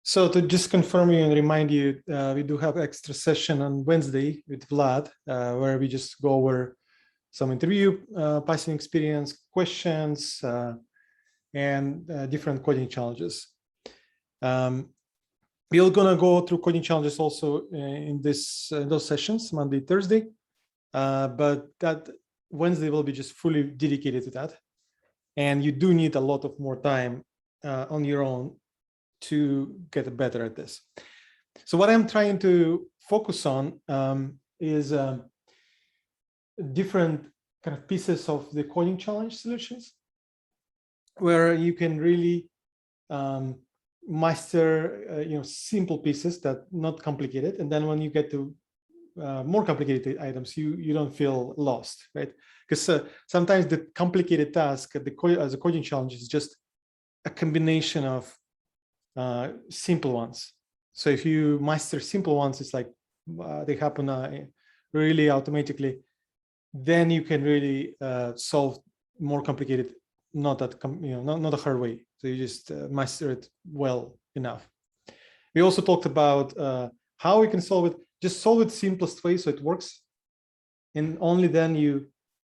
So to just confirm you and remind you, we do have extra session on Wednesday with Vlad, where we just go over some interview, passing experience, questions, and different coding challenges. We're gonna go through coding challenges also in those sessions, Monday, Thursday, but that Wednesday will be just fully dedicated to that. And you do need a lot of more time on your own to get better at this. So what I'm trying to focus on is different kind of pieces of the coding challenge solutions, where you can really master simple pieces that not complicated, and then when you get to more complicated items, you don't feel lost, right? Because sometimes the complicated task as a coding challenge is just a combination of simple ones. So if you master simple ones, it's like they happen really automatically. Then you can really solve more complicated, not a hard way. So you just master it well enough. We also talked about how we can solve it. Just solve it simplest way so it works, and only then you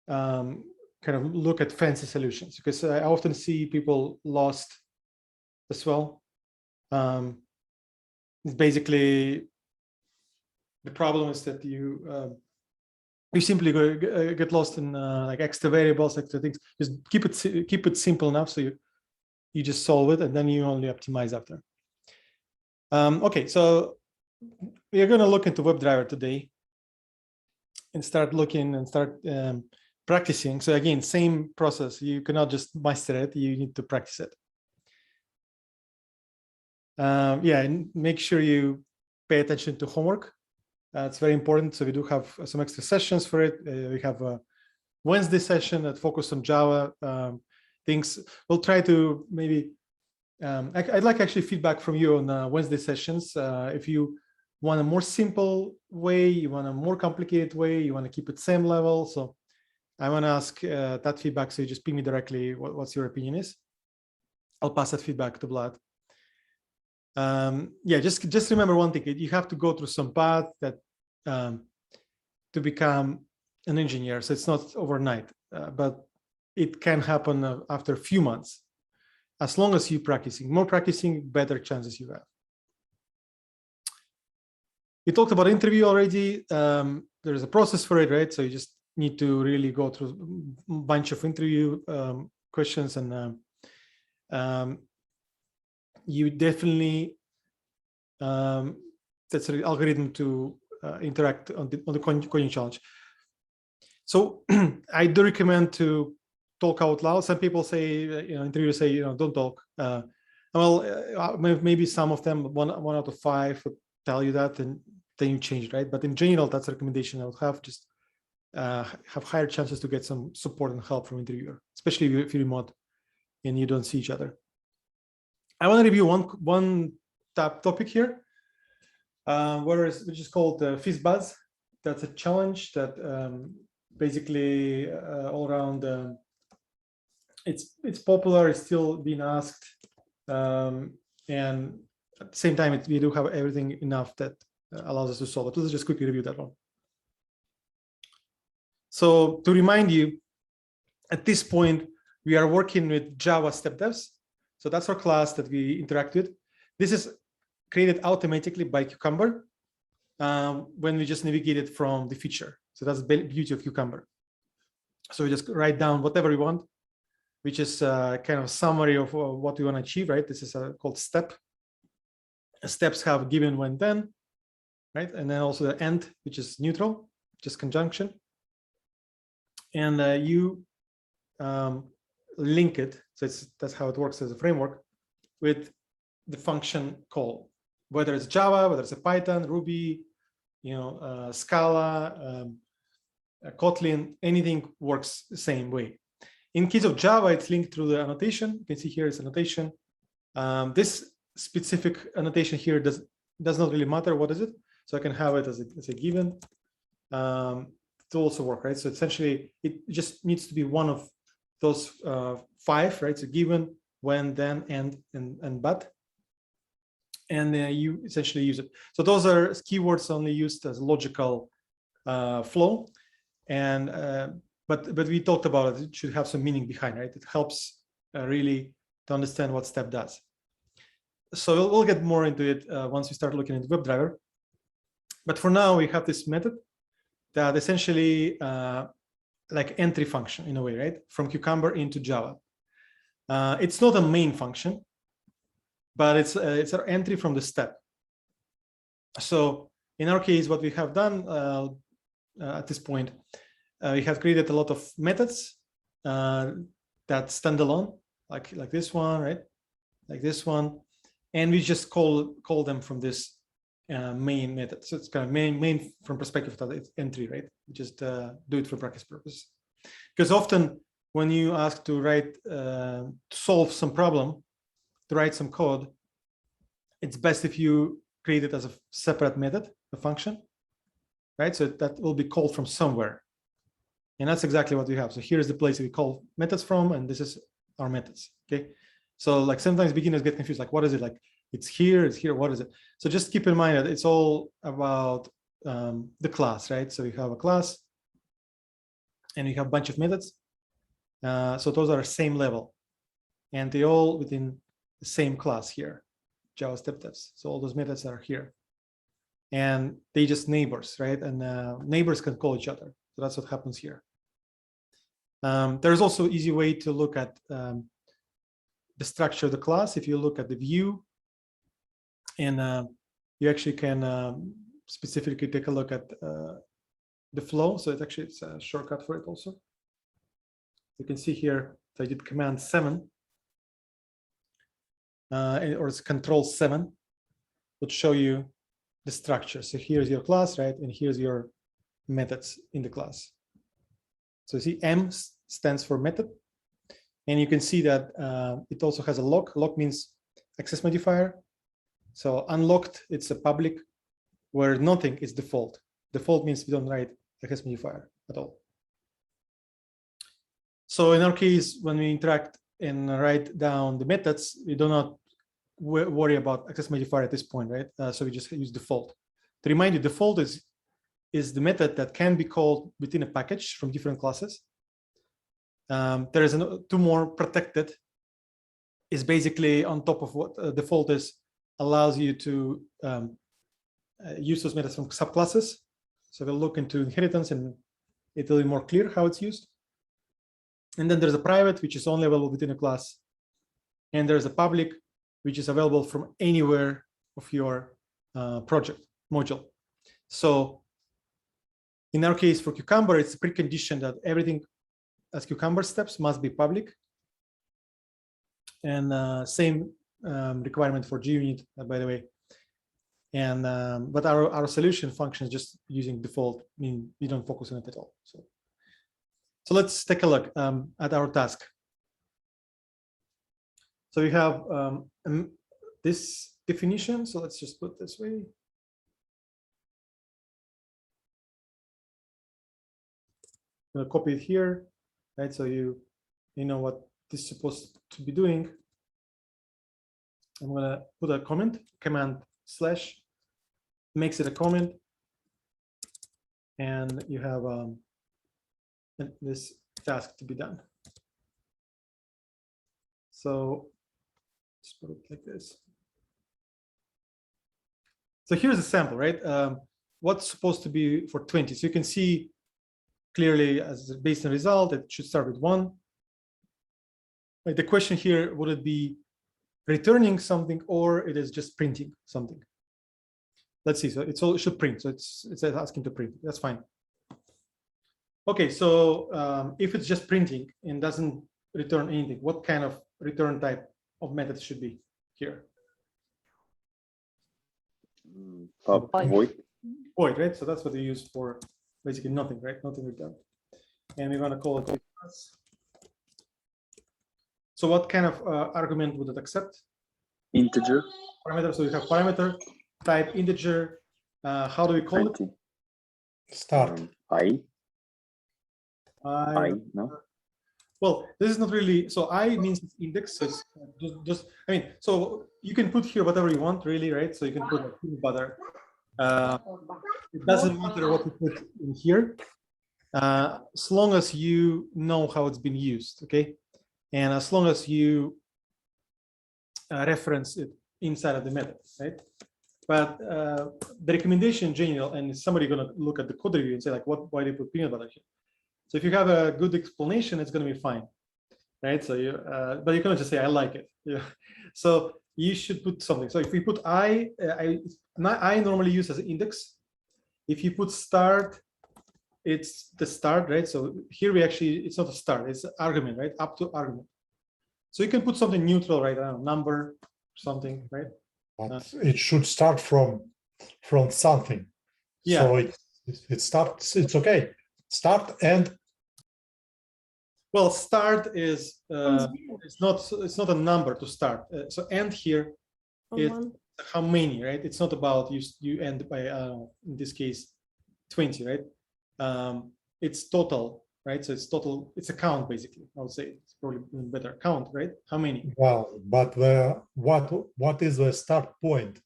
kind of look at fancy solutions, because I often see people lost as well. It's basically the problem is that you simply get lost in like extra variables, extra things. Just keep it simple enough so you just solve it, and then you only optimize after. Okay, so we are going to look into WebDriver today and start looking and start practicing. So again, same process. You cannot just master it. You need to practice it. Yeah, and make sure you pay attention to homework. It's very important. So we do have some extra sessions for it. We have a Wednesday session that focus on Java things. We'll try to maybe, I'd like actually feedback from you on Wednesday sessions. If you want a more simple way, you want a more complicated way, you want to keep it same level. So I want to ask that feedback. So you just ping me directly what's your opinion is. I'll pass that feedback to Vlad. Yeah, just remember one thing: you have to go through some path that to become an engineer. So it's not overnight, but it can happen after a few months. As long as you're practicing, more practicing, better chances you have. We talked about interview already. There's a process for it, right? So you just need to really go through a bunch of interview questions, and you definitely that's an algorithm to interact on the coding challenge. So I do recommend to talk out loud. Some people say, interviewers say, don't talk. Well, maybe some of them, one out of 5 would tell you that, and then you change it, right? But in general, that's a recommendation I would have. Just have higher chances to get some support and help from interviewer, especially if you're remote and you don't see each other. I want to review one topic here, which is called FizzBuzz. That's a challenge that basically all around. It's popular. It's still being asked, and at the same time, we do have everything enough that allows us to solve it. Let's just quickly review that one. So to remind you, at this point, we are working with Java step devs. So that's our class that we interact with. This is created automatically by Cucumber when we just navigated from the feature. So that's the beauty of Cucumber. So we just write down whatever we want, which is kind of a summary of what we want to achieve, right? This is called step. Steps have given, when, then, right? And then also the end, which is neutral, just conjunction. And you link it. So that's how it works as a framework with the function call, whether it's Java, whether it's a Python, Ruby, Scala, Kotlin, anything works the same way. In case of Java, it's linked through the annotation. You can see here it's annotation. This specific annotation here does not really matter. What is it? So I can have it as a given to also work, right? So essentially, it just needs to be one of those 5, right? So given, when, then, and but. and you essentially use it. So those are keywords only used as logical flow, and but we talked about it. It should have some meaning behind, right? It helps really to understand what step does. So we'll get more into it once we start looking at WebDriver. But for now, we have this method that essentially like entry function in a way, right? From Cucumber into Java. It's not a main function, but it's an entry from the step. So in our case, what we have done at this point, we have created a lot of methods that stand alone, like this one, right? Like this one, and we just call them from this main method. So it's kind of main from perspective of its entry, right? We just do it for practice purposes. Because often when you ask to write, to solve some problem, to write some code, it's best if you create it as a separate method, a function, right? So that will be called from somewhere. And that's exactly what we have. So here's the place we call methods from, and this is our methods, okay? So like sometimes beginners get confused, like what is it? Like it's here, what is it? So just keep in mind that it's all about the class, right? So we have a class and we have a bunch of methods. So those are same level and they all within the same class here, Java step devs. So all those methods are here and they just neighbors, right? And neighbors can call each other. So that's what happens here. There's also an easy way to look at the structure of the class. If you look at the view, and you actually can specifically take a look at the flow. So it's a shortcut for it also. You can see here, so I did Command 7, or it's Control 7, would show you the structure. So here's your class, right? And here's your methods in the class. So you see M stands for method. And you can see that it also has a lock. Lock means access modifier. So unlocked, it's a public, where nothing is default. Default means we don't write access modifier at all. So in our case, when we interact and write down the methods, we do not worry about access modifier at this point, right? So we just use default. To remind you, default is the method that can be called within a package from different classes. There is two more protected, is basically on top of what default is, allows you to use those methods from subclasses. So we'll look into inheritance and it will be more clear how it's used. And then there's a private, which is only available within a class. And there's a public, which is available from anywhere of your project module. So in our case for Cucumber, it's a precondition that everything as Cucumber steps must be public. And same requirement for JUnit, by the way. And but our solution functions just using default, mean we don't focus on it at all. So let's take a look at our task. So we have this definition. So let's just put it this way. I'm gonna copy it here, right? So you know what this is supposed to be doing. I'm gonna put a comment, command / makes it a comment, and you have this task to be done. So let's put it like this. So here's a sample, right? What's supposed to be for 20? So you can see clearly as based on result, it should start with 1. Like the question here, would it be returning something or it is just printing something? Let's see. So it should print. So it's asking to print. That's fine. Okay, so if it's just printing and doesn't return anything, what kind of return type of method should be here? Void. Void, right? So that's what they use for basically nothing, right? Nothing returned. And we're going to call it class. So what kind of argument would it accept? Integer. Parameter. So we have parameter type integer. How do we call 20. it? Start. I. I No. Well, this is not really, so I means it's index, so it's just, I mean, so you can put here whatever you want, really, right? So you can put like peanut butter. It doesn't matter what you put in here, as long as you know how it's been used, okay? And as long as you reference it inside of the method, right? But the recommendation in general, and somebody gonna look at the code review and say like, why do you put peanut butter here? So if you have a good explanation, it's gonna be fine, right? So you, but you cannot just say I like it. Yeah. So you should put something. So if we put I normally use as an index. If you put start, it's the start, right? So here we actually, it's not a start, it's an argument, right? Up to argument. So you can put something neutral, right? I don't know, number, something, right? But it should start from something. Yeah. So it starts. It's okay. Start and. Well, start is it's not a number to start. So end here is how many, right? It's not about you end by in this case 20, right? It's total, right? So it's total. It's a count basically. I would say it's probably better count, right? How many? Well, but what is the start point?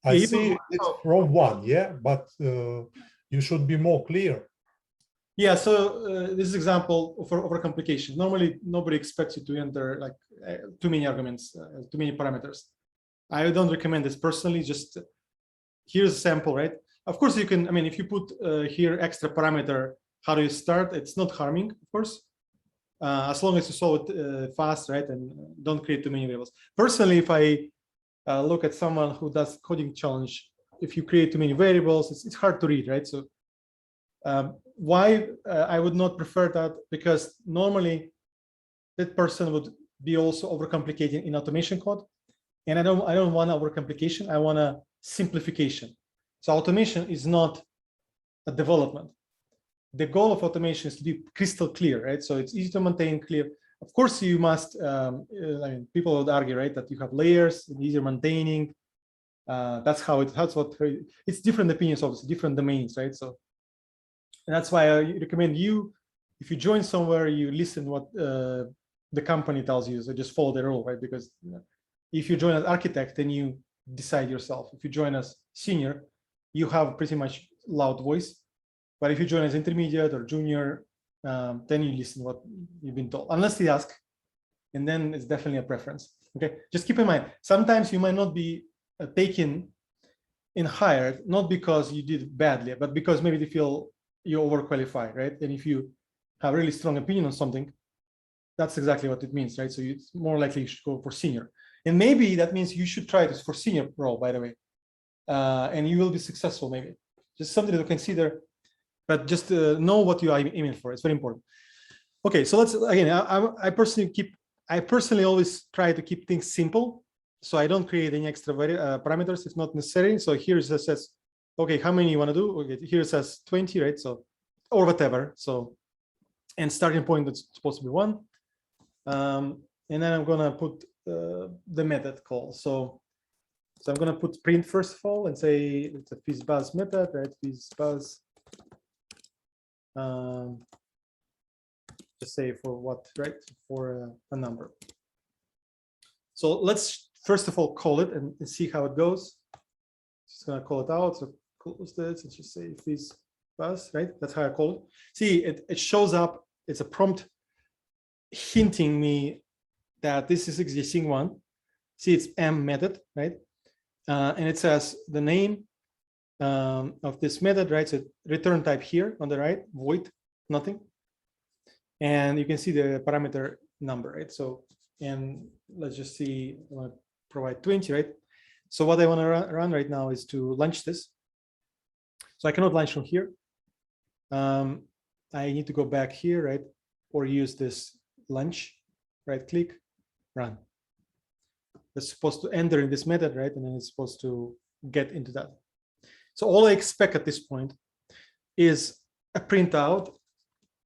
I Yeah, see it's from 1, yeah, but you should be more clear. Yeah, so this is example for overcomplication. Normally, nobody expects you to enter like too many arguments, too many parameters. I don't recommend this personally. Just here's a sample, right? Of course, you can. I mean, if you put here extra parameter, how do you start? It's not harming, of course, as long as you solve it fast, right, and don't create too many variables. Personally, if I look at someone who does coding challenge, if you create too many variables, it's hard to read, right? So why I would not prefer that, because normally that person would be also overcomplicating in automation code, and I don't want overcomplication. I want a simplification. So automation is not a development. The goal of automation is to be crystal clear, right? So it's easy to maintain, clear. Of course, you must. I mean, people would argue, right, that you have layers, easier maintaining. That's how it. That's what it's different opinions, obviously, different domains, right? So. And that's why I recommend you, if you join somewhere, you listen what the company tells you, so just follow the rule, right? Because if you join as architect, then you decide yourself. If you join as senior, you have pretty much loud voice. But if you join as intermediate or junior, then you listen what you've been told, unless they ask, and then it's definitely a preference. Okay, just keep in mind, sometimes you might not be taken and hired, not because you did badly, but because maybe they feel you're overqualified, right? And if you have a really strong opinion on something, that's exactly what it means, right? So it's more likely you should go for senior. And maybe that means you should try this for senior role, by the way. And you will be successful, maybe. Just something to consider, but just know what you are aiming for. It's very important. Okay, so let's, again, I personally always try to keep things simple. So I don't create any extra parameters if not necessary. So here it says, okay, how many you want to do? Okay, here it says 20, right? So, or whatever. So, and starting point that's supposed to be 1. And then I'm gonna put the method call. So I'm gonna put print first of all and say it's a FizzBuzz method, right? FizzBuzz. Just say for what, right? For a number. So let's first of all call it and see how it goes. Just gonna call it out. So close this and just say FizzBuzz, right? That's how I call it. See, it shows up. It's a prompt hinting me that this is existing one. See, it's M method, right? And it says the name of this method, right? So return type here on the right, void, nothing. And you can see the parameter number, right? So, and let's just see, I want to provide 20, right? So what I want to run right now is to launch this. So I cannot launch from here. I need to go back here, right? Or use this launch, right click, run. It's supposed to enter in this method, right? And then it's supposed to get into that. So all I expect at this point is a printout.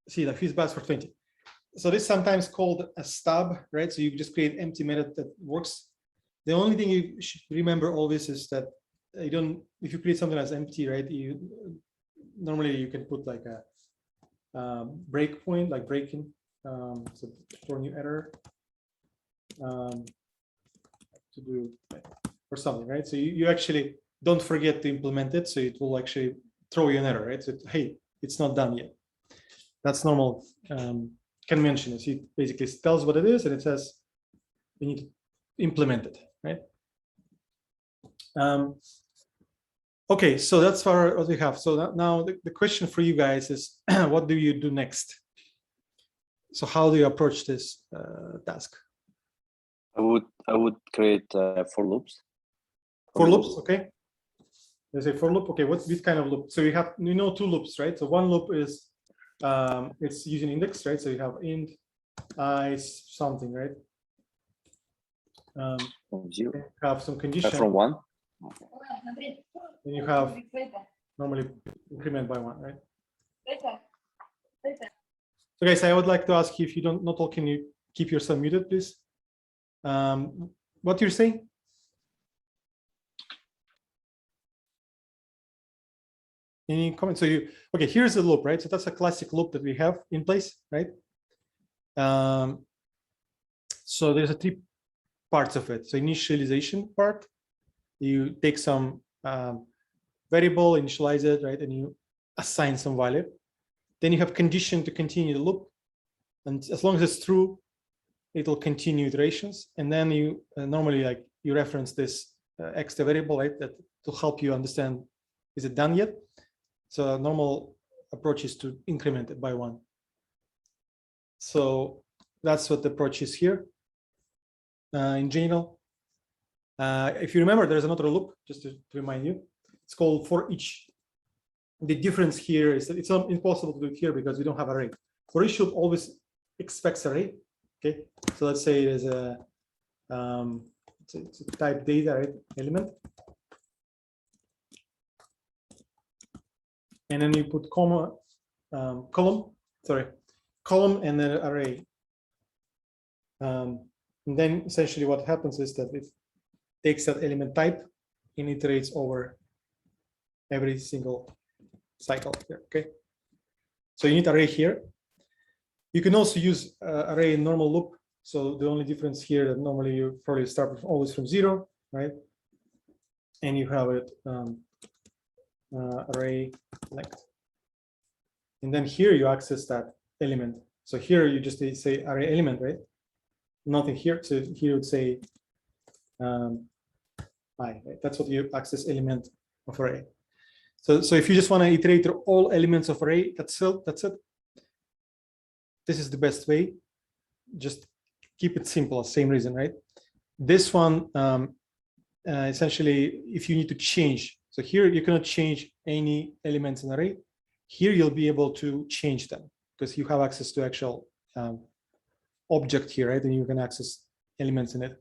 See, the FizzBuzz for 20. So this is sometimes called a stub, right? So you just create empty method that works. The only thing you should remember always is that you don't, if you create something as empty, right? You normally you can put like a breakpoint, like breaking, So for new error to do or something, right? So you actually don't forget to implement it, so it will actually throw you an error, right? So hey, it's not done yet. That's normal convention. Is it basically tells what it is and it says we need to implement it, right? Okay, so that's far what we have. So now the question for you guys is, what do you do next? So how do you approach this task? I would create for loops. For loops, okay. Let's say for loop. Okay, what's this kind of loop? So you know two loops, right? So one loop is it's using index, right? So you have int I something, right? From 0. You have some condition. From 1. And you have normally increment by 1, right? So guys, I would like to ask you, if you don't not all, can you keep yourself muted, please? What you're saying? Any comments? So okay, here's the loop, right? So that's a classic loop that we have in place, right? So there's three parts of it. So initialization part, you take some variable, initialize it, right? And you assign some value. Then you have condition to continue the loop. And as long as it's true, it will continue iterations. And then you normally like you reference this extra variable, right? That to help you understand, is it done yet? So a normal approach is to increment it by 1. So that's what the approach is here in general. If you remember, there's another loop, just to remind you. It's called for each. The difference here is that it's impossible to do it here because we don't have array. For each loop always expects array. Okay, so let's say there's it's a type data, right, element. And then you put column and then array. And then essentially what happens is that it takes that element type and iterates over every single cycle here, okay? So you need array here. You can also use array in normal loop. So the only difference here that normally you probably start with always from 0, right? And you have it array length. And then here you access that element. So here you just say array element, right? Nothing here. So here you would say I, right? That's what you access element of array. So if you just want to iterate through all elements of array, that's it. This is the best way. Just keep it simple, same reason, right? This one, essentially, if you need to change, so here you cannot change any elements in array. Here you'll be able to change them because you have access to actual object here, right? And you can access elements in it.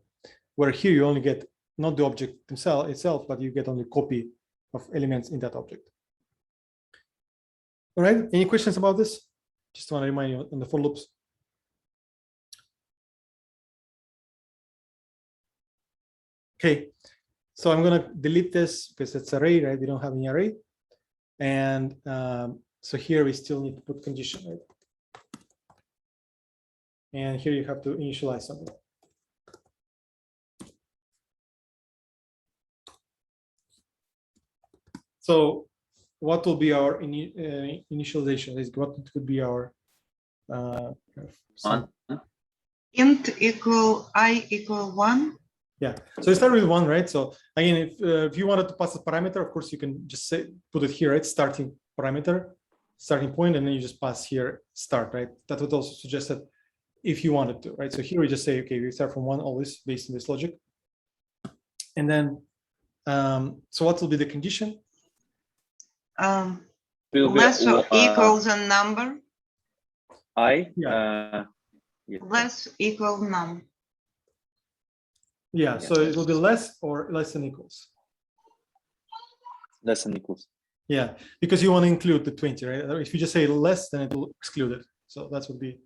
Where here you only get not the object itself, but you get only copy of elements in that object. All right, any questions about this? Just want to remind you on the for loops. Okay, so I'm gonna delete this because it's array, right? We don't have any array. And so here we still need to put condition, right? And here you have to initialize something. So what will be our initialization? What could be our int equal I equal 1? Yeah, so you start with 1, right? So again, if you wanted to pass a parameter, of course you can just say put it here, right? Starting parameter, starting point, and then you just pass here start, right? That would also suggest that if you wanted to, right? So here we just say, okay, we start from 1 always based on this logic. And then, so what will be the condition? Less or equals a number. Less equal num. Yeah, so it will be less or less than equals. Less than equals. Yeah, because you want to include the 20, right? If you just say less, then it will exclude it. So that would be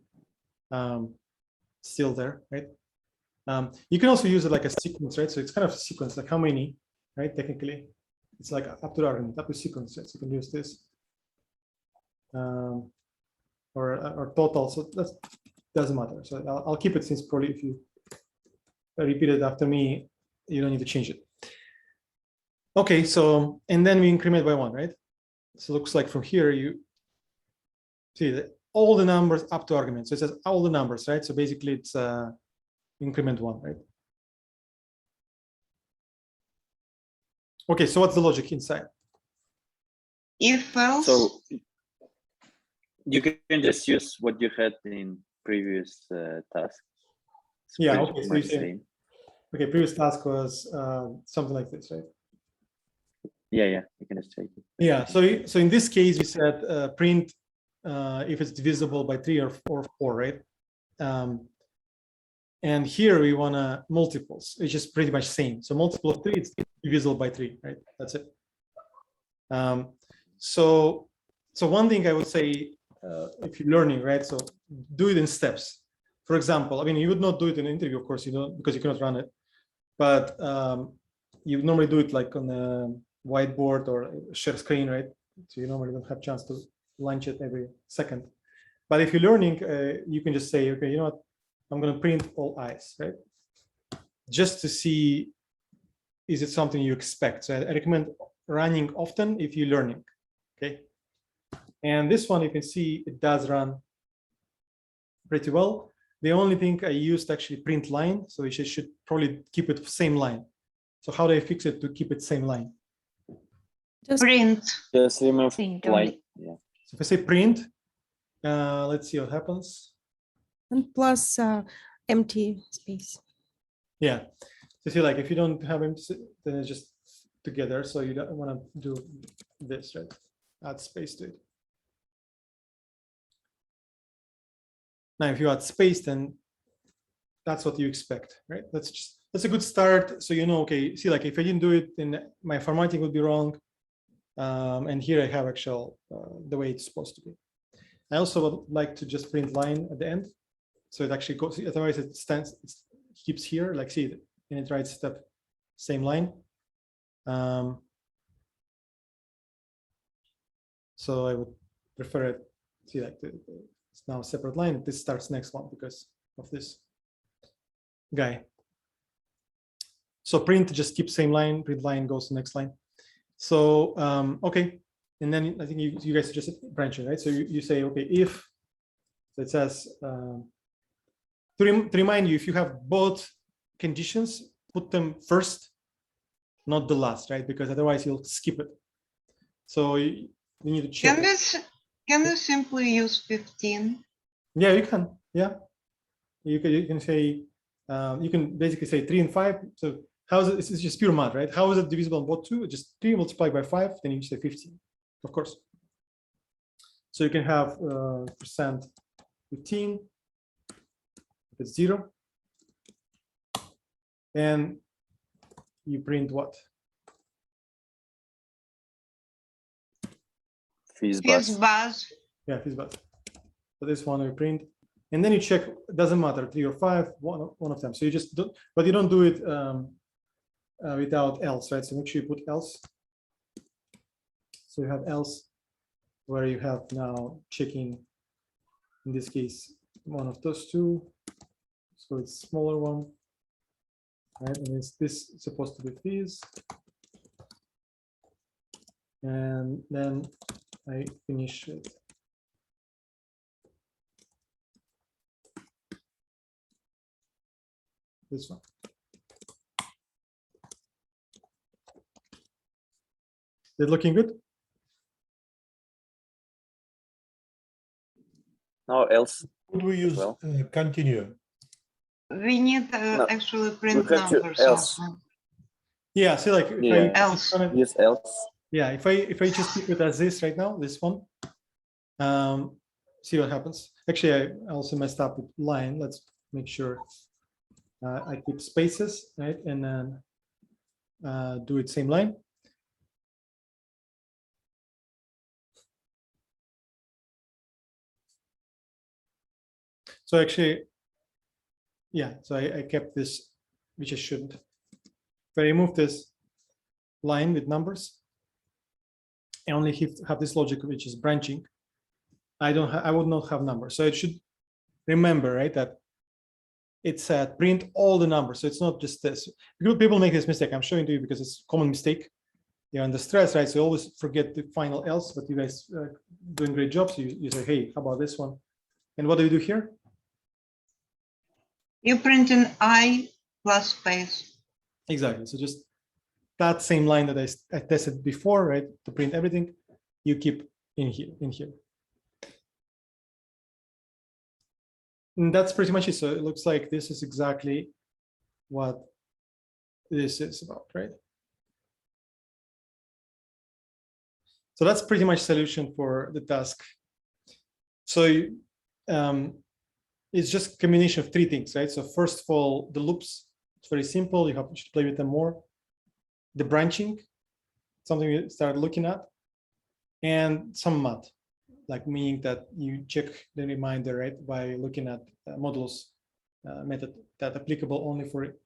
still there, right? You can also use it like a sequence, right? So it's kind of a sequence, like how many, right? Technically, it's like up to argument, up to sequence, right? So you can use this or total. So doesn't matter. So I'll keep it, since probably if you repeat it after me, you don't need to change it. Okay, so, and then we increment by 1, right? So it looks like from here, you see that all the numbers up to argument. So it says all the numbers, right? So basically it's increment 1, right? Okay, so what's the logic inside? If else, So you can just use what you had in previous tasks. It's Yeah, pretty okay, so much you say- same. Okay, previous task was something like this, right? Yeah, you can just take it. Yeah, so in this case, we said print if it's divisible by 3 or 4, right? And here we want to multiples, which is pretty much same. So multiple of 3, it's divisible by 3, right? That's it. So one thing I would say, if you're learning, right? So do it in steps. For example, I mean, you would not do it in an interview, of course, you don't, because you cannot run it. But you normally do it like on a whiteboard or share screen, right? So you normally don't have a chance to launch it every second. But if you're learning, you can just say, okay, you know what? I'm going to print all eyes, right? Just to see, is it something you expect? So I recommend running often if you're learning, okay? And this one, you can see it does run pretty well. The only thing I used actually print line, so you should probably keep it same line. So how do I fix it to keep it same line? Just print, Just remove print line. only. Yeah. So if I say print, let's see what happens. and plus empty space. Yeah. So see, like if you don't have them, then it's just together. So you don't want to do this, right? Add space to it. Now, if you add space, then that's what you expect, right? That's a good start. So you know, okay, see, like if I didn't do it, then my formatting would be wrong. And here I have actual the way it's supposed to be. I also would like to just print line at the end. So it actually goes, otherwise it stands, it keeps here, like see, and it writes step, same line. So I would prefer it, see, like it's now a separate line. This starts next one because of this guy. So print just keeps same line, print line goes to next line. So, okay. And then I think you guys suggested branching, right? So you say, okay, if, so it says, to remind you, if you have both conditions, put them first, not the last, right? Because otherwise you'll skip it. So you need to check. can you simply use 15? Yeah, you can. Yeah, you can say, you can basically say 3 and 5. So how is it? It's just pure math, right? How is it divisible on both 2? Just 3 multiplied by 5, then you say 15, of course. So you can have percent 15. If it's 0, and you print what? FizzBuzz, Yeah, FizzBuzz. So this one we print, and then you check. Doesn't matter 3 or 5, one of them. So you just do, but you don't do it without else, right? So make sure you put else. So you have else, where you have now checking. In this case, one of those 2. So it's smaller one, right? And it's this supposed to be fizz. And then I finish it. This one. Is it looking good? No, else. Could we use Well. continue? we need No, actually print have to numbers else. also. Yeah. See, like if Yeah. Else. Use else. Yeah, if I just keep it as this right now, this one, see what happens. Actually, I also messed up with line. Let's make sure I keep spaces, right, and then do it same line. So actually, yeah, so I kept this, which I shouldn't. If I remove this line with numbers, I only have this logic, which is branching. I would not have numbers. So it should remember, right, that it's print all the numbers. So it's not just this. People make this mistake. I'm showing to you because it's a common mistake. You're under stress, right? So you always forget the final else, but you guys doing great job. So you say, hey, how about this one? And what do you do here? You print an I plus space. Exactly. So just that same line that I tested before, right? To print everything, you keep in here. And that's pretty much it. So it looks like this is exactly what this is about, right? So that's pretty much solution for the task. So it's just a combination of three things, right? So first of all, the loops, it's very simple. You should play with them more. The branching, something you start looking at, and some math, like meaning that you check the reminder, right, by looking at modulus method that applicable only for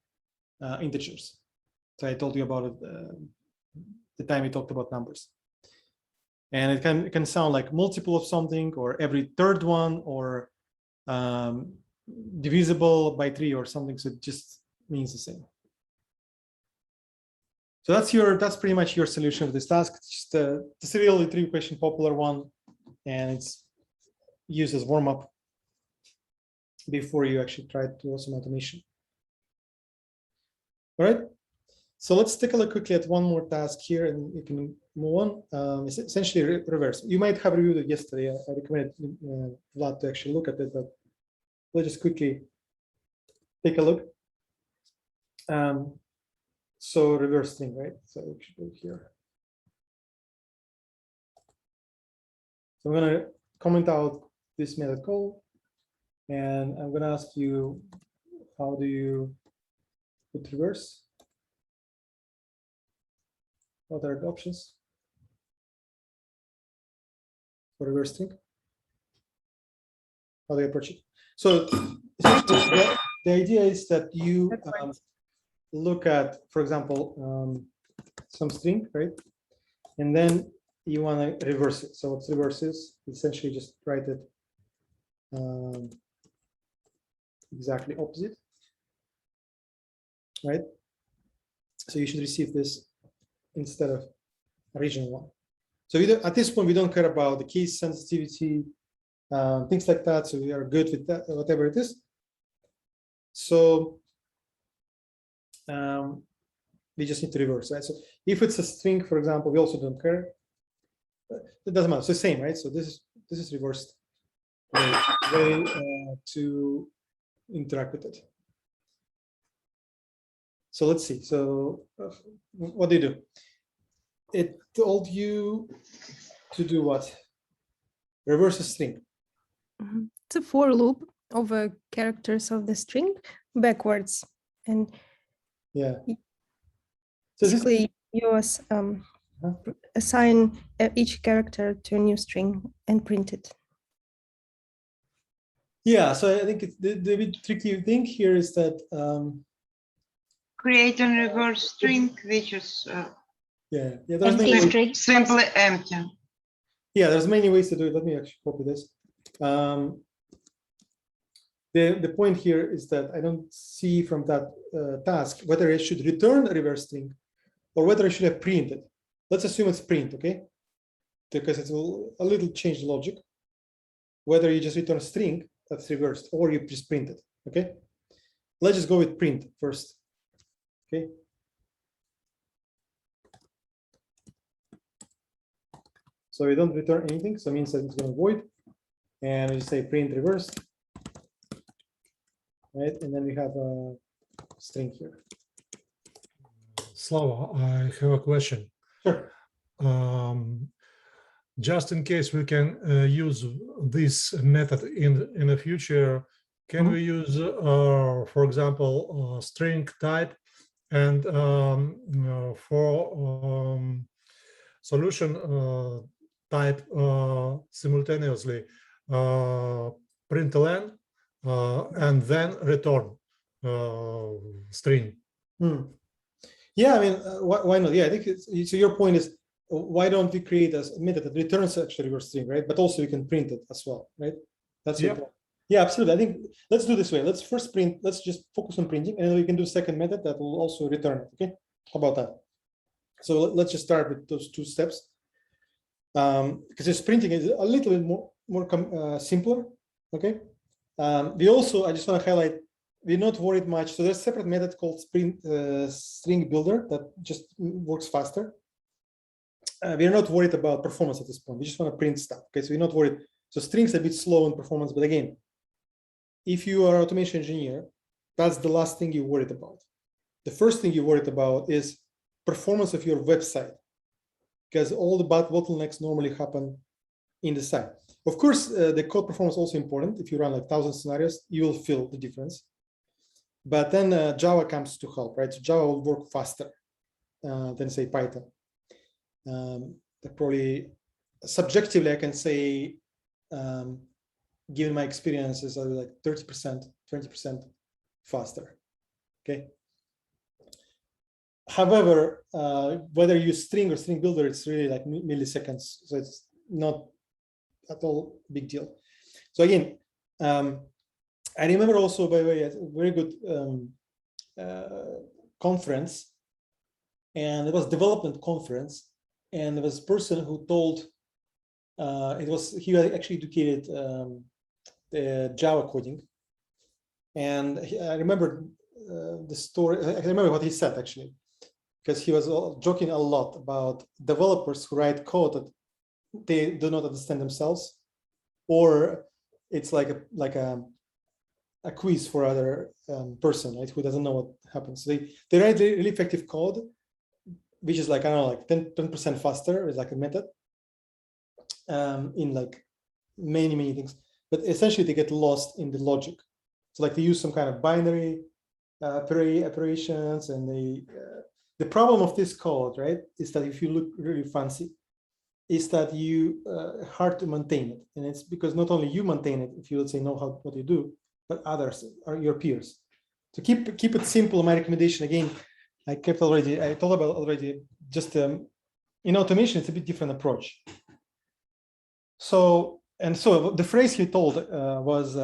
integers. So I told you about it the time we talked about numbers. And it can sound like multiple of something, or every third one, or divisible by 3 or something. So it just means the same. So that's pretty much your solution of this task. It's just it's a really 3-question popular one, and it's used as warm-up before you actually try to do some automation. All right. So let's take a look quickly at one more task here, and you can move on. It's essentially reverse. You might have reviewed it yesterday. I recommend Vlad to actually look at it, but let's just quickly take a look. So reverse string, right? So we should go here. So I'm going to comment out this method call, and I'm going to ask you, how do you put reverse? What are the options for reverse string? How do you approach it? So the idea is that you look at, for example, some string, right? And then you want to reverse it. So what's reverse is essentially just write it exactly opposite, right? So you should receive this instead of original one. So at this point, we don't care about the case sensitivity, things like that. So we are good with that, whatever it is. So we just need to reverse, right? So if it's a string, for example, we also don't care. It doesn't matter. So same, right? So this is reversed way to interact with it. So let's see. So what do you do? It told you to do what? Reverse a string. It's a for loop of characters of the string backwards, and yeah. So basically you assign each character to a new string and print it. Yeah. So I think it's the bit tricky thing here is that Create and reverse string, which is there's many simply empty. Yeah, there's many ways to do it. Let me actually copy this. The point here is that I don't see from that task whether I should return a reverse string or whether I should have printed. Let's assume it's print, okay? Because it's a little changed logic. Whether you just return a string that's reversed or you just print it, okay? Let's just go with print first, okay? So we don't return anything, so it means that it's going to void, and we say print reversed, right? And then we have a string here. Slava, I have a question. Sure. Just in case we can use this method in the future, can we use, for example, string type, and for solution type simultaneously println and then return string? Yeah, I mean, why not? Yeah, I think so. Your point is, why don't we create a method that returns actually reverse string, right? But also we can print it as well, right? That's your point. Yeah, absolutely. I think let's do this way. Let's first print. Let's just focus on printing, and then we can do a second method that will also return it. Okay, how about that? So let's just start with those two steps. Because this printing is a little bit more simpler. Okay. We also, I just want to highlight, we're not worried much. So there's a separate method called string builder that just works faster. We're not worried about performance at this point. We just want to print stuff. Okay, so we're not worried. So strings are a bit slow in performance, but again, if you are an automation engineer, that's the last thing you're worried about. The first thing you're worried about is performance of your website, because all the bottlenecks normally happen in the site. Of course, the code performance is also important. If you run like 1,000 scenarios, you will feel the difference. But then Java comes to help, right? So Java will work faster than say Python. Probably subjectively, I can say, given my experiences, are like 30%, 20% faster. Okay. However, whether you use string or string builder, it's really like milliseconds. So it's not at all big deal. So again, I remember also, by the way, a very good conference, and it was development conference, and there was a person who told he actually educated the Java coding, and I remember the story. I remember what he said actually, because he was joking a lot about developers who write code that they do not understand themselves, or it's like a quiz for other person, right, who doesn't know what happens. So they write really effective code, which is like, I don't know, like 10% faster is like a method in like many things, but essentially they get lost in the logic. So like they use some kind of binary operations, and the problem of this code, right, is that if you look really fancy, is that you hard to maintain it, and it's because not only you maintain it, if you would say know how what you do, but others are your peers. So keep it simple. My recommendation again, I told about already. Just in automation, it's a bit different approach. So the phrase he told was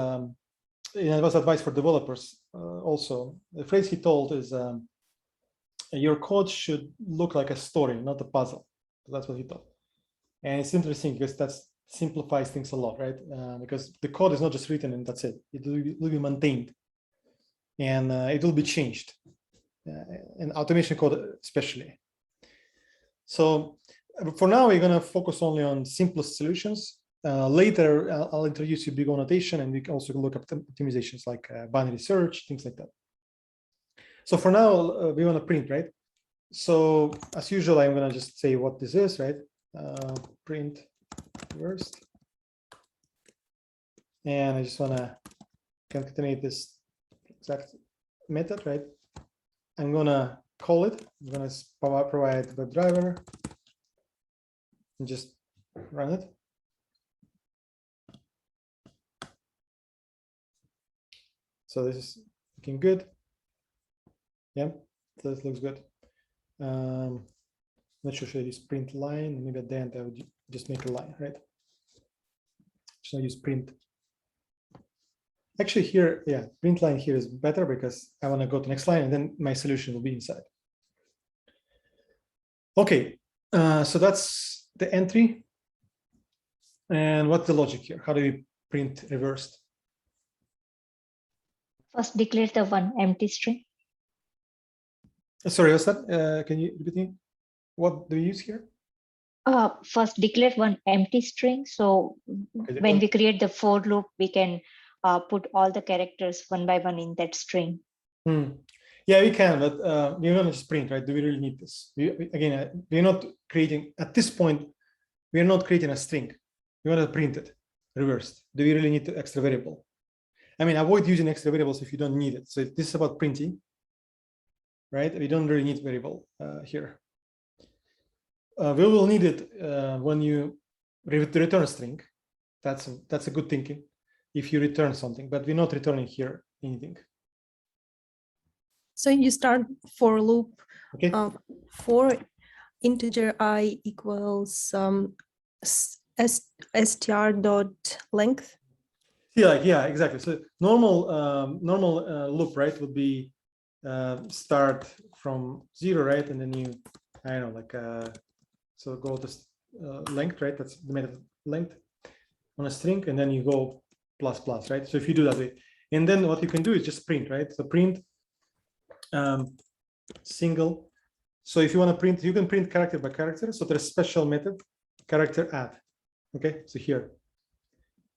it was advice for developers also. The phrase he told is your code should look like a story, not a puzzle. That's what he thought. And it's interesting because that simplifies things a lot, right? Because the code is not just written and that's it. It will be maintained, and it will be changed, in automation code especially. So for now, we're going to focus only on simplest solutions. Later, I'll introduce you big O notation, and we can also look up optimizations like binary search, things like that. So for now, we want to print, right? So as usual, I'm going to just say what this is, right? Print first. And I just want to concatenate this exact method, right? I'm going to call it. I'm going to provide WebDriver and just run it. So this is looking good. Yeah, so this looks good. Not sure, should I use print line? Maybe at the end I would just make a line, right? Should I use print? Actually here, yeah, print line here is better because I want to go to the next line and then my solution will be inside. Okay, so that's the entry. And what's the logic here? How do we print reversed? First declare the one empty string. Sorry, what's that? Can you repeat me? What do we use here? First declare one empty string. So Okay, when we create the for loop, we can put all the characters one by one in that string. Yeah, we can, but we're going to just print, right? Do we really need this? Again, we're not creating, at this point, we're not creating a string. We want to print it reversed. Do we really need the extra variable? I mean, avoid using extra variables if you don't need it. So this is about printing, right? We don't really need variable here. We will need it when you return a string. That's a good thinking if you return something, but we're not returning here anything. So you start for loop Okay. for integer I equals str dot length. Yeah, like, yeah, exactly. So normal loop, right, would be start from 0, right, and then you, I don't know, like so go to length, right? That's the method length on a string, and then you go plus plus, right? So if you do that way, and then what you can do is just print, right? So print single. So if you want to print, you can print character by character. So there's a special method, character add. Okay, so here.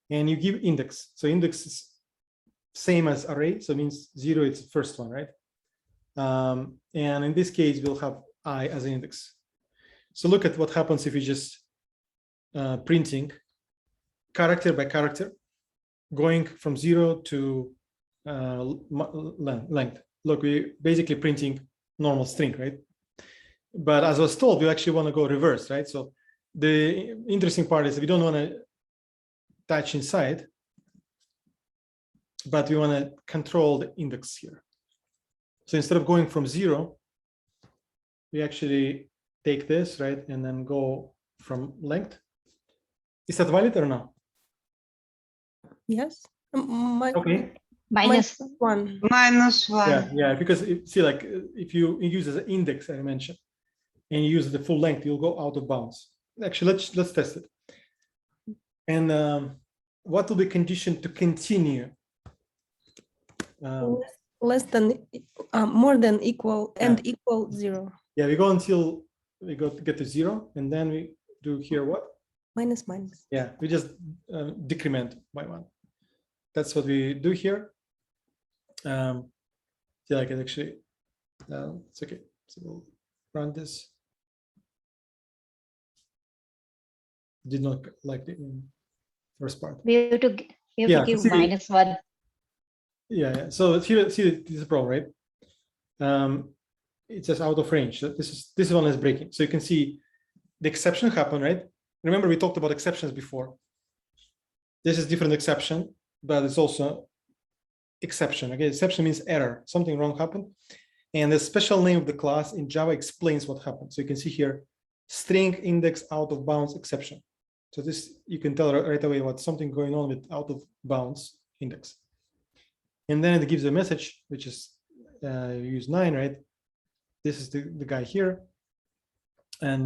And you give index. So index is same as array. So it means 0, it's the first one, right? And in this case, we'll have I as an index. So look at what happens if you just printing character by character, going from 0 to length. Look, we're basically printing normal string, right? But as I was told, we actually want to go reverse, right? So the interesting part is we don't want to touch inside, but we want to control the index here. So instead of going from 0, we actually take this, right, and then go from length. Is that valid or no? Yes. Okay. Minus one. -1. Yeah, yeah, because see, like if you use as an index, I mentioned, and you use the full length, you'll go out of bounds. Actually, let's test it. And what will be conditioned to continue? Less than, more than equal and Yeah. equal 0. Yeah, we go until we get to 0, and then we do here what? Minus minus. Yeah, we just decrement by 1. That's what we do here. Yeah, I can actually, it's okay. So we'll run this. Did not like the first part. we have to Yeah, give see, -1. Yeah. So here, see, this is a problem, right? It says out of range. So this one is breaking. So you can see the exception happen, right? Remember we talked about exceptions before. This is different exception, but it's also exception. Okay, exception means error. Something wrong happened, and the special name of the class in Java explains what happened. So you can see here, string index out of bounds exception. So this you can tell right away what's something going on with out of bounds index. And then it gives a message, which is use 9, right? This is the guy here. And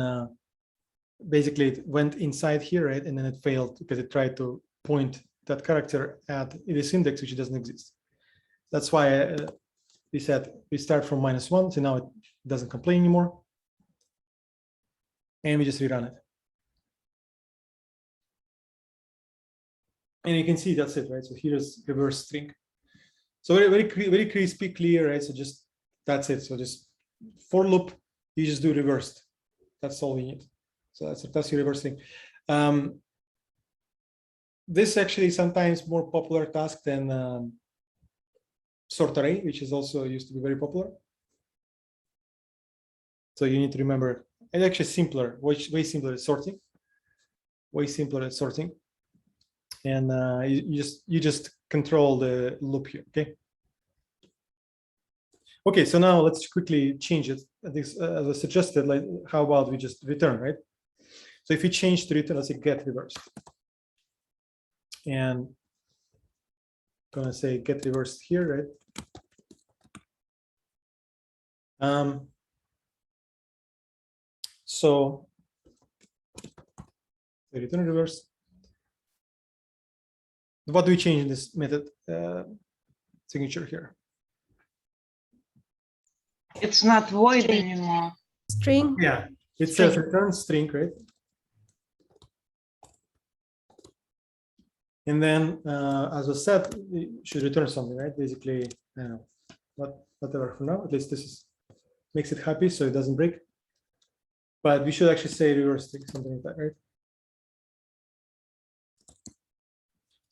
basically it went inside here, right? And then it failed because it tried to point that character at this index, which doesn't exist. That's why we said we start from -1. So now it doesn't complain anymore. And we just rerun it. And you can see that's it, right? So here's reverse string. So very crispy, clear, right? So just that's it. So just for loop, you just do reversed. That's all we need. So that's your reverse thing. This actually sometimes more popular task than sort array, which is also used to be very popular. So you need to remember, it's actually simpler, way simpler at sorting, way simpler at sorting. And you just control the loop here, okay? Okay, so now let's quickly change it. This, as I suggested, like how about we just return, right? So if you change to return, let's say get reversed, and I'm gonna say get reversed here, right? So the return reverse. What do we change in this method signature here? It's not void String. anymore. String. Yeah, it says return string, right? And then, as I said, we should return something, right? Basically, I don't know, whatever for now. At least this is makes it happy, so it doesn't break. But we should actually say reverse string, something like that, right?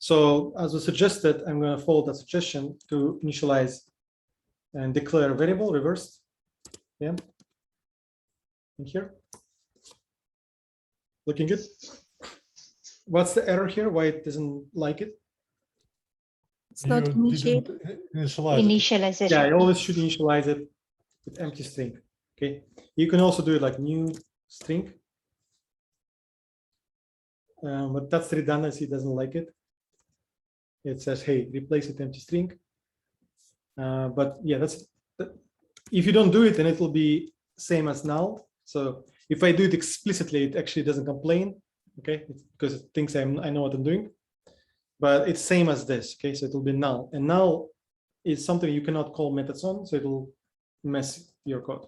So as I suggested, I'm going to follow that suggestion to initialize and declare a variable reversed. Yeah. In here. Looking good. What's the error here? Why it doesn't like it? It's not You initiated. didn't initialize it. Initialization. Yeah, I always should initialize it with empty string. Okay. You can also do it like new string. But that's redundancy, it doesn't like it. it says, hey, replace it empty string. But yeah, if you don't do it, then it will be same as null. So if I do it explicitly, it actually doesn't complain, okay? It's because it thinks I know what I'm doing. But it's same as this, okay? So it will be null. And null is something you cannot call methods on, so it will mess your code.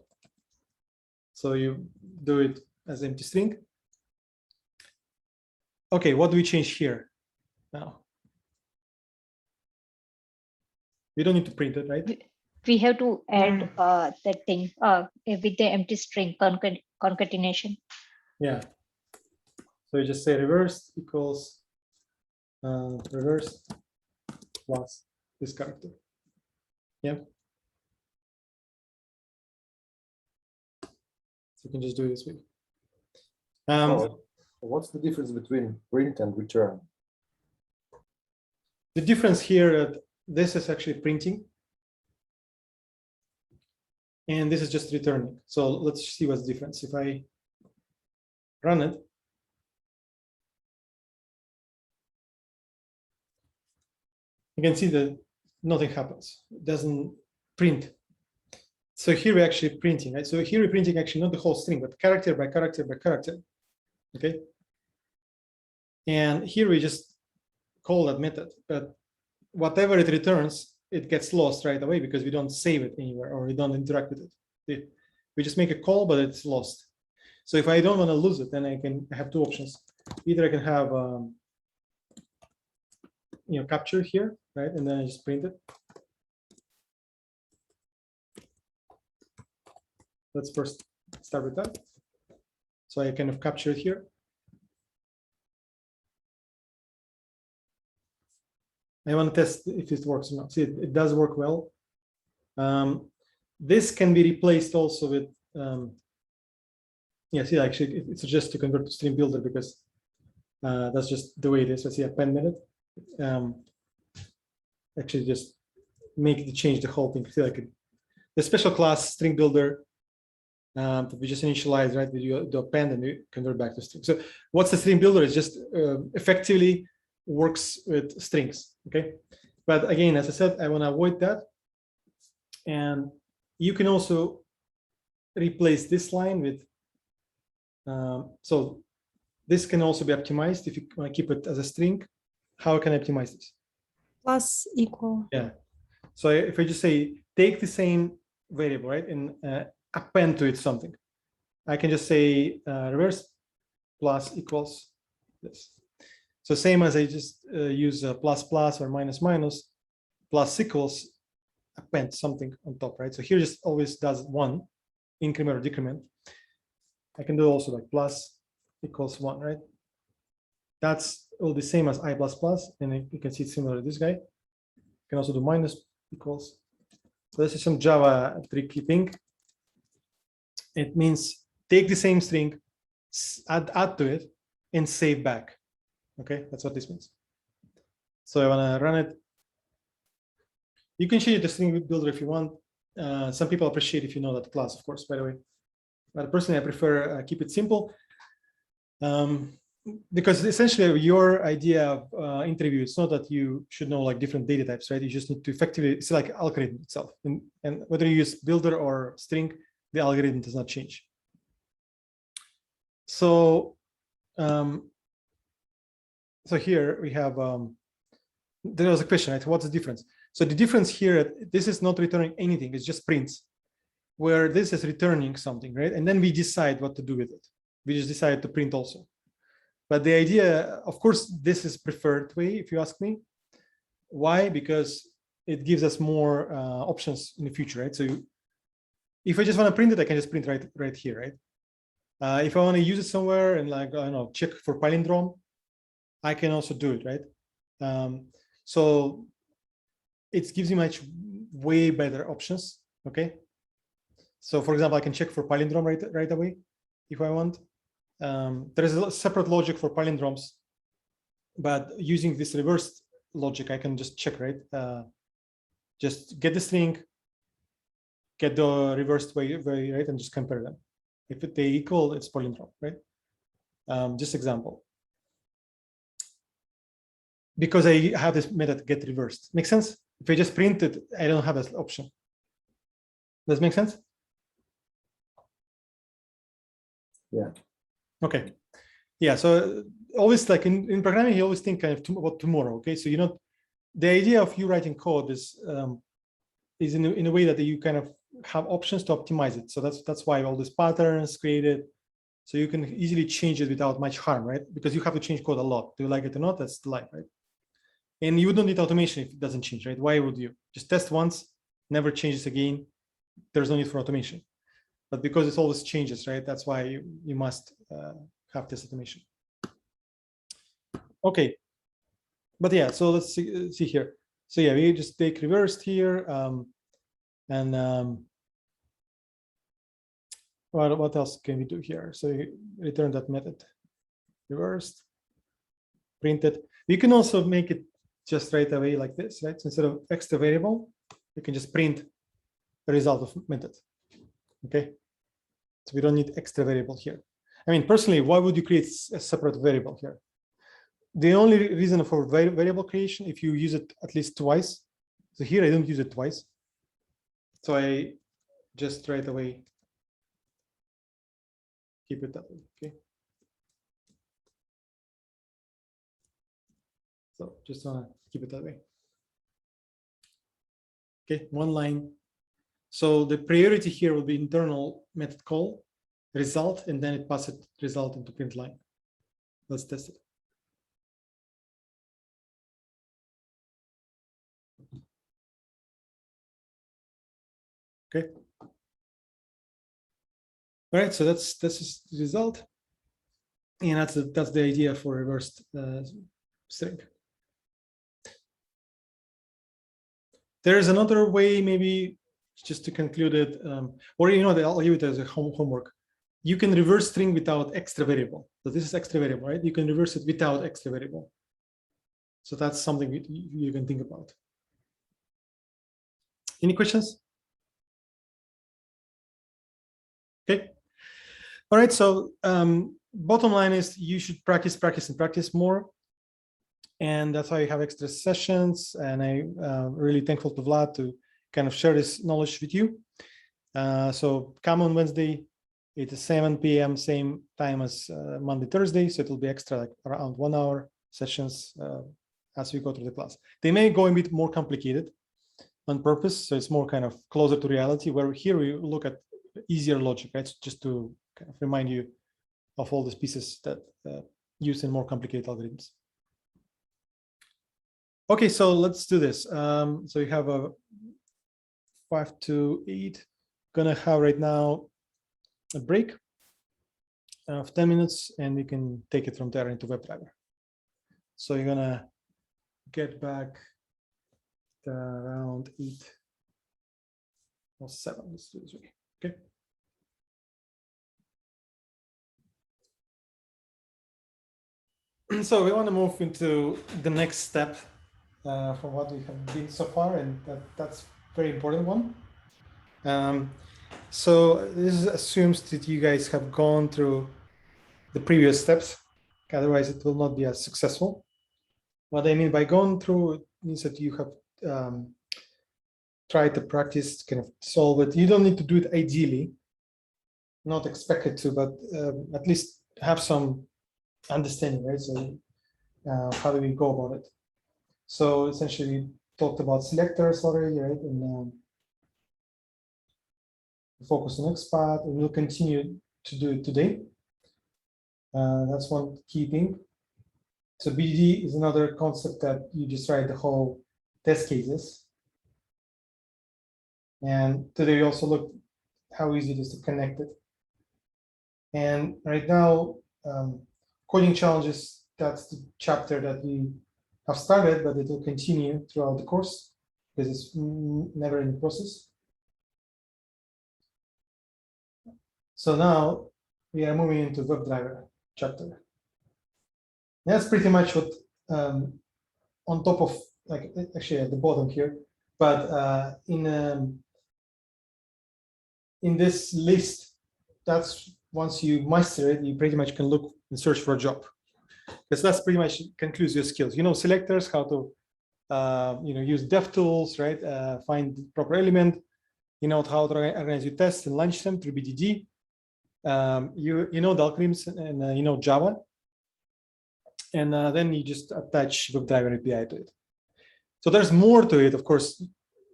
So you do it as empty string. Okay, what do we change here now? We don't need to print it, right? We have to add that thing with the empty string concatenation. Yeah. So you just say reverse equals reverse plus this character. Yeah. So you can just do it this way. What's the difference between print and return? The difference here, this is actually printing. And this is just returning. So let's see what's the difference. If I run it, you can see that nothing happens. It doesn't print. So here we're actually printing, right? So here we're printing actually not the whole string, but character by character by character. Okay. And here we just call that method, but whatever it returns, it gets lost right away because we don't save it anywhere or we don't interact with it. We just make a call, but it's lost. So if I don't want to lose it, then I have two options. Either I can have capture here, right? And then I just print it. Let's first start with that. So I kind of capture it here. I want to test if it works or not. See, it does work well. This can be replaced also with, see, actually, it suggests to convert to stream builder because that's just the way it is. Let's see, append method. Actually, just change the whole thing. See, like the special class string builder, we just initialize, right? We do append and we convert back to string. So what's the stream builder? Is just effectively works with strings, okay? But again, as I said, I want to avoid that. And you can also replace this line with, so this can also be optimized if you want to keep it as a string. How can I optimize this? Plus equal. Yeah. So if I just say, take the same variable, right, and append to it something, I can just say reverse plus equals this. So same as I just use plus plus or minus minus, plus equals append something on top, right? So here just always does one increment or decrement. I can do also like plus equals 1, right? That's all the same as I plus plus, and you can see it's similar to this guy. You can also do minus equals. So this is some Java tricky thing. It means take the same string, add to it, and save back. Okay, that's what this means. So I want to run it. You can change the string builder if you want. Some people appreciate if you know that class, of course, by the way. But personally, I prefer keep it simple. Because essentially your idea of interview, it's not that you should know like different data types, right? You just need to effectively, it's like algorithm itself. And whether you use builder or string, the algorithm does not change. So, so here we have, there was a question, right? What's the difference? So the difference here, this is not returning anything, it's just prints, where this is returning something, right? And then we decide what to do with it. We just decide to print also. But the idea, of course, this is preferred way, if you ask me. Why? Because it gives us more options in the future, right? So if I just want to print it, I can just print right here, right? If I want to use it somewhere and like, I don't know, check for palindrome, I can also do it, right? So it gives you way better options, okay? So for example, I can check for palindrome right away if I want. There is a separate logic for palindromes, but using this reversed logic, I can just check, right? Just get the string, get the reversed way, right, and just compare them. If they equal, it's palindrome, right? Just example. because I have this method get reversed. Make sense? If I just print it, I don't have this option. Does it make sense? Yeah. Okay. Yeah. So always like in programming, you always think kind of about tomorrow. Okay. So the idea of you writing code is in a way that you kind of have options to optimize it. So that's why all these patterns created. So you can easily change it without much harm, right? Because you have to change code a lot. Do you like it or not? That's the life, right? And you don't need automation if it doesn't change, right? Why would you? Just test once, never changes again. There's no need for automation. But because it always changes, right? That's why you must have this automation. Okay. But yeah, so let's see here. So yeah, we just take reversed here. What else can we do here? So you return that method, reversed, print it. You can also make it just right away like this, right? So instead of extra variable, you can just print the result of method. Okay. So we don't need extra variable here. I mean, personally, why would you create a separate variable here? The only reason for variable creation, if you use it at least twice. So here I don't use it twice. So I just right away keep it that way. Okay. So just want to keep it that way. Okay, one line. So the priority here will be internal method call result, and then it passes result into print line. Let's test it. Okay. All right, so this is the result, and that's the idea for reversed string. There is another way, maybe just to conclude it, or I'll give it as a homework. You can reverse string without extra variable. So this is extra variable, right? You can reverse it without extra variable. So that's something you can think about. Any questions? Okay. All right. So bottom line is you should practice more. And that's why I have extra sessions. And I'm really thankful to Vlad to kind of share this knowledge with you. So come on Wednesday, it is 7 p.m. same time as Monday, Thursday. So it will be extra, like around 1 hour sessions as we go through the class. They may go a bit more complicated on purpose. So it's more kind of closer to reality, where here we look at easier logic, right? So just to kind of remind you of all these pieces that use in more complicated algorithms. Okay, so let's do this. So you have a 5 to 8. Gonna have right now a break of 10 minutes, and we can take it from there into WebDriver. So you're gonna get back around 8 or 7. Let's do this way. Okay. So we want to move into the next step from what we have been so far, and that's a very important one. So this assumes that you guys have gone through the previous steps. Otherwise, it will not be as successful. What I mean by going through it means that you have tried to practice, kind of solve it. You don't need to do it ideally, not expected to, but at least have some understanding, right? So how do we go about it? So essentially, we talked about selectors already, right? And focus on XPath, and we'll continue to do it today. That's one key thing. So BDD is another concept that you just write the whole test cases. And today we also looked how easy it is to connect it. And right now, coding challenges, that's the chapter that we have started, but it will continue throughout the course because it's never in the process. So now we are moving into WebDriver chapter. That's pretty much what on top of, like, actually at the bottom here, but in this list, that's once you master it, you pretty much can look and search for a job. because that's pretty much concludes your skills. You know selectors, how to use DevTools, right? Find the proper element. You know how to organize your tests and launch them through BDD. You know the algorithms and you know Java. And then you just attach WebDriver API to it. So there's more to it, of course.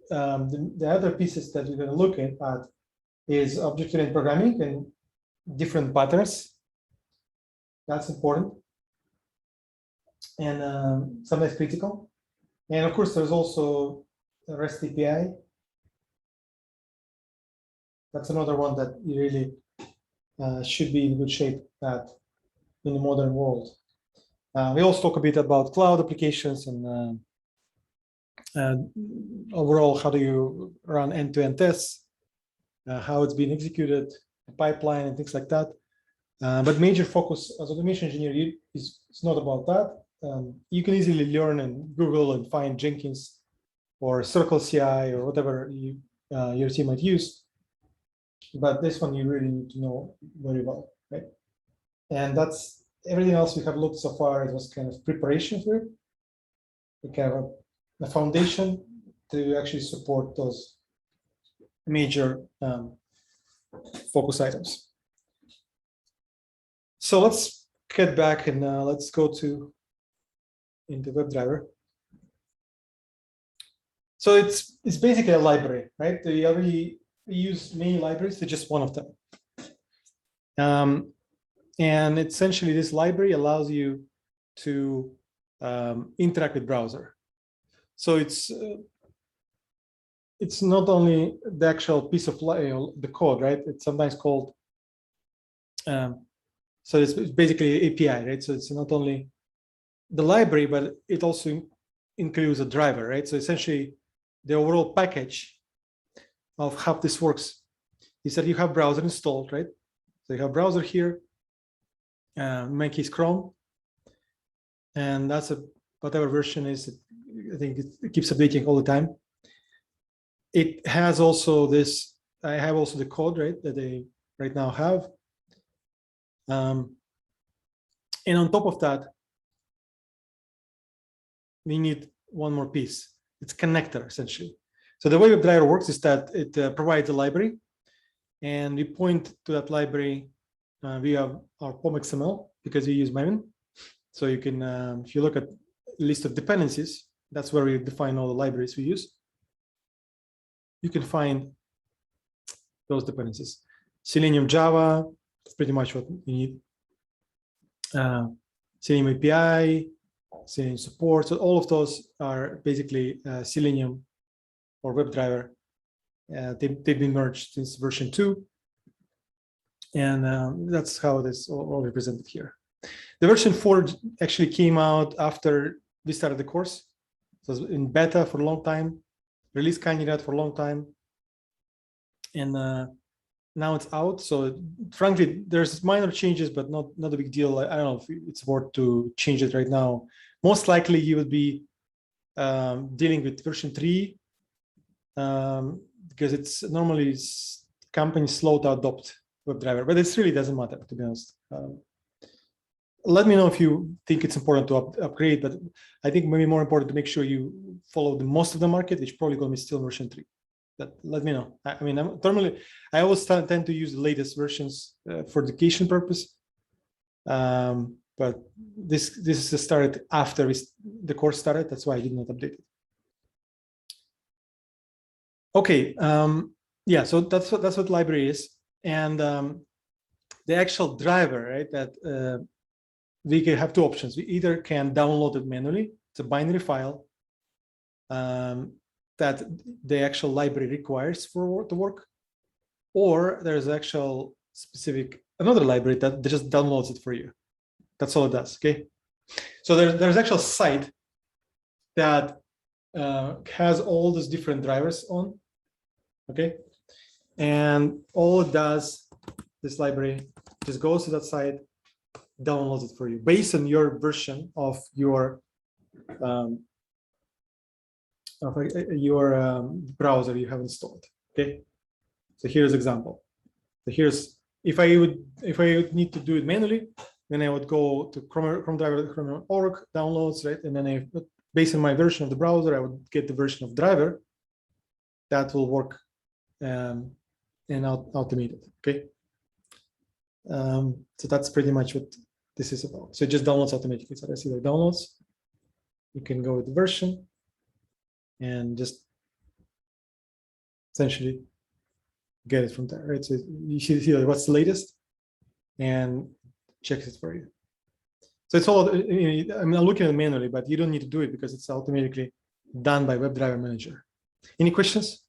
The other pieces that we're going to look at is object-oriented programming and different patterns. That's important and sometimes critical. And of course, there's also the REST API. That's another one that you really should be in good shape at in the modern world. We also talk a bit about cloud applications and overall, how do you run end-to-end tests, how it's being executed, the pipeline, and things like that. But major focus as automation engineer is not about that. You can easily learn and Google and find Jenkins or Circle CI or whatever your team might use. But this one you really need to know very well, right? And that's everything else we have looked so far. It was kind of preparation for it. We kind of a foundation to actually support those major focus items. So let's get back and let's go into WebDriver. So it's basically a library, right? We already use many libraries, it's just one of them. And essentially this library allows you to interact with browser. So it's not only the actual piece of the code, right? It's sometimes called, so it's basically API, right? So it's not only the library, but it also includes a driver, right? So essentially the overall package of how this works is that you have browser installed, right? So you have browser here, in my case Chrome, and that's whatever version is. I think it keeps updating all the time. It has also this. I have also the code, right, that they right now have, and on top of that, we need one more piece. It's connector essentially. So the way WebDriver works is that it provides a library, and we point to that library via our POM XML because we use Maven. So you can, if you look at list of dependencies, that's where we define all the libraries we use. You can find those dependencies. Selenium Java, that's pretty much what you need. Selenium API, Selenium support. So all of those are basically Selenium or WebDriver. They've been merged since version 2. And that's how this all represented here. The version 4 actually came out after we started the course. So it was in beta for a long time, release candidate for a long time. And now it's out. So frankly, there's minor changes, but not a big deal. I don't know if it's worth to change it right now. Most likely you would be dealing with version 3 because it's normally companies slow to adopt WebDriver, but it really doesn't matter, to be honest. Let me know if you think it's important to upgrade, but I think maybe more important to make sure you follow the most of the market, which probably going to be still version 3. But let me know. I mean, normally I always tend to use the latest versions for education purpose. But this is started after the course started. That's why I did not update it. Okay. Yeah. So that's what library is, and the actual driver, right? That we can have two options. We either can download it manually. It's a binary file that the actual library requires for to work, or there's actual specific another library that just downloads it for you. That's all it does. Okay. So there's actual site that has all these different drivers on. Okay. And all it does, this library just goes to that site, downloads it for you based on your version of your browser you have installed. Okay. So here's example. So here's if I would need to do it manually, then I would go to Chrome driver, Chrome.org, downloads, right? And then based on my version of the browser, I would get the version of driver that will work and automated, okay? So that's pretty much what this is about. So it just downloads automatically. So I see the downloads. You can go with the version and just essentially get it from there, right? So you see what's the latest and checks it for you. So it's all, I'm looking at it manually, but you don't need to do it because it's automatically done by WebDriver Manager. Any questions?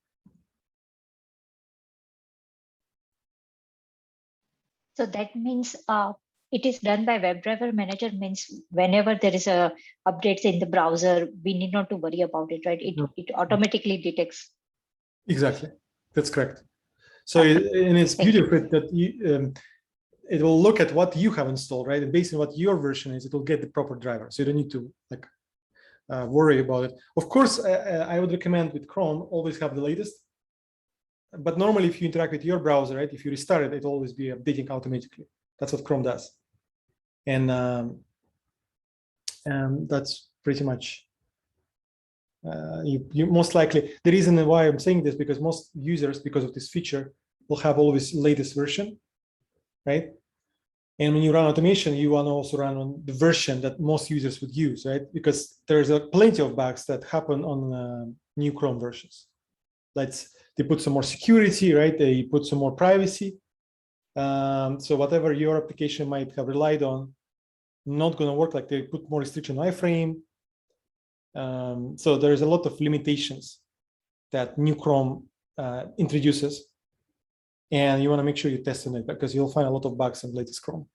So that means it is done by WebDriver Manager, means whenever there is a updates in the browser, we need not to worry about it, right? It automatically detects. Exactly, that's correct. So and it's beauty of it that it will look at what you have installed, right? And based on what your version is, it will get the proper driver. So you don't need to like worry about it. Of course, I would recommend with Chrome always have the latest. But normally, if you interact with your browser, right, if you restart it, it'll always be updating automatically. That's what Chrome does, and that's pretty much. You most likely, the reason why I'm saying this, because most users, because of this feature, will have always latest version, right? And when you run automation, you want to also run on the version that most users would use, right? Because there's plenty of bugs that happen on new Chrome versions. They put some more security, right? They put some more privacy. So whatever your application might have relied on, not going to work. Like they put more restriction on iframe. So there's a lot of limitations that new Chrome introduces, and you want to make sure you test on it because you'll find a lot of bugs in latest Chrome.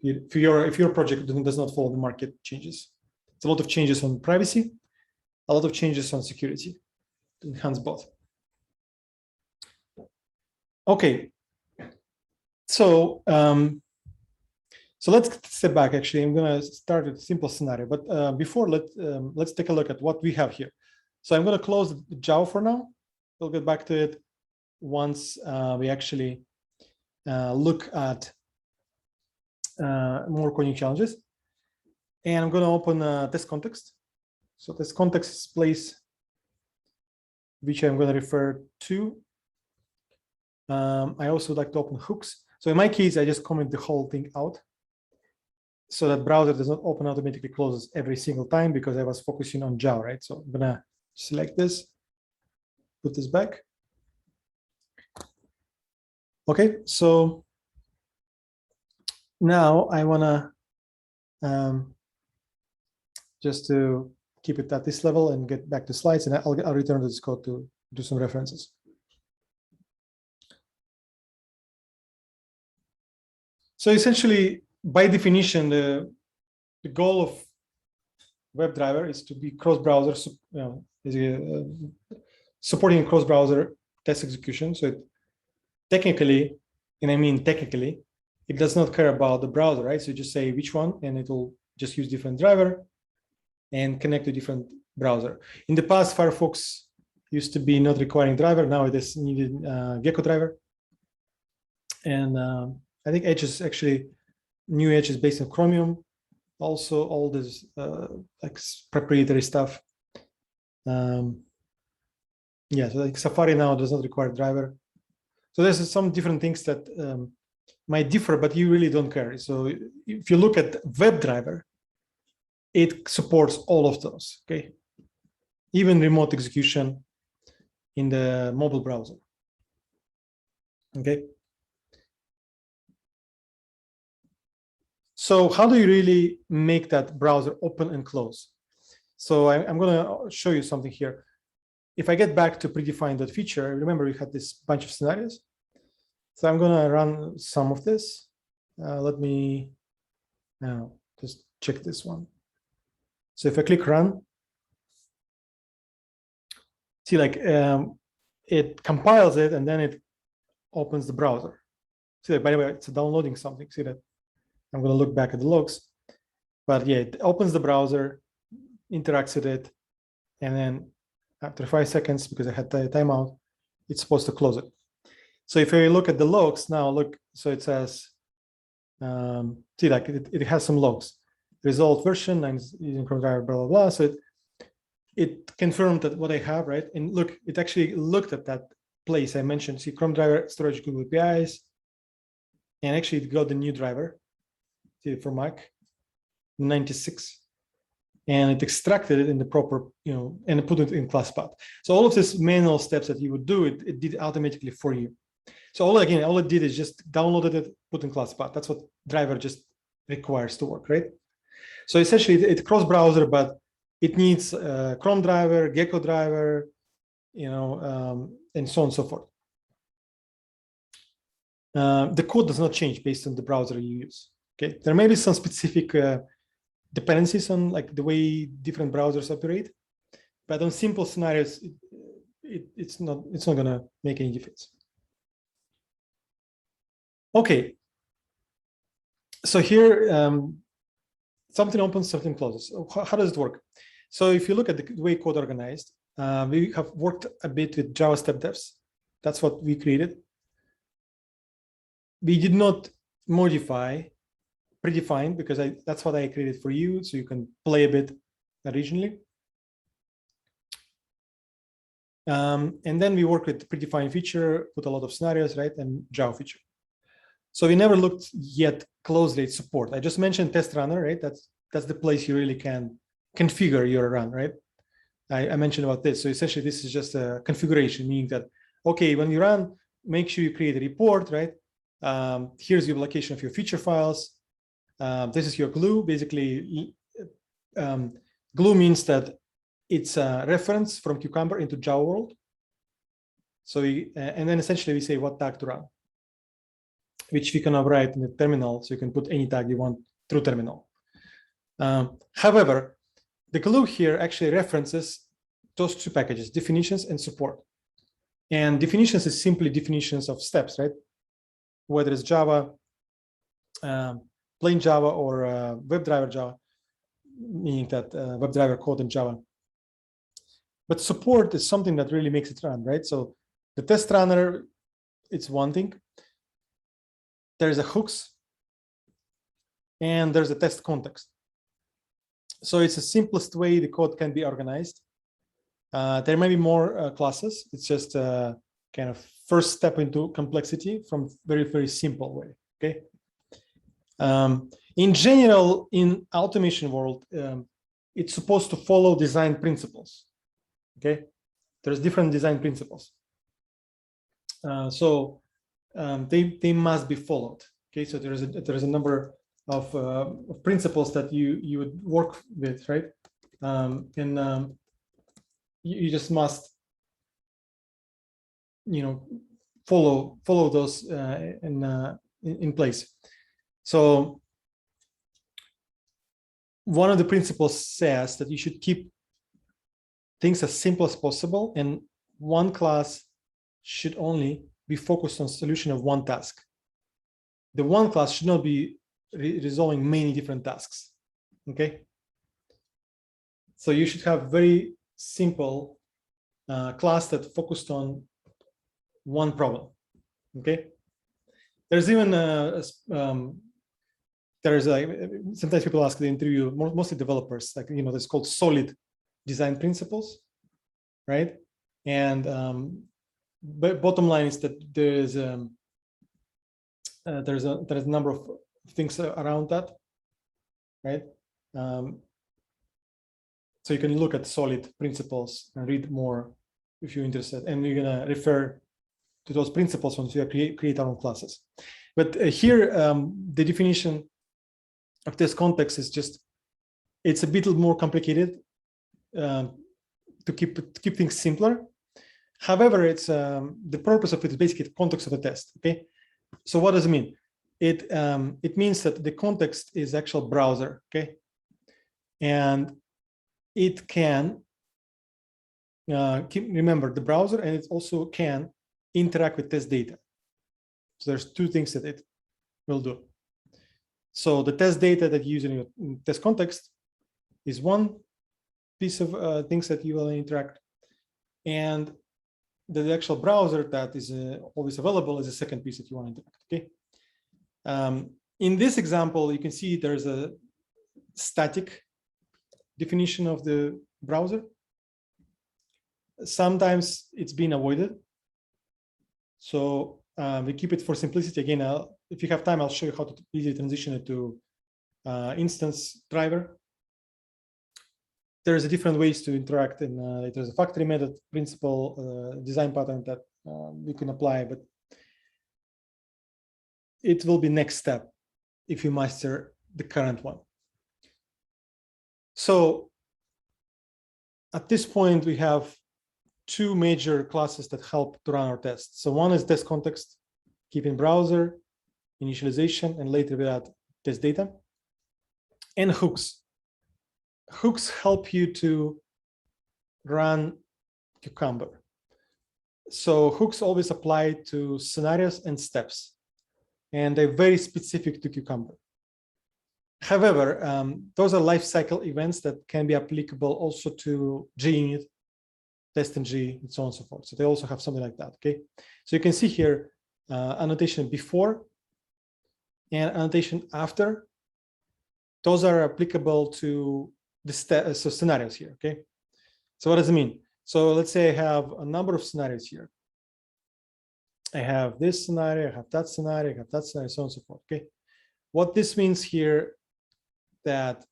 If your project does not follow the market changes, it's a lot of changes on privacy, a lot of changes on security to enhance both. Okay, so let's step back. Actually, I'm going to start with a simple scenario, but before let's take a look at what we have here. So I'm going to close Java for now. We'll get back to it once we actually look at more coding challenges. And I'm going to open test context. So this context is place which I'm going to refer to. I also would like to open hooks. So in my case, I just comment the whole thing out so that browser does not open automatically closes every single time because I was focusing on Java, right? So I'm gonna select this, put this back. Okay, so now I wanna just to keep it at this level and get back to slides, and I'll return to this code to do some references. So essentially, by definition, the goal of WebDriver is to be cross-browser, supporting cross-browser test execution. So technically, and I mean technically, it does not care about the browser, right? So you just say which one, and it will just use different driver and connect to different browser. In the past, Firefox used to be not requiring driver. Now it is needed Gecko driver. And I think Edge is actually, new Edge is based on Chromium. Also, all this like proprietary stuff. Yeah, so like Safari now does not require driver. So there's some different things that might differ, but you really don't care. So if you look at WebDriver, it supports all of those, okay? Even remote execution in the mobile browser, okay? So how do you really make that browser open and close? So I'm going to show you something here. If I get back to predefine that feature, remember we had this bunch of scenarios. So I'm going to run some of this. Let me now just check this one. So if I click run, see like it compiles it and then it opens the browser. See that, by the way, it's downloading something. See that? I'm going to look back at the logs, but yeah, it opens the browser, interacts with it, and then after 5 seconds, because I had the timeout, it's supposed to close it. So if I look at the logs now, look, so it says See, like it has some logs. Result version and it's using Chrome driver, blah, blah, blah. So it confirmed that what I have, right? And look, it actually looked at that place I mentioned. See, Chrome driver, storage, Google APIs, and actually it got the new driver, see, for Mac, 96. And it extracted it in the proper, and put it in class path. So all of these manual steps that you would do, it did automatically for you. So all it did is just downloaded it, put in class path. That's what driver just requires to work, right? So essentially it's cross-browser, but it needs Chrome driver, Gecko driver, and so on and so forth. The code does not change based on the browser you use. Okay, there may be some specific dependencies on like the way different browsers operate, but on simple scenarios, it's not gonna make any difference. Okay, so here something opens, something closes. How does it work? So if you look at the way code organized, we have worked a bit with Java step defs. That's what we created. We did not modify predefined because that's what I created for you, so you can play a bit originally. And then we work with predefined feature, put a lot of scenarios, right, and Java feature. So we never looked yet closely at support. I just mentioned test runner, right? That's the place you really can configure your run, right? I mentioned about this. So essentially, this is just a configuration, meaning that, okay, when you run, make sure you create a report, right? Here's your location of your feature files. This is your glue. Basically, glue means that it's a reference from Cucumber into Java world. So, and then essentially we say what tag to run, which we can override in the terminal. So you can put any tag you want through terminal. However, the glue here actually references those two packages, definitions and support. And definitions is simply definitions of steps, right? Whether it's Java, plain Java, or WebDriver Java, meaning that WebDriver code in Java. But support is something that really makes it run, right? So the test runner, it's one thing. There's a hooks, and there's a test context. So it's the simplest way the code can be organized. There may be more classes. It's just a kind of first step into complexity from very, very simple way, okay? In general, in automation world, it's supposed to follow design principles, okay? There's different design principles. So they must be followed, okay? So there's a number of principles that you would work with, right? You just must, follow those in place. So one of the principles says that you should keep things as simple as possible, and one class should only be focused on solution of one task. The one class should not be resolving many different tasks, okay? So you should have very simple class that focused on one problem, okay? There's even sometimes people ask the interview, mostly developers, like, that's called solid design principles, right? And but bottom line is that there's a number of things around that, right? So you can look at solid principles and read more if you're interested, and we're gonna refer to those principles once we create our own classes. But here, the definition of this context is just, it's a bit more complicated to keep things simpler. However, it's the purpose of it is basically the context of the test, okay? So what does it mean? It means that the context is actual browser, okay? And it can remember the browser, and it also can interact with test data. So there's two things that it will do. So the test data that you use in your test context is one piece of things that you will interact, and the actual browser that is always available is the second piece that you want to interact, okay? In this example, you can see there's a static definition of the browser. Sometimes it's been avoided. So we keep it for simplicity. Again, if you have time, I'll show you how to easily transition it to instance driver. There's different ways to interact, and there's a factory method principle design pattern that we can apply, but it will be next step if you master the current one. So at this point, we have two major classes that help to run our tests. So one is test context, keeping browser, initialization, and later we add test data, and hooks. Hooks help you to run Cucumber. So hooks always apply to scenarios and steps, and they're very specific to Cucumber. However, those are lifecycle events that can be applicable also to JUnit, TestNG, and so on and so forth. So they also have something like that, okay? So you can see here annotation before and annotation after. Those are applicable to the scenarios here, okay? So what does it mean? So let's say I have a number of scenarios here. I have this scenario, I have that scenario, I have that scenario, so on and so forth, okay? What this means here that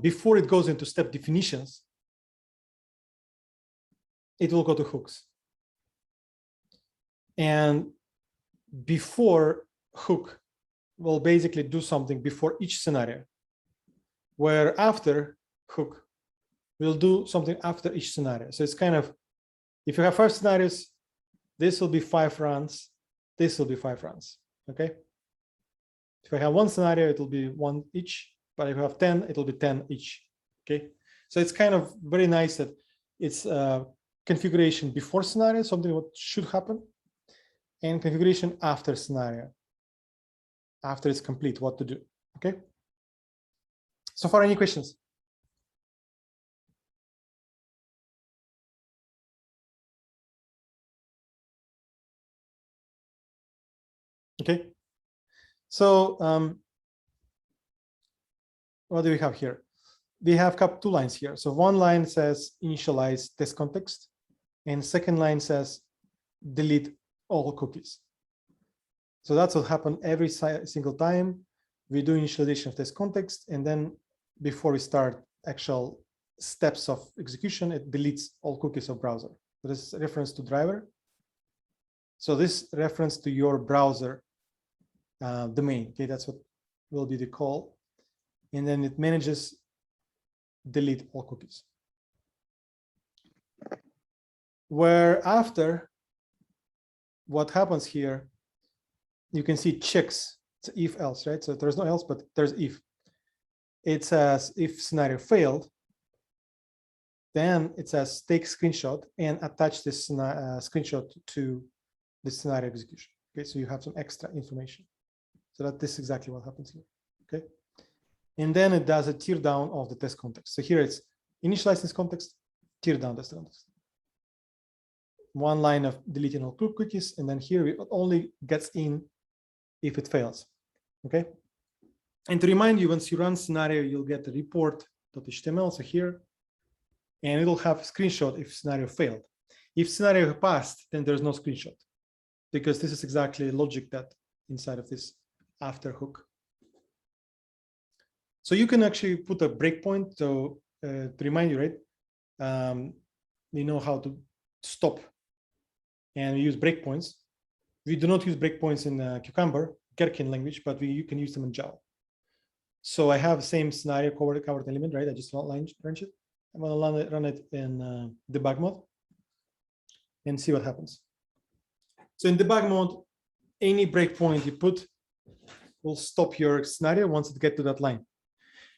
before it goes into step definitions, it will go to hooks. And before hook will basically do something before each scenario, where after hook will do something after each scenario. So it's kind of, if you have 5 scenarios, this will be 5 runs, this will be 5 runs, okay? If I have 1 scenario, it will be 1 each, but if you have 10, it will be 10 each, okay? So it's kind of very nice that it's configuration before scenario, something what should happen, and configuration after scenario, after it's complete, what to do, okay? So far, any questions? Okay, so what do we have here? We have 2 lines here. So one line says initialize test context, and second line says delete all cookies. So that's what happened every single time we do initialization of test context, and then before we start actual steps of execution, it deletes all cookies of browser. So this is a reference to driver. So this reference to your browser domain, okay, that's what will be the call. And then it manages delete all cookies. Where after, what happens here, you can see checks, it's if else, right? So there's no else, but there's if. It says if scenario failed, then it says take screenshot and attach this screenshot to the scenario execution. Okay, so you have some extra information. So that this is exactly what happens here. Okay, and then it does a tear down of the test context. So here it's initialize this context, tear down this context. One line of deleting all cookies, and then here it only gets in if it fails. Okay, and to remind you, once you run scenario, you'll get the report.html. So here, and it'll have a screenshot if scenario failed. If scenario passed, then there's no screenshot, because this is exactly logic that inside of this after hook. So you can actually put a breakpoint to remind you, right? You know how to stop and we use breakpoints. We do not use breakpoints in Cucumber, Gherkin language, but you can use them in Java. So I have the same scenario covered element, right? I just range it. I'm going to run it in debug mode and see what happens. So in debug mode, any breakpoint you put will stop your scenario once it gets to that line.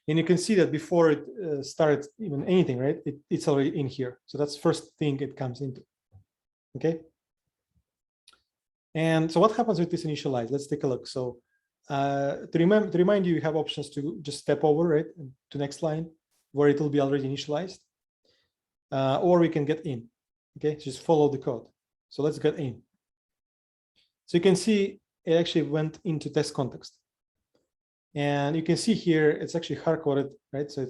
And you can see that before it started even anything, right? It's already in here. So that's the first thing it comes into. Okay. And so what happens with this initialize? Let's take a look. So to remind you, you have options to just step over, right, to next line where it will be already initialized, or we can get in. Okay, just follow the code. So let's get in. So you can see it actually went into test context. And you can see here, it's actually hard-coded, right? So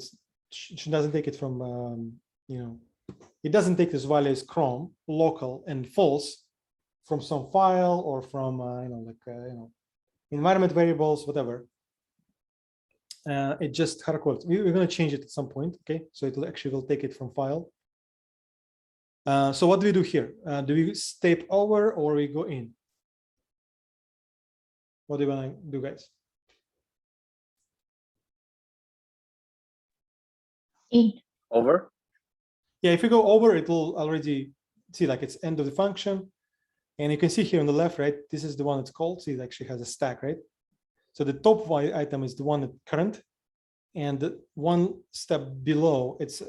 she doesn't take it from, it doesn't take this value as Chrome, local, and false from some file or from, environment variables, whatever. It just hard-coded. We're going to change it at some point, okay? So it will actually take it from file. So what do we do here? Do we step over or we go in? What do you want to do, guys? In. Over. Yeah, if you go over, it will already see like it's end of the function. And you can see here on the left, right? This is the one that's called. See, it actually has a stack, right? So the top item is the one that current. And the one step below, it's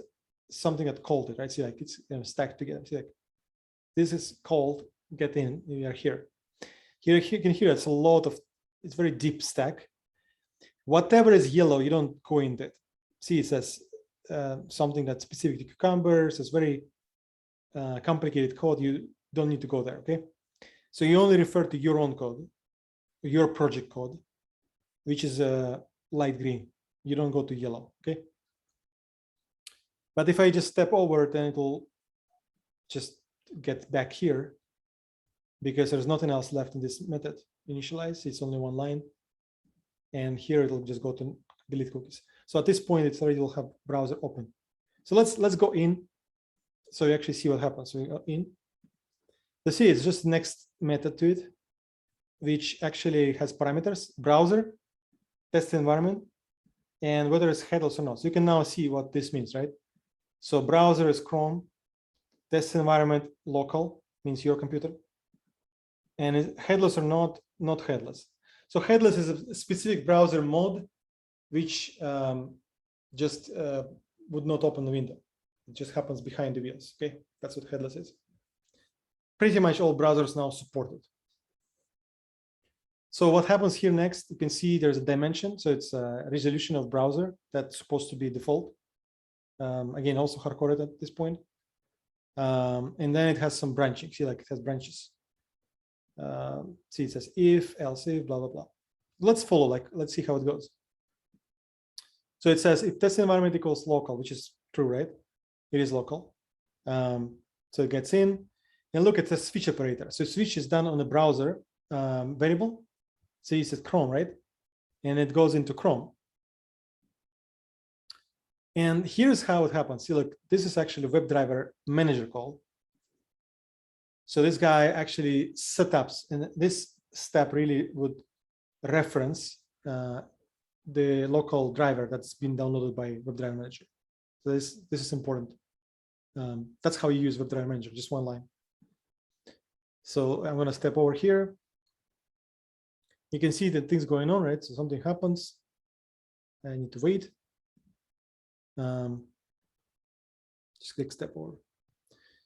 something that called it, right? See, like it's stacked together. See, like this is called get in. We are here. Here you can hear it's a lot of, it's very deep stack. Whatever is yellow, you don't go in that. See, it says something that's specific to cucumbers. It's very complicated code. You don't need to go there, okay? So you only refer to your own code, your project code, which is light green. You don't go to yellow, okay? But if I just step over, then it will just get back here because there's nothing else left in this method. Initialize, it's only one line. And here it'll just go to delete cookies. So at this point, it's already will have browser open. So let's go in. So you actually see what happens. So we go in. You see, it's just next method to it, which actually has parameters, browser, test environment, and whether it's headless or not. So you can now see what this means, right? So browser is Chrome, test environment local, means your computer, and is headless or not headless. So headless is a specific browser mode, which just would not open the window. It just happens behind the wheels, okay? That's what headless is. Pretty much all browsers now support it. So what happens here next, you can see there's a dimension. So it's a resolution of browser that's supposed to be default. Again, also hard-coded at this point. And then it has some branching. See, like it has branches. See, it says if, else if, blah, blah, blah. Let's follow, like, let's see how it goes. So it says if test environment equals local, which is true, right? It is local. So it gets in. And look at the switch operator. So switch is done on the browser variable. So you said Chrome, right? And it goes into Chrome. And here's how it happens. See, look, this is actually a WebDriver manager call. So this guy actually setups, and this step really would reference the local driver that's been downloaded by WebDriver manager. So this is important. That's how you use WebDriver manager, just one line. So I'm going to step over here. You can see that things going on, right? So something happens. I need to wait. Just click step over.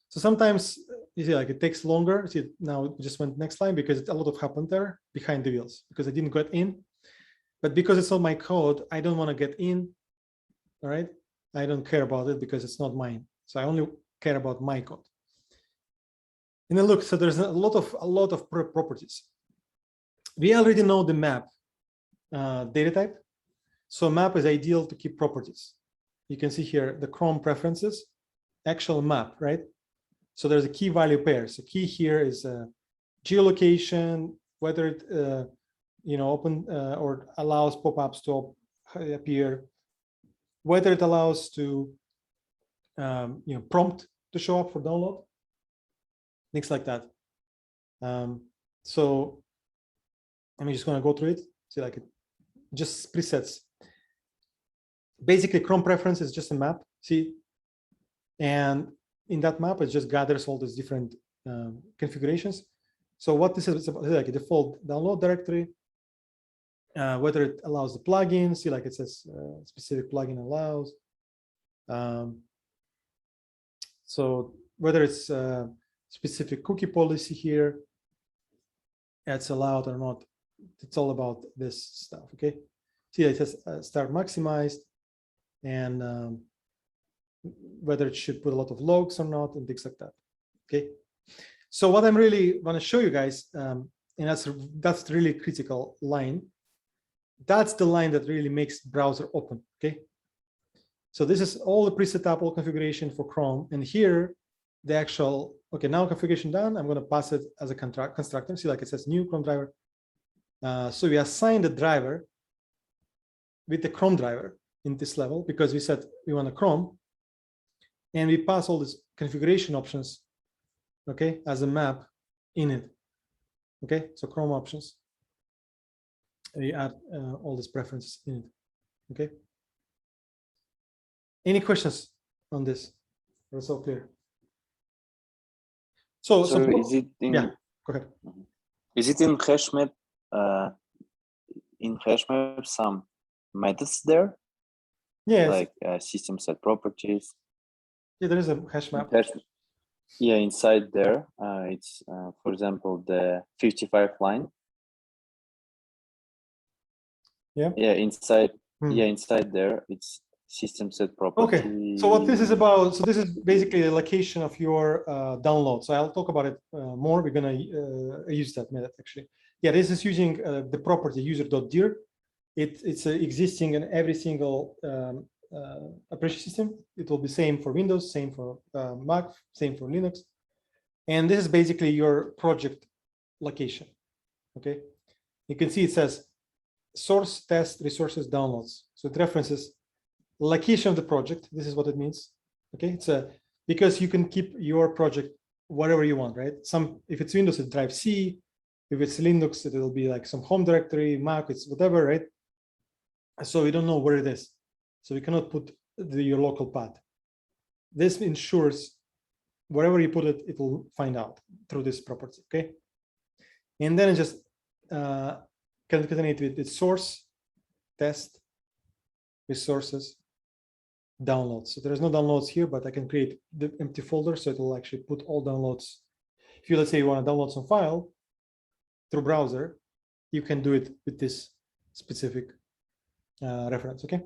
So sometimes you see like it takes longer. See, now it just went next line because a lot of happened there behind the wheels because I didn't get in. But because it's not my code, I don't want to get in. All right. I don't care about it because it's not mine. So I only care about my code. And then look, so there's a lot of properties. We already know the map data type. So map is ideal to keep properties. You can see here the Chrome preferences, actual map, right? So there's a key value pair. So key here is geolocation, whether it open or allows pop-ups to appear, whether it allows to prompt to show up for download, things like that. So I'm just going to go through it. See, like it just presets. Basically, Chrome preference is just a map. See, and in that map, it just gathers all these different configurations. So what this is like a default download directory, whether it allows the plugin. See, like it says specific plugin allows. So whether it's specific cookie policy here, it's allowed or not. It's all about this stuff. Okay. See, it says start maximized, and whether it should put a lot of logs or not, and things like that. Okay. So what I'm really want to show you guys, and that's really critical line, that's the line that really makes browser open, okay? So this is all the preset up, all configuration for Chrome. And here, the actual, okay, now configuration done, I'm gonna pass it as a constructor. See, like it says new Chrome driver. So we assign the driver with the Chrome driver in this level because we said we want a Chrome. And we pass all these configuration options, okay, as a map in it. Okay, so Chrome options. We add all these preferences in it. Okay. Any questions on this? It's all clear. So is it in? Yeah, go ahead. Is it in HashMap? In HashMap, some methods there, Yeah, like system set properties. yeah, there is a hash map. Yeah, inside there, it's for example the 55 line. Yeah. Yeah, inside. Hmm. Yeah, inside there, it's system set property. Okay, so what this is about, so this is basically the location of your download. So I'll talk about it more. We're gonna use that method actually. Yeah, this is using the property user.dir. It's existing in every single operating system. It will be same for Windows, same for Mac, same for Linux. And this is basically your project location, okay? You can see it says source, test, resources, downloads. So it references location of the project. This is what it means, okay? It's because you can keep your project whatever you want, right? If it's Windows, it drives C. If it's Linux, it will be like some home directory, Mac, it's whatever, right? So we don't know where it is. So we cannot put your local path. This ensures wherever you put it, it will find out through this property, okay? And then it just concatenate with its source, test, resources, downloads. So there's no downloads here, but I can create the empty folder, so it will actually put all downloads. If you, let's say you want to download some file through browser, you can do it with this specific reference, okay?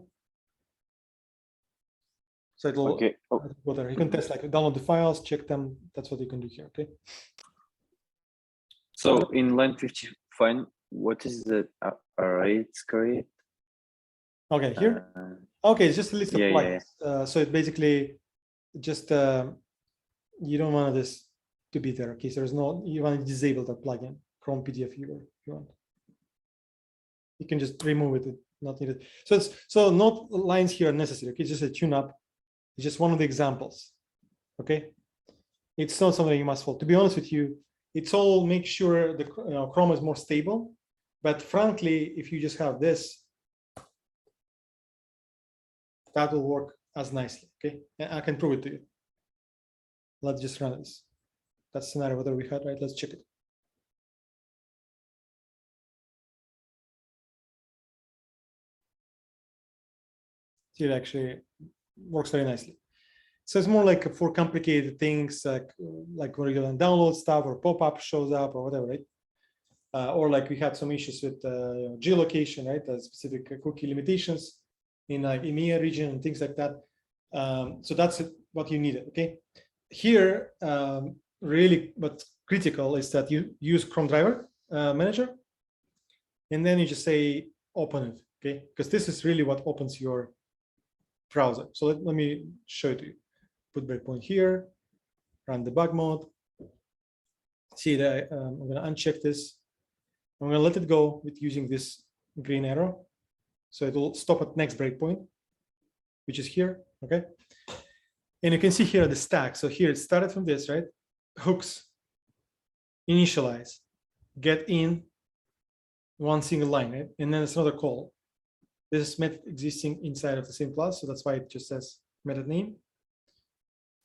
So it'll, okay. Oh, whatever, you can test, like download the files, check them, that's what you can do here, okay? so in line 55, what is the array it's create? Okay, here? Okay, it's just a list of yeah, plugins. So it basically just, you don't want this to be there, okay? So there's no, you want to disable that plugin, Chrome PDF viewer, if you want. You can just remove it, not needed. So it's, so not lines here are necessary, okay? It's just a tune up. It's just one of the examples, okay? It's not something you must follow. To be honest with you, it's all make sure the Chrome is more stable. But frankly, if you just have this, that will work as nicely, okay? And I can prove it to you. Let's just run this. That's scenario whether we had, right? Let's check it. See, it actually works very nicely. So it's more like for complicated things, like where you're gonna download stuff or pop-up shows up or whatever, right? Or like we had some issues with geolocation, right? Specific cookie limitations in like EMEA region and things like that. So that's what you needed, okay? Here, really what's critical is that you use Chrome driver manager, and then you just say open it, okay? Because this is really what opens your browser. So let me show it to you. Put breakpoint here, run debug mode. See that I'm going to uncheck this. I'm going to let it go with using this green arrow. So it will stop at next breakpoint, which is here, okay? And you can see here the stack. So here it started from this, right? Hooks, initialize, get in, one single line, right? And then it's another call. This is method existing inside of the same class. So that's why it just says method name.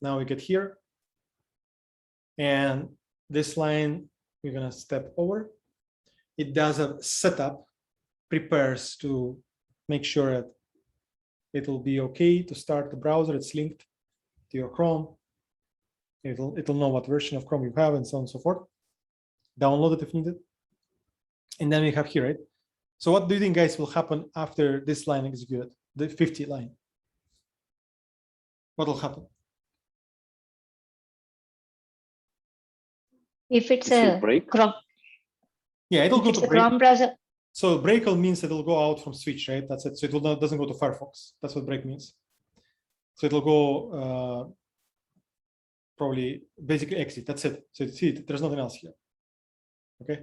Now we get here. And this line, we're going to step over. It does a setup, prepares to make sure that it will be okay to start the browser. It's linked to your Chrome. It'll know what version of Chrome you have and so on and so forth. Download it if needed. And then we have here, right? So what do you think, guys, will happen after this line executed, the 50 line? What will happen? If it's It should a break. Chrome, Yeah, it'll if go it's to a break. Chrome browser, So break all means that it'll go out from switch, right? That's it. So it will not, doesn't go to Firefox. That's what break means. So it'll go probably basically exit. That's it. So you see, there's nothing else here. Okay.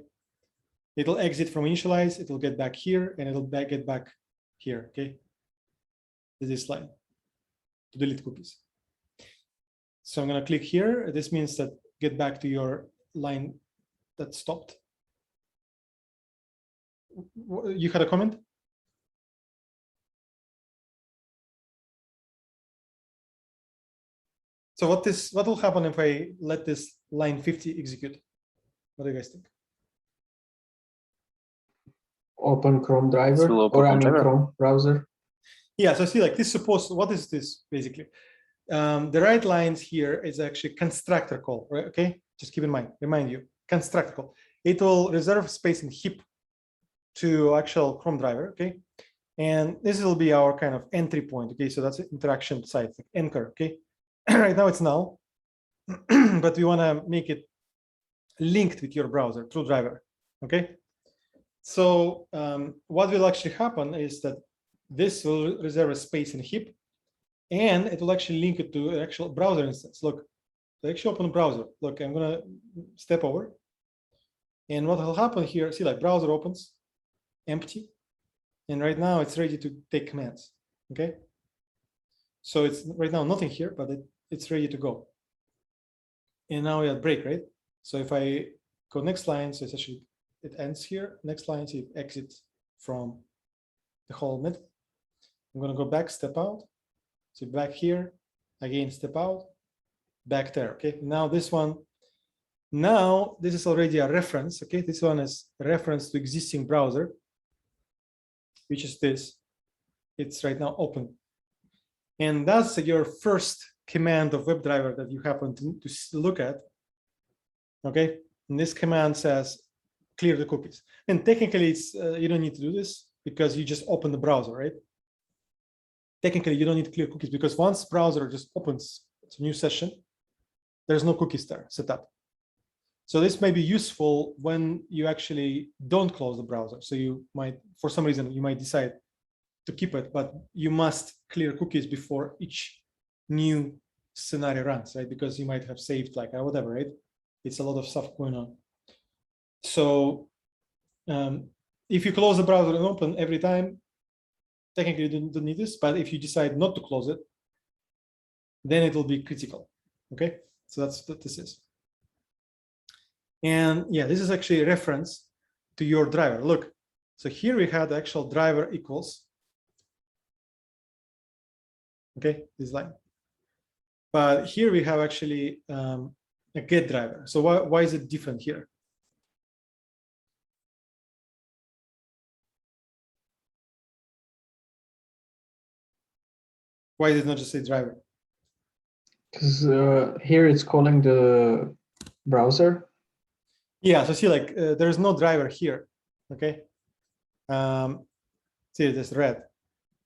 It'll exit from initialize. It'll get back here, and it'll get back here. Okay. This line to delete cookies. So I'm going to click here. This means that get back to your line that stopped. You had a comment? So what will happen if I let this line 50 execute? What do you guys think? Open Chrome driver Still open or I mean driver. Chrome browser. Yeah, so see, like this supposed, what is this basically? The right lines here is actually constructor call, right? Okay, just keep in mind, remind you, constructor call. It will reserve space in heap to actual Chrome driver, okay? And this will be our kind of entry point, okay? So that's interaction site, like anchor, okay? Right now it's null, but we want to make it linked with your browser through driver, okay? So what will actually happen is that this will reserve a space in heap, and it will actually link it to an actual browser instance. Look, so actually open browser. Look, I'm gonna step over, and what will happen here? See, like browser opens, empty, and right now it's ready to take commands. Okay, so it's right now nothing here, but it's ready to go. And now we have break, right? So if I go next line, so it's actually it ends here. Next line, so it exits from the whole method. I'm gonna go back, step out. So back here, again, step out, back there, okay? Now this one, now this is already a reference, okay? This one is a reference to existing browser, which is this. It's right now open. And that's your first command of WebDriver that you happen to look at, okay? And this command says, clear the cookies. And technically, it's you don't need to do this because you just open the browser, right? Technically, you don't need to clear cookies because once browser just opens it's a new session, there's no cookies there set up. So this may be useful when you actually don't close the browser. So you might, for some reason, you might decide to keep it, but you must clear cookies before each new scenario runs, right? Because you might have saved like whatever, right? It's a lot of stuff going on. So if you close the browser and open every time, technically you don't need this, but if you decide not to close it, then it will be critical, okay? So that's what this is. And yeah, this is actually a reference to your driver. Look, so here we had the actual driver equals, okay, this line. But here we have actually a get driver. So why is it different here? Why did it not just say driver? Because here it's calling the browser. Yeah, so see, like there's no driver here, okay? See, this red,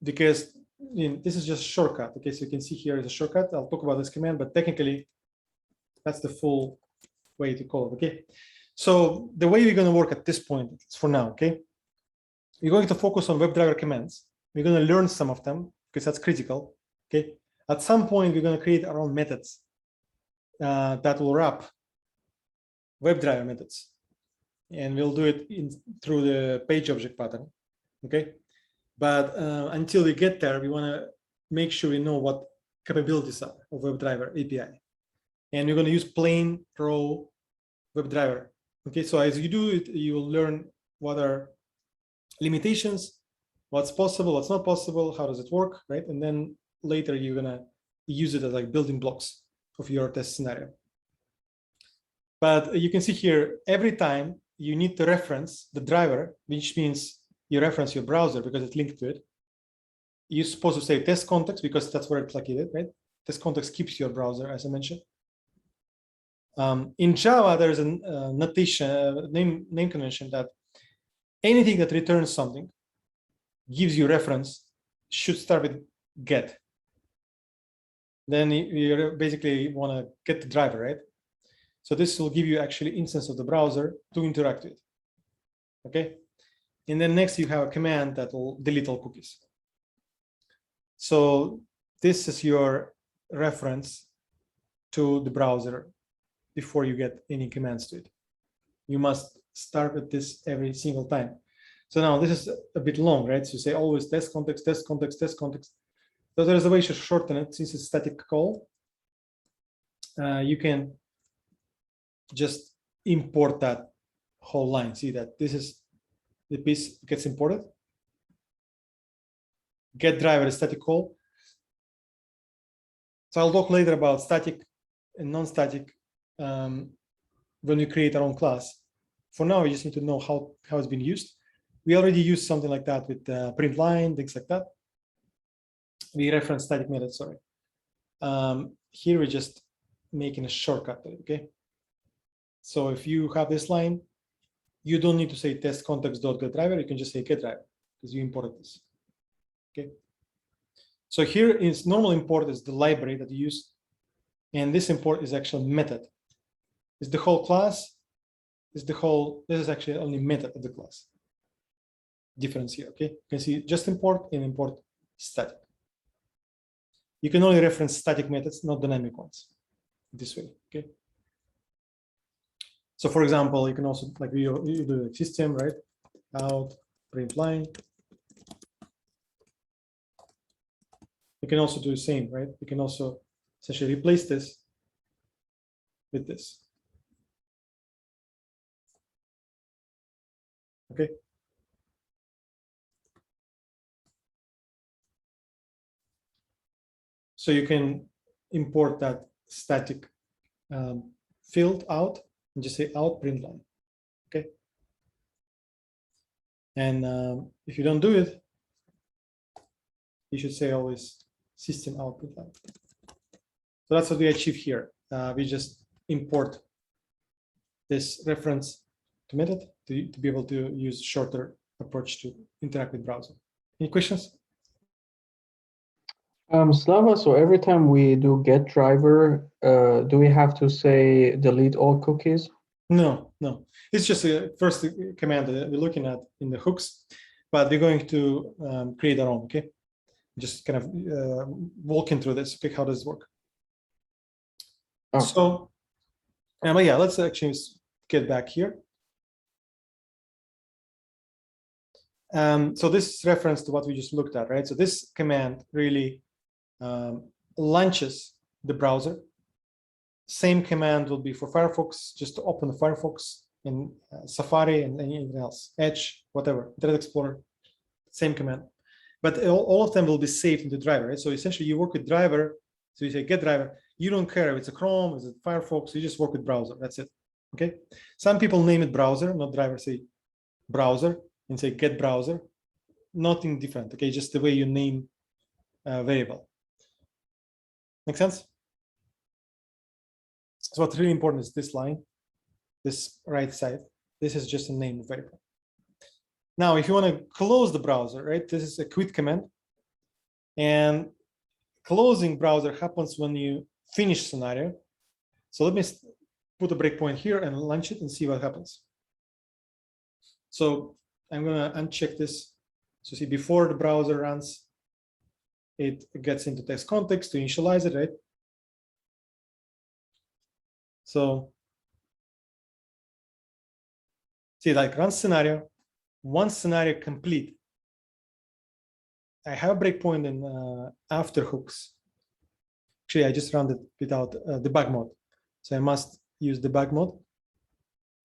because this is just a shortcut. Okay, so you can see here is a shortcut. I'll talk about this command, but technically, that's the full way to call it. Okay, so the way we're going to work at this point is for now. Okay, we're going to focus on WebDriver commands. We're going to learn some of them because that's critical. Okay, at some point we're going to create our own methods that will wrap WebDriver methods, and we'll do it through the page object pattern. Okay, but until we get there, we want to make sure we know what capabilities are of WebDriver API, and we're going to use plain raw WebDriver. Okay, so as you do it, you will learn what are limitations, what's possible, what's not possible, how does it work, right? And then later you're going to use it as like building blocks of your test scenario. But you can see here, every time you need to reference the driver, which means you reference your browser because it's linked to it. You're supposed to say test context because that's where it's located, right? Test context keeps your browser, as I mentioned. In Java, there's a notation, name convention that anything that returns something, gives you reference, should start with get. Then you basically want to get the driver, right? So this will give you actually instance of the browser to interact with. Okay. And then next you have a command that will delete all cookies. So this is your reference to the browser before you get any commands to it. You must start with this every single time. So now this is a bit long, right? So you say always test context, test context, test context. So there is a way to shorten it since it's static call. You can just import that whole line. See that this is the piece gets imported. Get driver is static call. So I'll talk later about static and non-static when we create our own class. For now, we just need to know how it's been used. We already used something like that with print line, things like that. We reference static methods, sorry. Here we're just making a shortcut, okay? So if you have this line, you don't need to say test context.getDriver, you can just say getDriver because you imported this, okay? So here is normal import is the library that you use, and this import is actually method. It's the whole class, this is actually only method of the class. Difference here, okay? You can see just import and import static. You can only reference static methods, not dynamic ones, this way, okay? So for example, you can also, like you do the system, right? Out, print line. You can also do the same, right? You can also essentially replace this with this. Okay. So you can import that static field out and just say out print line. Okay. And if you don't do it, you should say always system out print line. So that's what we achieve here. We just import this reference to method to be able to use shorter approach to interact with browser. Any questions? Slava, so every time we do get driver, do we have to say delete all cookies? No. It's just a first command that we're looking at in the hooks, but we're going to create our own, okay? Just kind of walking through this, okay, how does it work? Oh. So, but yeah, let's actually get back here. So this is reference to what we just looked at, right? So this command really launches the browser. Same command will be for Firefox, just to open the Firefox in Safari and anything else, Edge, whatever, Internet Explorer, same command. But all of them will be saved in the driver, right? So essentially you work with driver, so you say get driver, you don't care if it's a Chrome, is it Firefox, you just work with browser, that's it, okay? Some people name it browser, not driver, say browser, and say get browser, nothing different, okay? Just the way you name a variable. Make sense? So what's really important is this line, this right side. This is just a name of variable. Now, if you want to close the browser, right? This is a quit command. And closing browser happens when you finish scenario. So let me put a breakpoint here and launch it and see what happens. So I'm going to uncheck this. So see, before the browser runs, it gets into text context to initialize it, right? So see, like run scenario, once scenario complete, I have a breakpoint in after hooks. Actually, I just ran it without debug mode. So I must use debug mode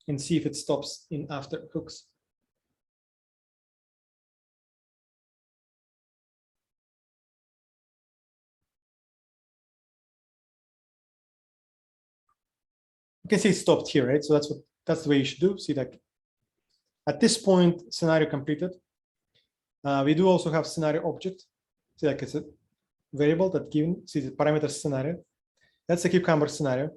and see if it stops in after hooks. You can see it stopped here, right? So that's the way you should do. See, like at this point, scenario completed. We do also have scenario object. See, like it's a variable that given, see the parameter scenario. That's a cucumber scenario.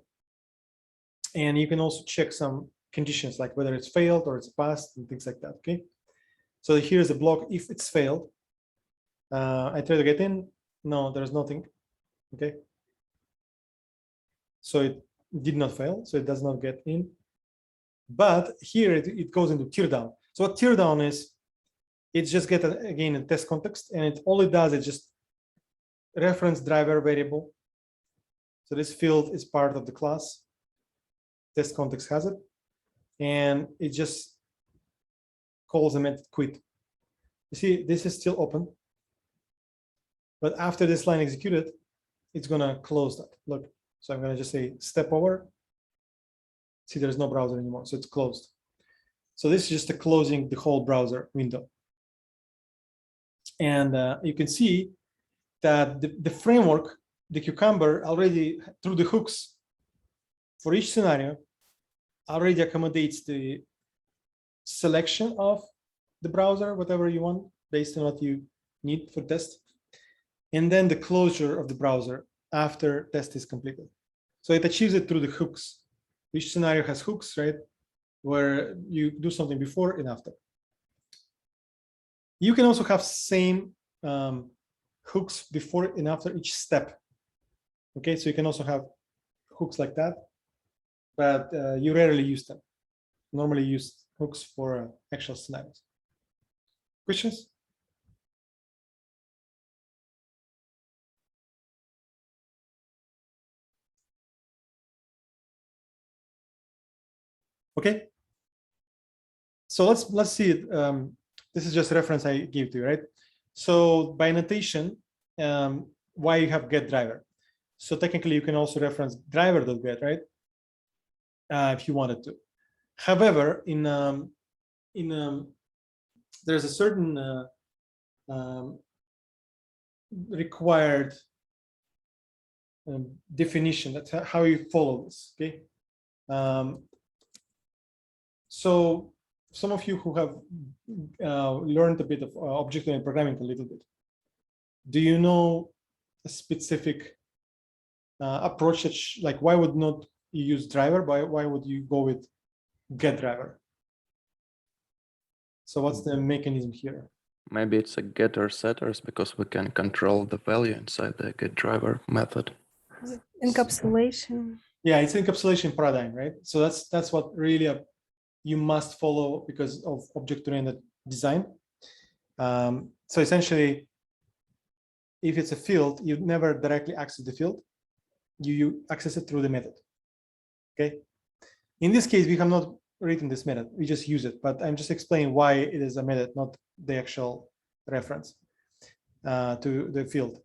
And you can also check some conditions like whether it's failed or it's passed and things like that, okay? So here's a block if it's failed. I try to get in, no, there's nothing, okay? So it did not fail, so it does not get in. But here it goes into teardown. So what teardown is, It's just get again a test context, and all it does is just reference driver variable. So this field is part of the class. Test context has it, and it just calls the method quit. You see, this is still open, but after this line executed, it's gonna close that. Look, so I'm gonna just say step over. See, there's no browser anymore, so it's closed. So this is just a closing the whole browser window. And you can see that the framework, the Cucumber, already through the hooks for each scenario, already accommodates the selection of the browser, whatever you want, based on what you need for test, and then the closure of the browser after test is completed. So it achieves it through the hooks. Each scenario has hooks, right, where you do something before and after. You can also have same hooks before and after each step. Okay, so you can also have hooks like that, but you rarely use them. Normally use hooks for actual scenarios. Questions? Okay. So let's see it. This is just a reference I gave to you, right? So by notation, why you have get driver. So technically you can also reference driver.get, right? If you wanted to. However, there's a certain required definition. That's how you follow this, okay? So some of you who have learned a bit of object-oriented programming a little bit, do you know a specific approach that like why would not you use driver? Why would you go with get driver? So what's the mechanism here? Maybe it's a getter setters because we can control the value inside the get driver method. Encapsulation. Yeah, it's encapsulation paradigm, right? So that's what really you must follow because of object-oriented design. So essentially, if it's a field, you never directly access the field. You access it through the method. Okay. In this case, we have not written this method. We just use it, but I'm just explaining why it is a method, not the actual reference to the field.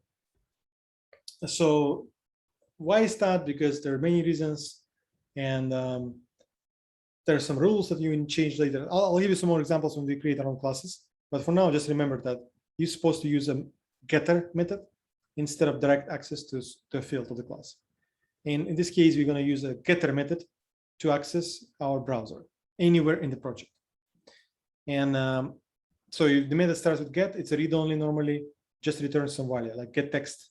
So why is that? Because there are many reasons, and there are some rules that you can change later. I'll give you some more examples when we create our own classes. But for now, just remember that you're supposed to use a getter method instead of direct access to the field of the class. And in this case, we're going to use a getter method to access our browser anywhere in the project. And so if the method starts with get, it's a read-only normally, just returns some value, like get text.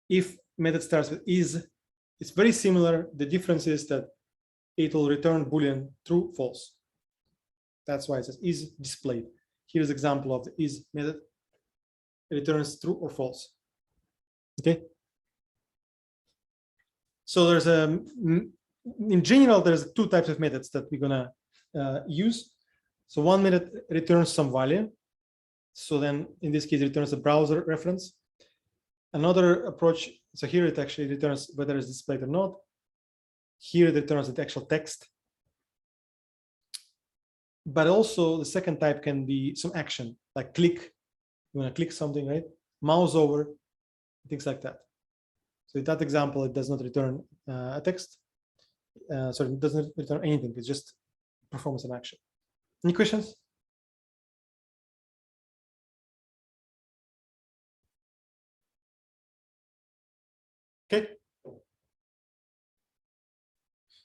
If method starts with is, it's very similar. The difference is that it will return Boolean true, false. That's why it says is displayed. Here's an example of the is method. It returns true or false. Okay. So there's in general, there's two types of methods that we're gonna use. So one method returns some value. So then in this case, it returns a browser reference. Another approach, so here it actually returns whether it's displayed or not. Here it returns the actual text. But also the second type can be some action, like click. You want to click something, right? Mouse over, things like that. So in that example, it does not return a text. Sorry, it doesn't return anything. It's just performance and action. Any questions? Okay.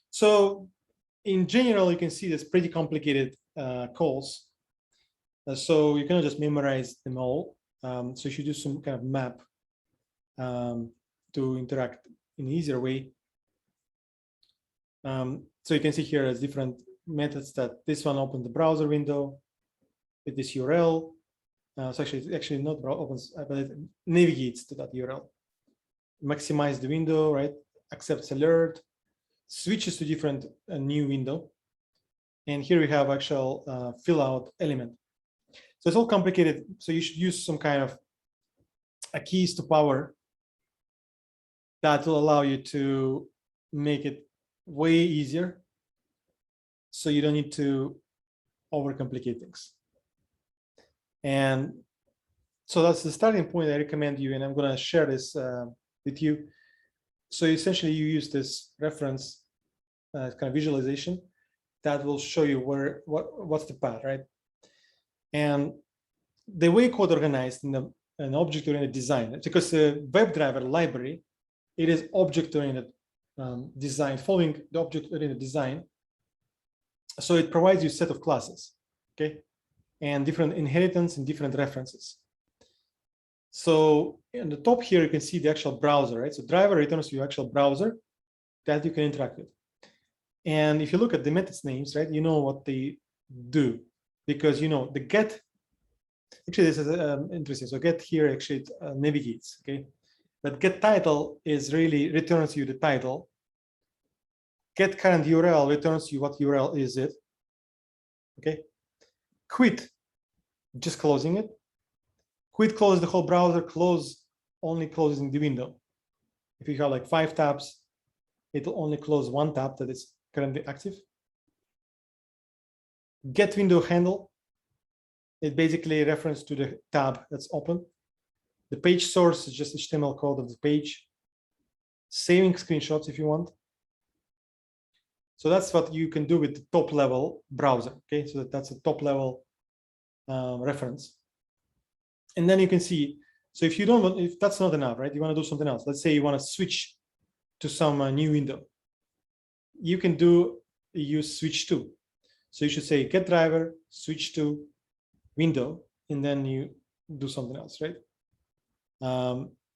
So in general, you can see there's pretty complicated calls. So you cannot just memorize them all. So you should do some kind of map to interact in an easier way. So you can see here as different methods that this one opens the browser window with this URL. So it's actually not opens, but it navigates to that URL. Maximize the window, right? Accepts alert, switches to different new window. And here we have actual fill out element. So it's all complicated. So you should use some kind of a keys to power that will allow you to make it way easier. So you don't need to overcomplicate things. And so that's the starting point I recommend you, and I'm going to share this with you. So essentially you use this reference kind of visualization that will show you what's the path, right? And the way code organized in an object-oriented design, because the WebDriver library, it is object-oriented design, following the object-oriented design. So it provides you a set of classes, okay, and different inheritance and different references. So in the top here, you can see the actual browser, right? So driver returns you actual browser that you can interact with. And if you look at the methods names, right, you know what they do, because you know the get. Actually, this is interesting. So get here actually it, navigates, okay, but get title is really returns you the title. Get current URL returns you what URL is it, okay. Quit, just closing it. Quit close the whole browser, close only closing the window. If you have like 5 tabs, it will only close 1 tab that is currently active. Get window handle, it basically reference to the tab that's open. The page source is just HTML code of the page. Saving screenshots if you want. So that's what you can do with the top level browser, okay? So that's a top level reference. And then you can see, so if you don't want, if that's not enough, right? You want to do something else. Let's say you want to switch to some new window. You can use switch to. So you should say get driver, switch to window, and then you do something else, right?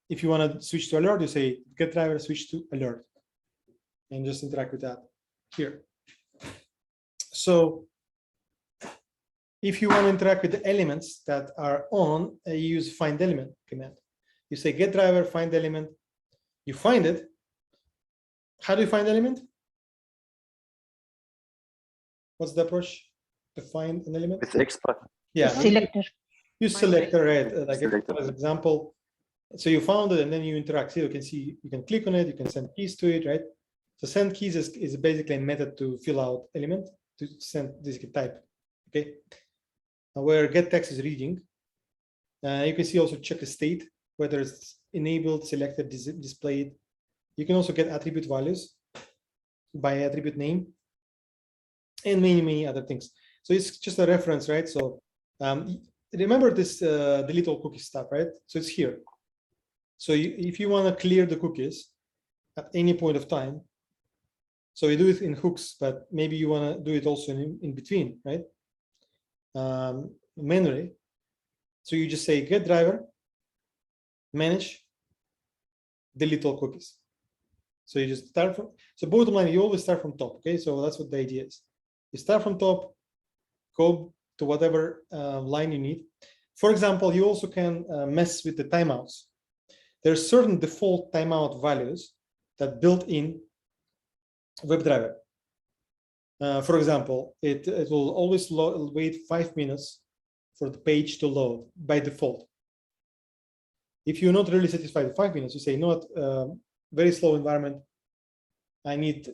If you want to switch to alert, you say get driver, switch to alert, and just interact with that here. So if you want to interact with the elements that are on, you use find element command. You say get driver, find element, you find it. How do you find element? What's the approach to find an element? With XPath. Yeah, Selector. use selector, right? Like Selector. as example. So you found it and then you interact. Here you can see, you can click on it, you can send keys to it, right? So send keys is basically a method to fill out element, to send this type, okay? Where get text is reading. You can see also check the state, whether it's enabled, selected, displayed. You can also get attribute values by attribute name and many other things. So it's just a reference, right? So remember this delete all cookies stuff, right? So it's here. So if you want to clear the cookies at any point of time, so you do it in hooks, but maybe you want to do it also in between, right? Manually. So you just say get driver, manage, delete all cookies. So you just start from, so bottom line, you always start from top, okay? So that's what the idea is. You start from top, go to whatever line you need. For example, you also can mess with the timeouts. There's certain default timeout values that built in WebDriver. For example, it will always wait 5 minutes for the page to load by default. If you're not really satisfied with 5 minutes, you say, no, very slow environment. I need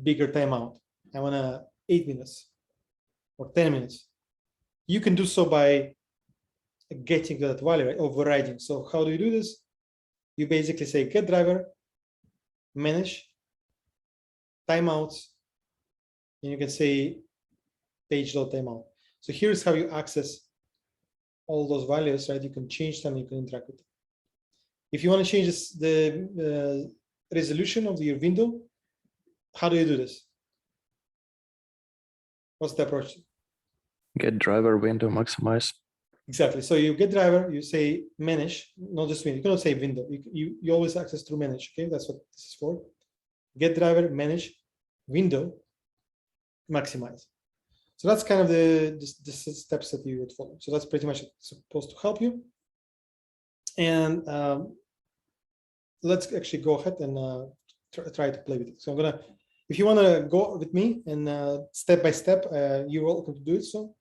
bigger timeout. I want 8 minutes or 10 minutes. You can do so by getting that value, right, overriding. So how do you do this? You basically say get driver, manage, timeouts, and you can say page load timeout. So here's how you access all those values, right? You can change them, you can interact with them. If you want to change this, the resolution of your window, how do you do this? What's the approach? Get driver window maximize. Exactly. So you get driver, you say manage, not just window. You cannot say window. You always access through manage. Okay, that's what this is for. Get driver, manage, window, maximize. So that's kind of the steps that you would follow. So that's pretty much supposed to help you. And let's actually go ahead and try to play with it. So I'm gonna, if you want to go with me and step by step, you're welcome to do it. So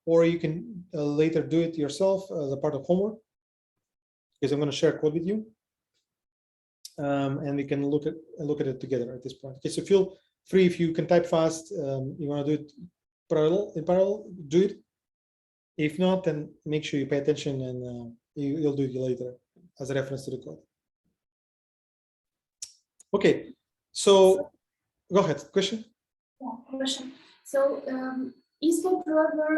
or you can later do it yourself as a part of homework, because I'm going to share code with you, and we can look at it together at this point. Okay, so feel free, if you can type fast, you want to do it in parallel, do it. If not, then make sure you pay attention, and you'll do it later as a reference to the code. Okay, so go ahead. Question? Yeah, question. So is WebDriver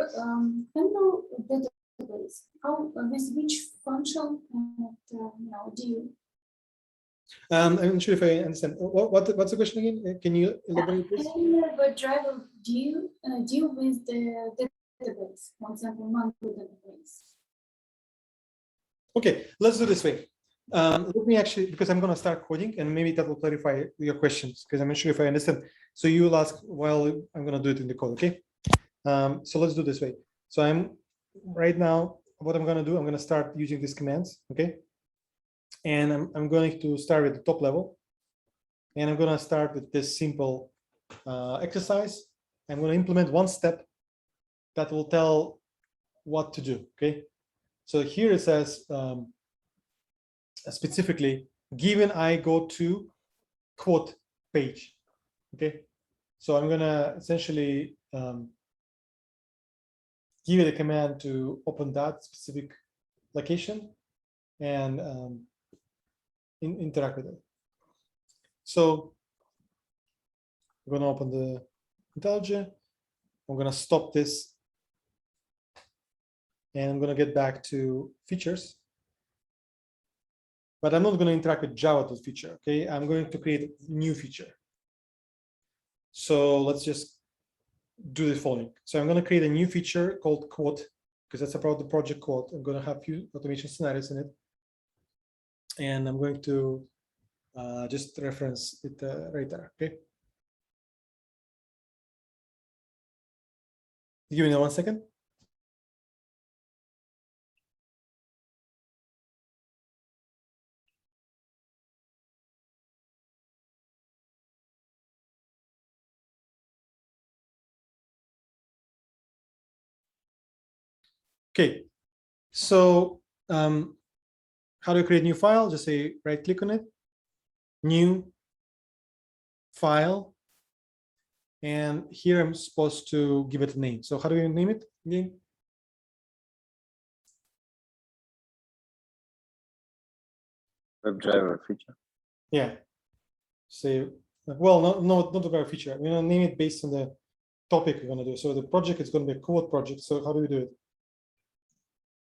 handle database? How, with which function do you? I'm not sure if I understand. What's the question again? Can you elaborate this? Can WebDriver deal with the database, for example, monthly database? Okay, let's do this way. Let me actually, because I'm going to start coding, and maybe that will clarify your questions, because I'm not sure if I understand. So you will ask while I'm going to do it in the code, okay? So let's do this way. So I'm right now, what I'm going to do, I'm going to start using these commands, okay? And I'm going to start with the top level, and I'm going to start with this simple exercise. I'm going to implement one step that will tell what to do, okay? So here it says, specifically, given I go to quote page, okay? So I'm gonna essentially give it a command to open that specific location and interact with it. So I'm gonna open the IntelliJ. I'm gonna stop this, and I'm gonna get back to features. But I'm not going to interact with Java feature, okay? I'm going to create a new feature. So let's just do the following. So I'm going to create a new feature called quote, because that's about the project quote. I'm going to have a few automation scenarios in it. And I'm going to just reference it right there, okay? Give me 1 second. Okay, so how do you create a new file? Just say right click on it, new file, and here I'm supposed to give it a name. So how do you name it again? WebDriver feature. Yeah. Say, well, not the very feature. We're gonna name it based on the topic we're gonna do. So the project is gonna be a quote project. So how do we do it?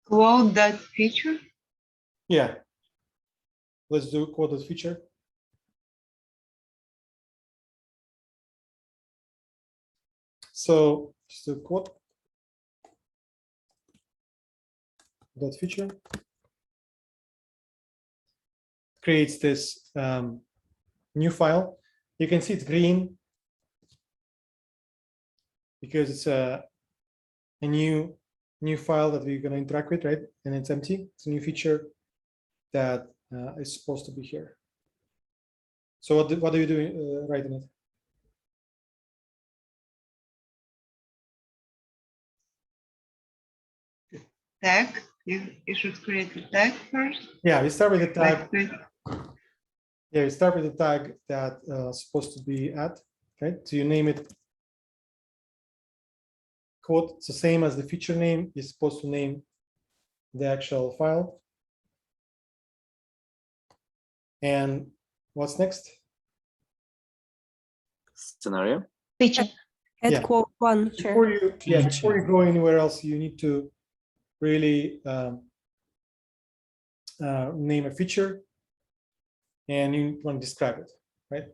Quote that feature. Yeah. Let's do quoted feature. So just a quote that feature creates this new file. You can see it's green because it's a new file that we're going to interact with, right? And it's empty. It's a new feature that is supposed to be here. So what are you doing right in it? Tag. You should create a tag first. Yeah, we start with the tag. Like Yeah, we start with the tag that supposed to be at, right? So you name it quote. It's the same as the feature name. You're supposed to name the actual file. And what's next? Scenario. Feature. At Yeah. quote one, sure. Before you go anywhere else, you need to really name a feature, and you want to describe it, right?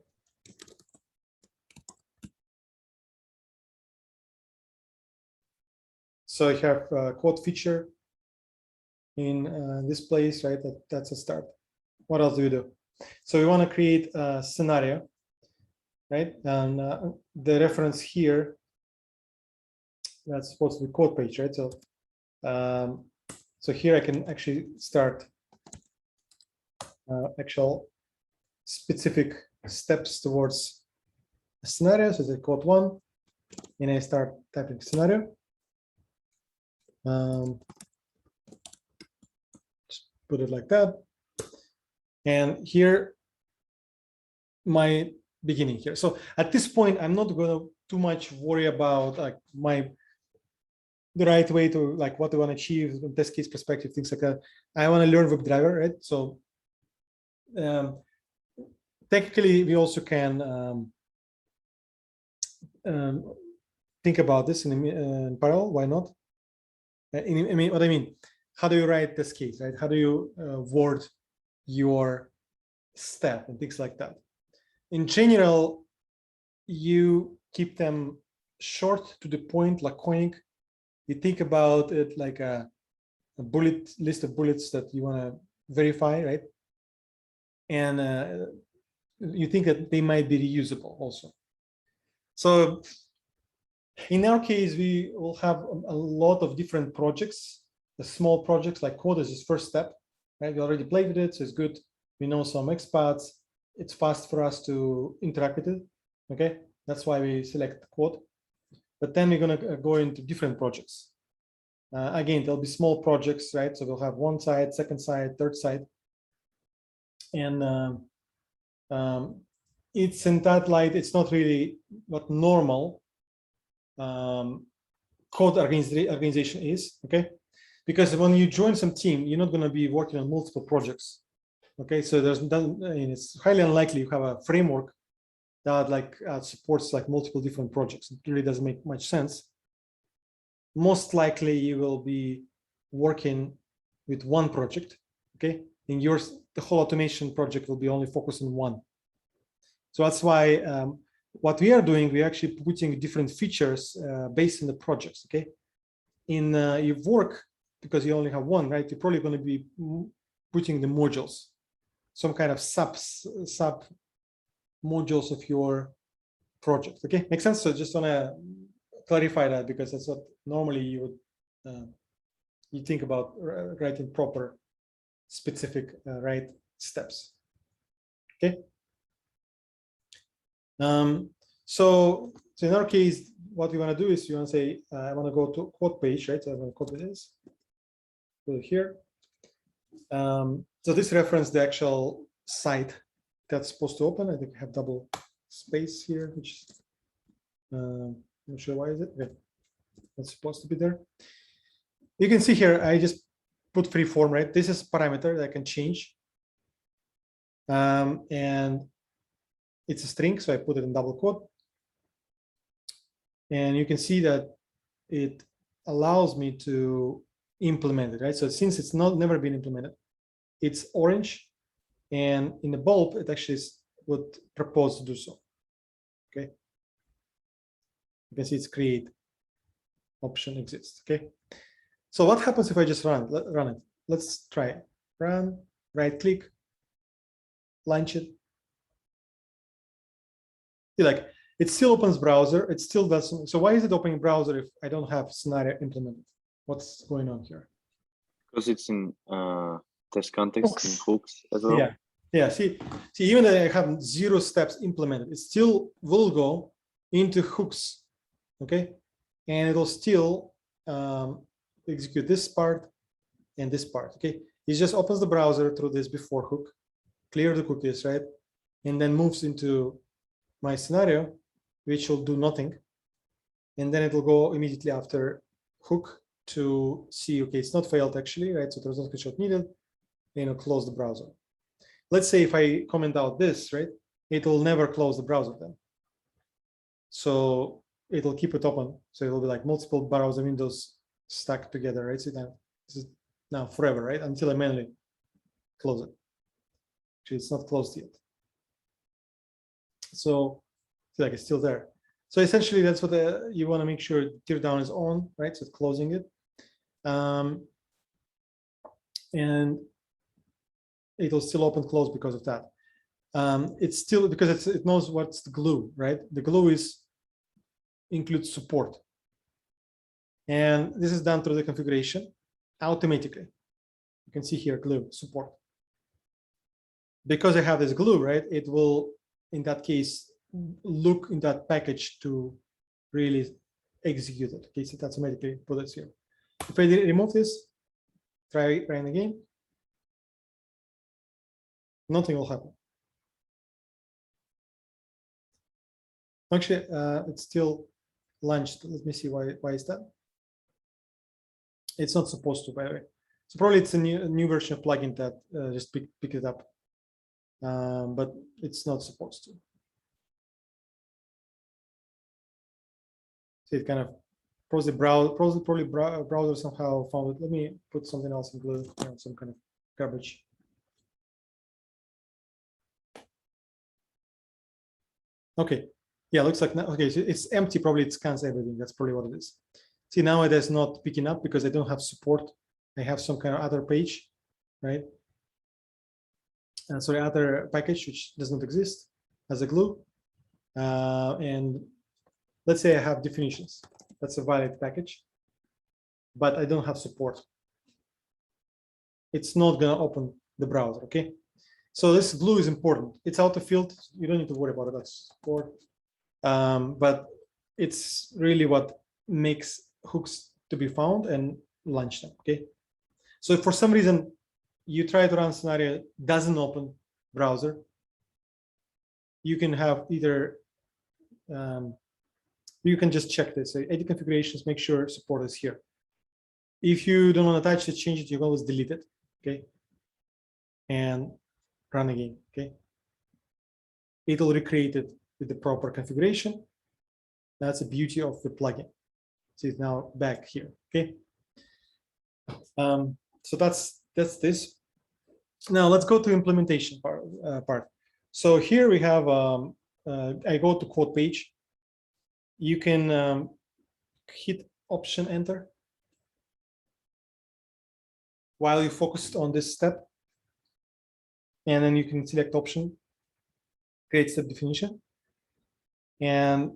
So you have quote feature in this place, right? That's a start. What else do we do? So we want to create a scenario, right? And the reference here, that's supposed to be quote page, right? So so here I can actually start actual specific steps towards a scenario. So the quote one, and I start typing scenario. Just put it like that. And here, my beginning here. So at this point, I'm not going to too much worry about like the right way to like what I want to achieve from test case perspective, things like that. I want to learn WebDriver, right? So technically, we also can think about this in parallel. Why not? I mean, what I mean, how do you write this case, right? How do you word your step and things like that? In general, you keep them short, to the point, laconic. You think about it like a bullet list of bullets that you want to verify, right? And you think that they might be reusable also. So in our case, we will have a lot of different projects. The small projects like code is this first step, right? We already played with it, so it's good. We know some expats. It's fast for us to interact with it. Okay, that's why we select code. But then we're going to go into different projects. Again, there'll be small projects, right? So we'll have one side, second side, third side. And it's in that light, it's not really what normal code organization is, okay? Because when you join some team, you're not going to be working on multiple projects, okay? So it's highly unlikely you have a framework that supports like multiple different projects. It really doesn't make much sense. Most likely you will be working with one project, okay? In yours, the whole automation project will be only focused on one. So that's why what we are doing, we're actually putting different features based on the projects, okay? In your work, because you only have one, right? You're probably going to be putting the modules, some kind of sub modules of your project, okay? Makes sense? So just want to clarify that, because that's what normally you would you think about writing proper specific right steps, okay? So in our case, what we want to do is you want to say, I want to go to code page, right? So I'm going to copy this, go here. So this reference the actual site that's supposed to open. I think I have double space here, which I'm not sure why is it. Okay. That's supposed to be there. You can see here, I just put free form, right? This is parameter that I can change. And it's a string, so I put it in double quote. And you can see that it allows me to implement it, right? So since it's never been implemented, it's orange, and in the bulb, it actually would propose to do so. Okay. You can see it's create option exists. Okay. So what happens if I just run it? Let's try it. Run, right click, launch it. See, like it still opens browser. It still doesn't. So why is it opening browser if I don't have scenario implemented? What's going on here? Because it's in test context in hooks as well. Yeah. Yeah. See, even though I have 0 steps implemented, it still will go into hooks. Okay. And it'll still execute this part and this part. Okay. It just opens the browser through this before hook, clear the cookies, right? And then moves into my scenario, which will do nothing. And then it will go immediately after hook to see, okay, it's not failed actually, right? So there's no screenshot needed, and it'll close the browser. Let's say if I comment out this, right, it will never close the browser then. So it'll keep it open. So it'll be like multiple browser windows stacked together, right? So this is now forever, right? Until I manually close it. Actually, it's not closed yet. So like it's still there. So essentially, that's what you want to make sure tear down is on, right? So it's closing it. And it'll still open close because of that. It's still because it knows what's the glue, right? The glue includes support. And this is done through the configuration automatically. You can see here glue support. Because I have this glue, right? It will, in that case, look in that package to really execute it. Okay, so that's automatically put it here. If I remove this, try running again, nothing will happen. Actually, it's still launched. Let me see why is that? It's not supposed to, by the way. So probably it's a new version of plugin that just pick it up, but it's not supposed to. So it kind of probably browser somehow found it. Let me put something else included, some kind of garbage. Okay, yeah, looks like now. Okay, so it's empty. Probably it scans everything. That's probably what it is. See, now it is not picking up because I don't have support. I have some kind of other page, right? And so the other package which does not exist as a glue. And let's say I have definitions. That's a valid package, but I don't have support. It's not going to open the browser, okay? So this glue is important. It's out of field. You don't need to worry about it. That's support. But it's really what makes hooks to be found and launch them, okay? So if for some reason you try to run scenario, doesn't open browser, you can have either, you can just check this, edit configurations, make sure support is here. If you don't want to touch it, change it, you can always delete it, okay? And run again, okay? It'll recreate it with the proper configuration. That's the beauty of the plugin. So it's now back here, okay? So that's this. Now let's go to implementation part. So here we have, I go to code page. You can hit Option Enter while you focused on this step. And then you can select option, create step definition. And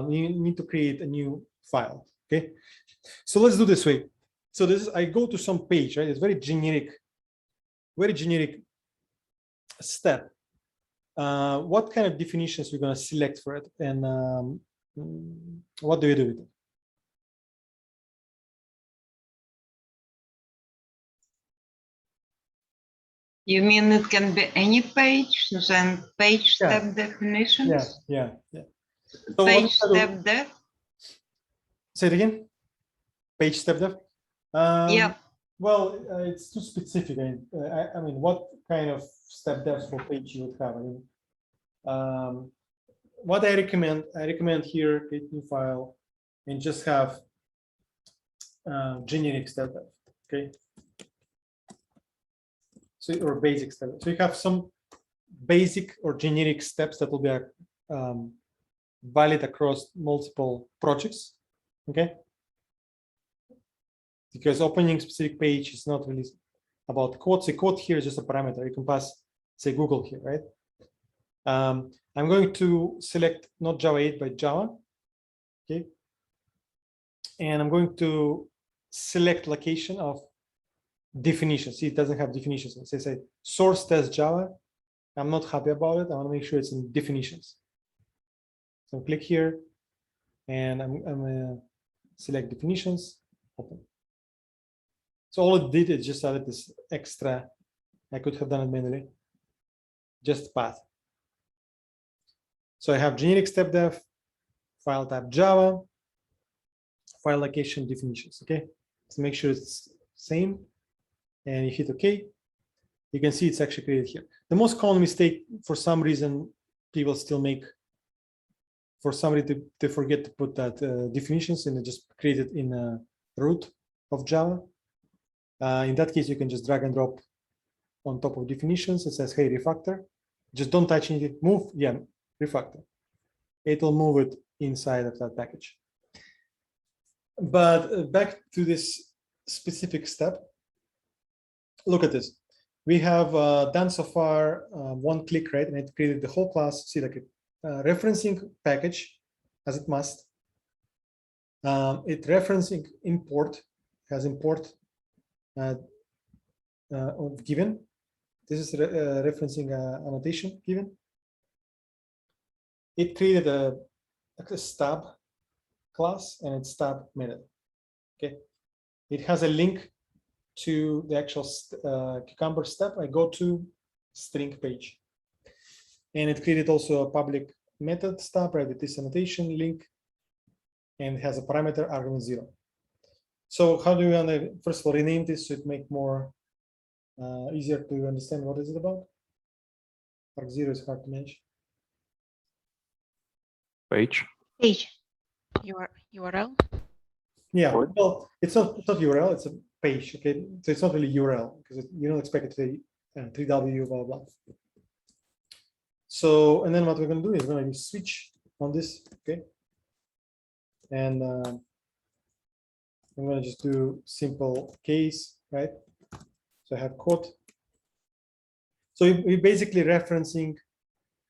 you need to create a new file, okay? So let's do this way. So this is, I go to some page, right? It's very generic step. What kind of definitions we're going to select for it, and what do you do with it? You mean it can be any page, then page step definitions? Yeah. So page step dev? Say it again. Page step dev? Yeah. Well, it's too specific. I mean, what kind of step devs for page you would have? I mean, what I recommend here, create new file, and just have generic step dev, okay? So, or basic step. So you have some basic or generic steps that will be valid across multiple projects, okay? Because opening specific page is not really about code. So code here is just a parameter. You can pass, say, Google here, right? I'm going to select not Java 8, but Java, okay? And I'm going to select location of definitions. See, it doesn't have definitions. So say source test Java. I'm not happy about it. I want to make sure it's in definitions. So click here, and I'm going to select definitions, open. So all it did is just added this extra. I could have done it manually. Just path. So I have generic step dev, file type Java, file location definitions. Okay, so make sure it's same, and you hit OK. You can see it's actually created here. The most common mistake, for some reason, people still make, for somebody to forget to put that definitions and just create it in a root of Java. In that case, you can just drag and drop on top of definitions. It says, hey, refactor. Just don't touch anything. Move, yeah, refactor. It will move it inside of that package. But back to this specific step. Look at this. We have done so far one click, right? And it created the whole class. See, like a referencing package, as it must. It referencing import, has import given. This is referencing annotation given. It created a stub class and its stub method. Okay, it has a link to the actual Cucumber step. I go to string page. And it created also a public method stub, right, with this annotation link, and it has a parameter argument 0. So how do we want to, first of all, rename this so it make more easier to understand what is it about? Arg0 is hard to mention. Page. Page. URL. Yeah, What? well, it's not URL, it's a page, okay? So it's not really URL because you don't expect it to be 3W, blah, blah. So, and then what we're going to do is we're going to switch on this, okay? And I'm going to just do simple case, right? So I have quote. So we're basically referencing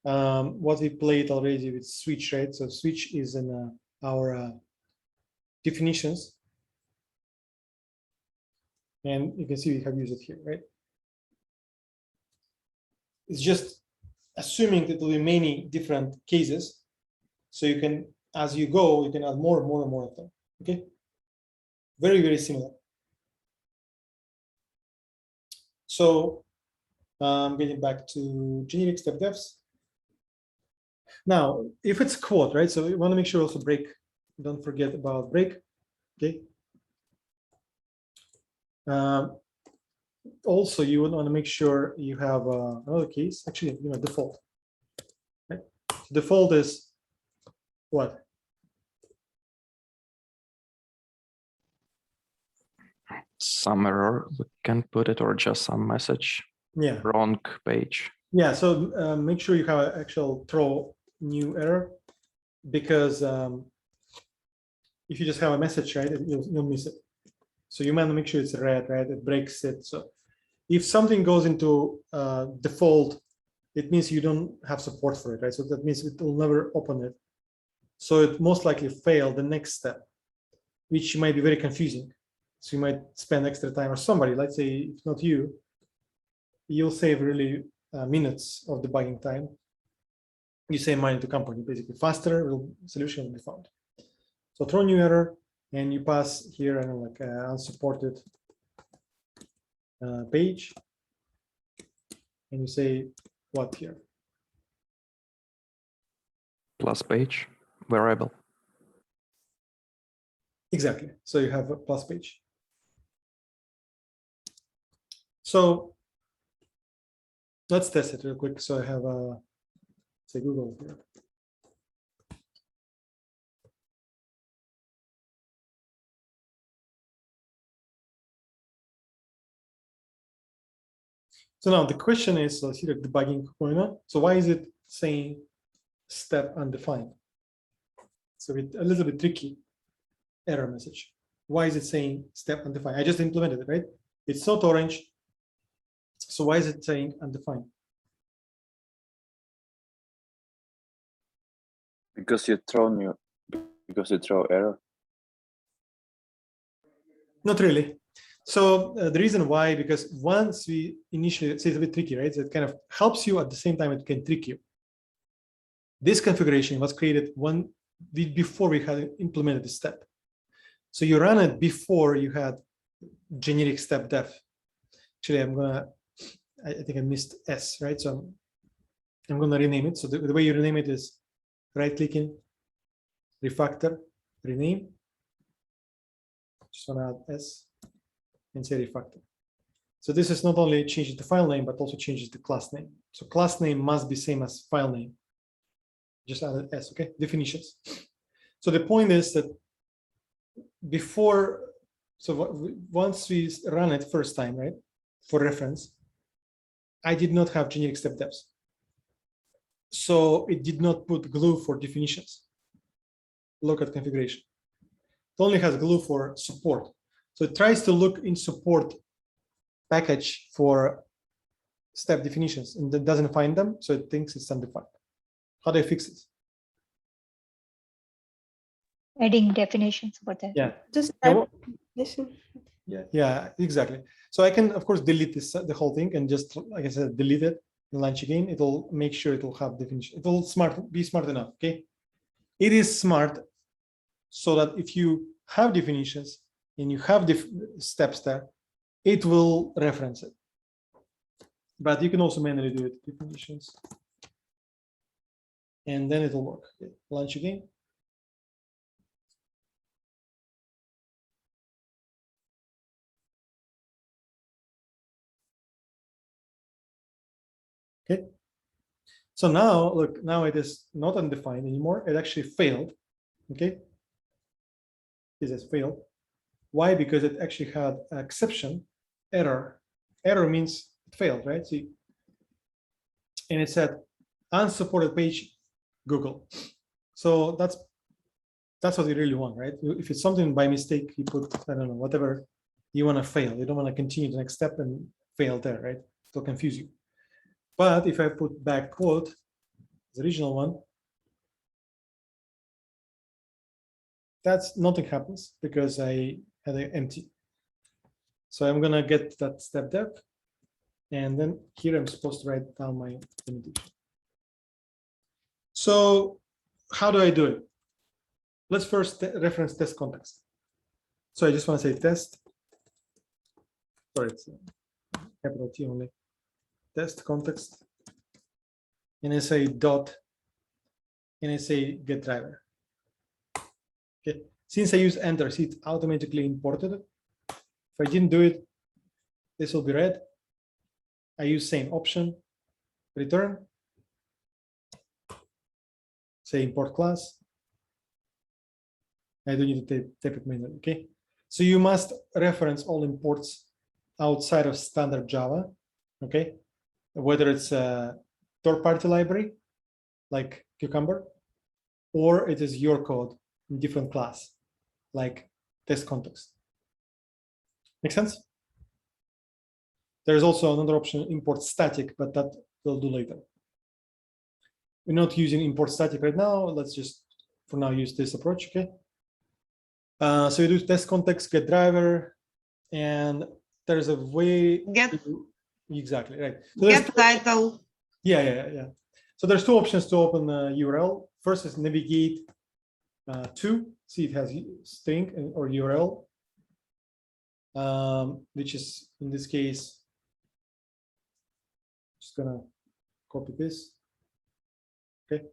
what we played already with switch, right? So switch is in our definitions. And you can see we have used it here, right? It's just assuming that there will be many different cases. So you can, as you go, you can add more and more and more of them, okay? Very, very similar. So getting back to generic step defs. Now, if it's quote, right? So we want to make sure also break, don't forget about break, okay? Also, you would want to make sure you have another case, actually, default. Right? So default is what? Some error, we can put it, or just some message. Yeah. Wrong page. Yeah. So make sure you have an actual throw new error, because if you just have a message, right, you'll miss it. So you want to make sure it's red, right? It breaks it. So if something goes into default, it means you don't have support for it, right? So that means it will never open it. So it most likely failed the next step, which might be very confusing. So you might spend extra time, or somebody, let's say, if not you, you'll save really minutes of debugging time. You save money to company, basically faster solution will be found. So throw new error, and you pass here and like unsupported page, and you say what here? Plus page variable. Exactly. So you have a plus page. So let's test it real quick. So I have say Google here. So now the question is, let's see the debugging going on. So why is it saying step undefined? So it's a little bit tricky error message. Why is it saying step undefined? I just implemented it, right? It's not orange. So why is it saying undefined? Because you throw error. Not really. So the reason why, because once we initially, it's a bit tricky, right? So it kind of helps you, at the same time it can trick you. This configuration was created before we had implemented the step. So you run it before you had generic step def. Actually, I think I missed S, right? So I'm gonna rename it. So the way you rename it is right-clicking, refactor, rename. Just wanna add S and say refactor. So this is not only changes the file name, but also changes the class name. So class name must be same as file name. Just add S, okay? Definitions. So the point is that before, so once we run it first time, right? For reference, I did not have generic step defs. So it did not put glue for definitions. Look at configuration. It only has glue for support. So it tries to look in support package for step definitions and it doesn't find them. So it thinks it's undefined. How do I fix it? Adding definitions for that. Yeah. Just Yeah, type well- definition. Yeah, exactly. So I can, of course, delete this the whole thing and just, like I said, delete it and launch again. It'll make sure it will have definition. It will be smart enough. Okay. It is smart so that if you have definitions and you have the steps there, it will reference it. But you can also manually do it, if conditions. And then it'll work. Okay, launch again. Okay. So now, look, now it is not undefined anymore. It actually failed. Okay. This has failed. Why? Because it actually had an exception, error. Error means it failed, right? See, and it said unsupported page, Google. So that's what you really want, right? If it's something by mistake, you put, I don't know, whatever you want to fail. You don't want to continue the next step and fail there, right? It'll confuse you. But if I put back quote, the original one, that's nothing happens because I had an empty. So I'm gonna get that step def, and then here I'm supposed to write down my limitation. So how do I do it? Let's first reference test context. So I just want to say test. Sorry, it's capital T only. Test context. And I say dot. And I say get driver. Okay. Since I use enter, see it automatically imported it. If I didn't do it, this will be red. I use same option, return. Say import class. I don't need to type it manually, okay? So you must reference all imports outside of standard Java, okay? Whether it's a third-party library, like Cucumber, or it is your code in different class, like test context. Make sense? There's also another option, import static, but that we'll do later. We're not using import static right now. Let's just, for now, use this approach, okay? So you do test context, get driver, and there's a way. Get exactly right. So get title. Yeah. So there's two options to open URL. First is navigate to. See, it has string or URL, which is in this case. Just gonna copy this. Okay.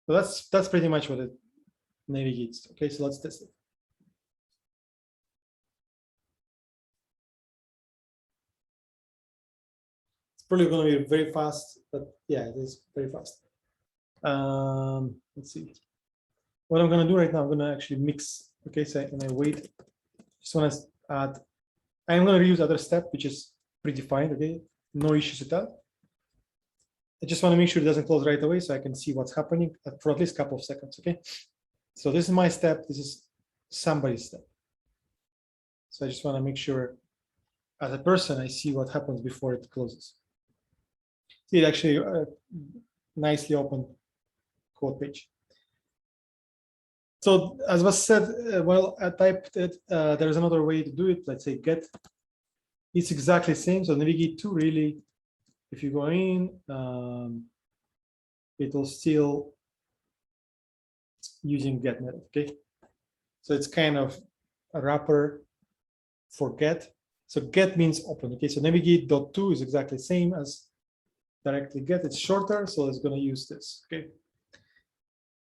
So that's pretty much what it navigates. Okay, so let's test it. It's probably going to be very fast, but yeah, it is very fast. Let's see. What I'm going to do right now, I'm going to actually mix. Okay, so and I wait. Just want to add. I'm going to reuse other step, which is predefined. Okay, no issues with that. I just want to make sure it doesn't close right away so I can see what's happening for at least a couple of seconds, okay? So this is my step, this is somebody's step. So I just want to make sure as a person, I see what happens before it closes. See, it actually nicely opened code page. So as was said, well, I typed it, there's another way to do it. Let's say get, it's exactly the same. So navigate to really, if you go in, it'll still using get method, okay? So it's kind of a wrapper for get. So get means open, okay? So navigate.to is exactly the same as directly get. It's shorter, so it's going to use this, okay?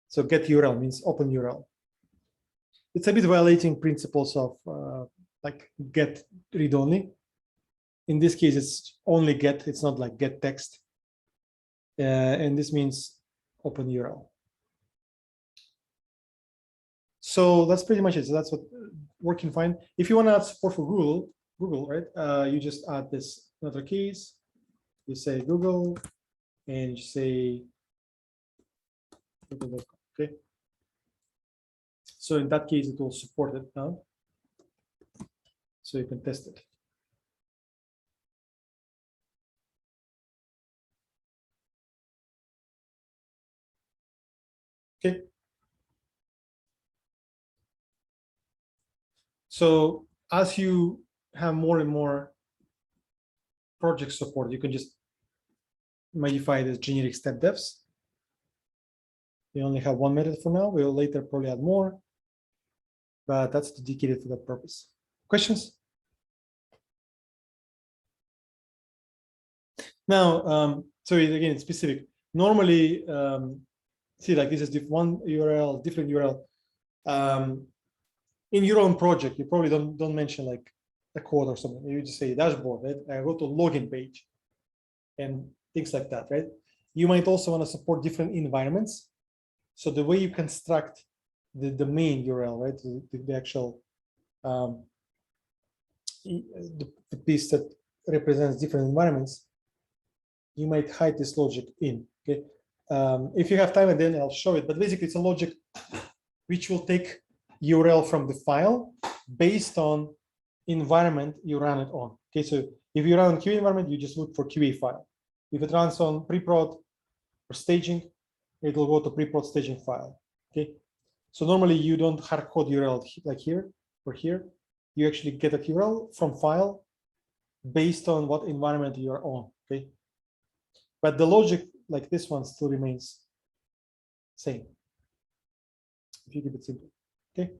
So get URL means open URL. It's a bit violating principles of like get read only. In this case, it's only get, it's not like get text. And this means open URL. So that's pretty much it. So that's what working fine. If you want to add support for Google, right? You just add this another case. You say Google and you say Google.com, okay? So in that case, it will support it now. So you can test it. Okay. So as you have more and more project support, you can just modify the generic step defs. We only have one method for now. We'll later probably add more. but that's dedicated for that purpose. Questions? Now, so again, it's specific. Normally, see, like this is one URL, different URL. In your own project, you probably don't mention like a code or something. You just say dashboard, right? I go to login page and things like that, right? You might also want to support different environments. So the way you construct the main URL, right? The actual the piece that represents different environments, you might hide this logic in. Okay, if you have time, and then I'll show it. But basically, it's a logic which will take URL from the file based on environment you run it on. Okay, so if you run on QA environment, you just look for QA file. If it runs on pre-prod or staging, it will go to pre-prod staging file. Okay, so normally you don't hard code URL like here or here. You actually get a URL from file based on what environment you are on. Okay, but the logic like this one still remains same if you keep it simple. Okay.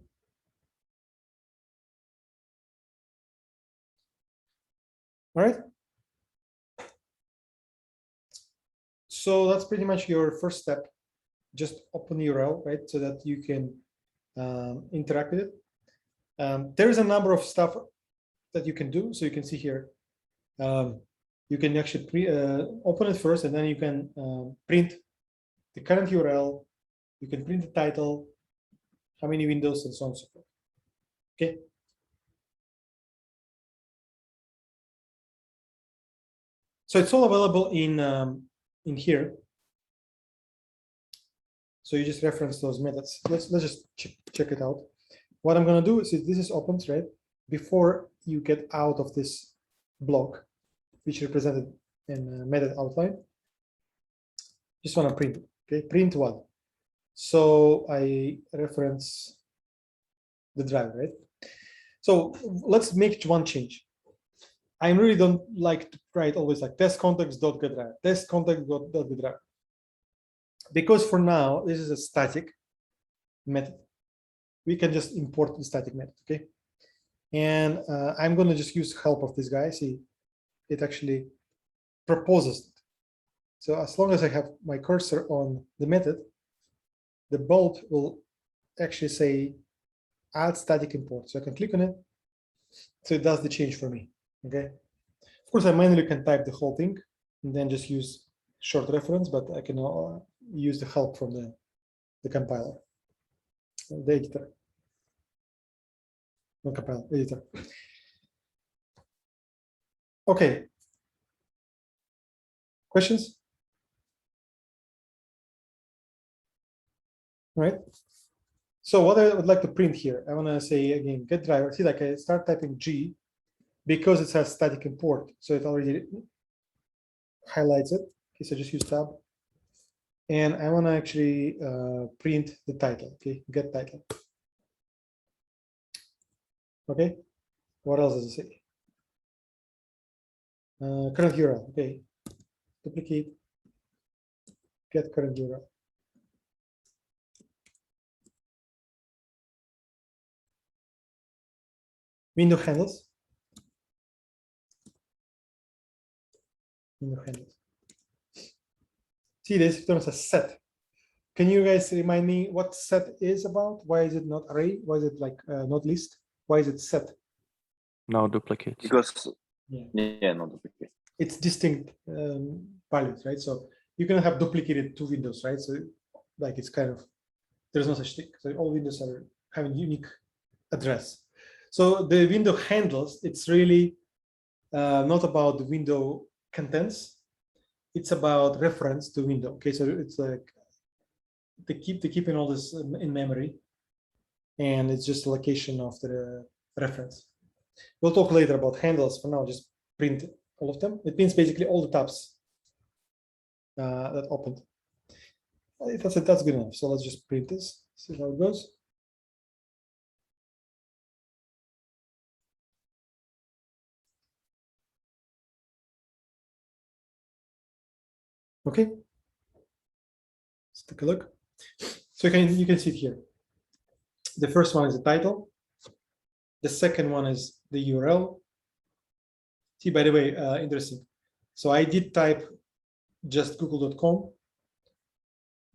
All right. So that's pretty much your first step. Just open the URL, right, so that you can interact with it. There is a number of stuff that you can do. So you can see here, you can actually open it first, and then you can print the current URL. You can print the title, how many windows, and so on and so forth. Okay. So it's all available in here. So you just reference those methods. Let's just check it out. What I'm going to do is this is opened, right? Before you get out of this block, which represented in method outline, just want to print it. Okay, print what? So I reference the driver, right? So let's make one change. I really don't like to write always like test context.getDriver, test context.getDriver, because for now this is a static method. We can just import the static method, okay? And I'm going to just use help of this guy. See, it actually proposes it. So as long as I have my cursor on the method, the bolt will actually say add static import. So I can click on it. So it does the change for me. Okay. Of course, I manually can type the whole thing and then just use short reference, but I can use the help from the compiler, the editor. Not compiler, editor. Okay. Questions? All right. So what I would like to print here, I want to say again, get driver. See, like I start typing G because it has static import. So it already highlights it. Okay, so just use tab. And I want to actually print the title. Okay, get title. Okay, what else does it say? Current URL. Okay, duplicate, get current URL. Window handles. Window handles. See, this terms a set. Can you guys remind me what set is about? Why is it not array? Why is it like not list? Why is it set? No duplicates. Because yeah, no duplicate. It's distinct values, right? So you can have duplicated two windows, right? So like it's kind of, there's no such thing. So all windows are having unique address. So the window handles, it's really not about the window contents. It's about reference to window. Okay, so it's like they keeping all this in memory, and it's just a location of the reference. We'll talk later about handles. For now, just print all of them. It means basically all the tabs that opened. That's it. That's good enough. So let's just print this. See how it goes. Okay, let's take a look. So you can see it here. The first one is the title. The second one is the URL. See, by the way, interesting. So I did type just google.com,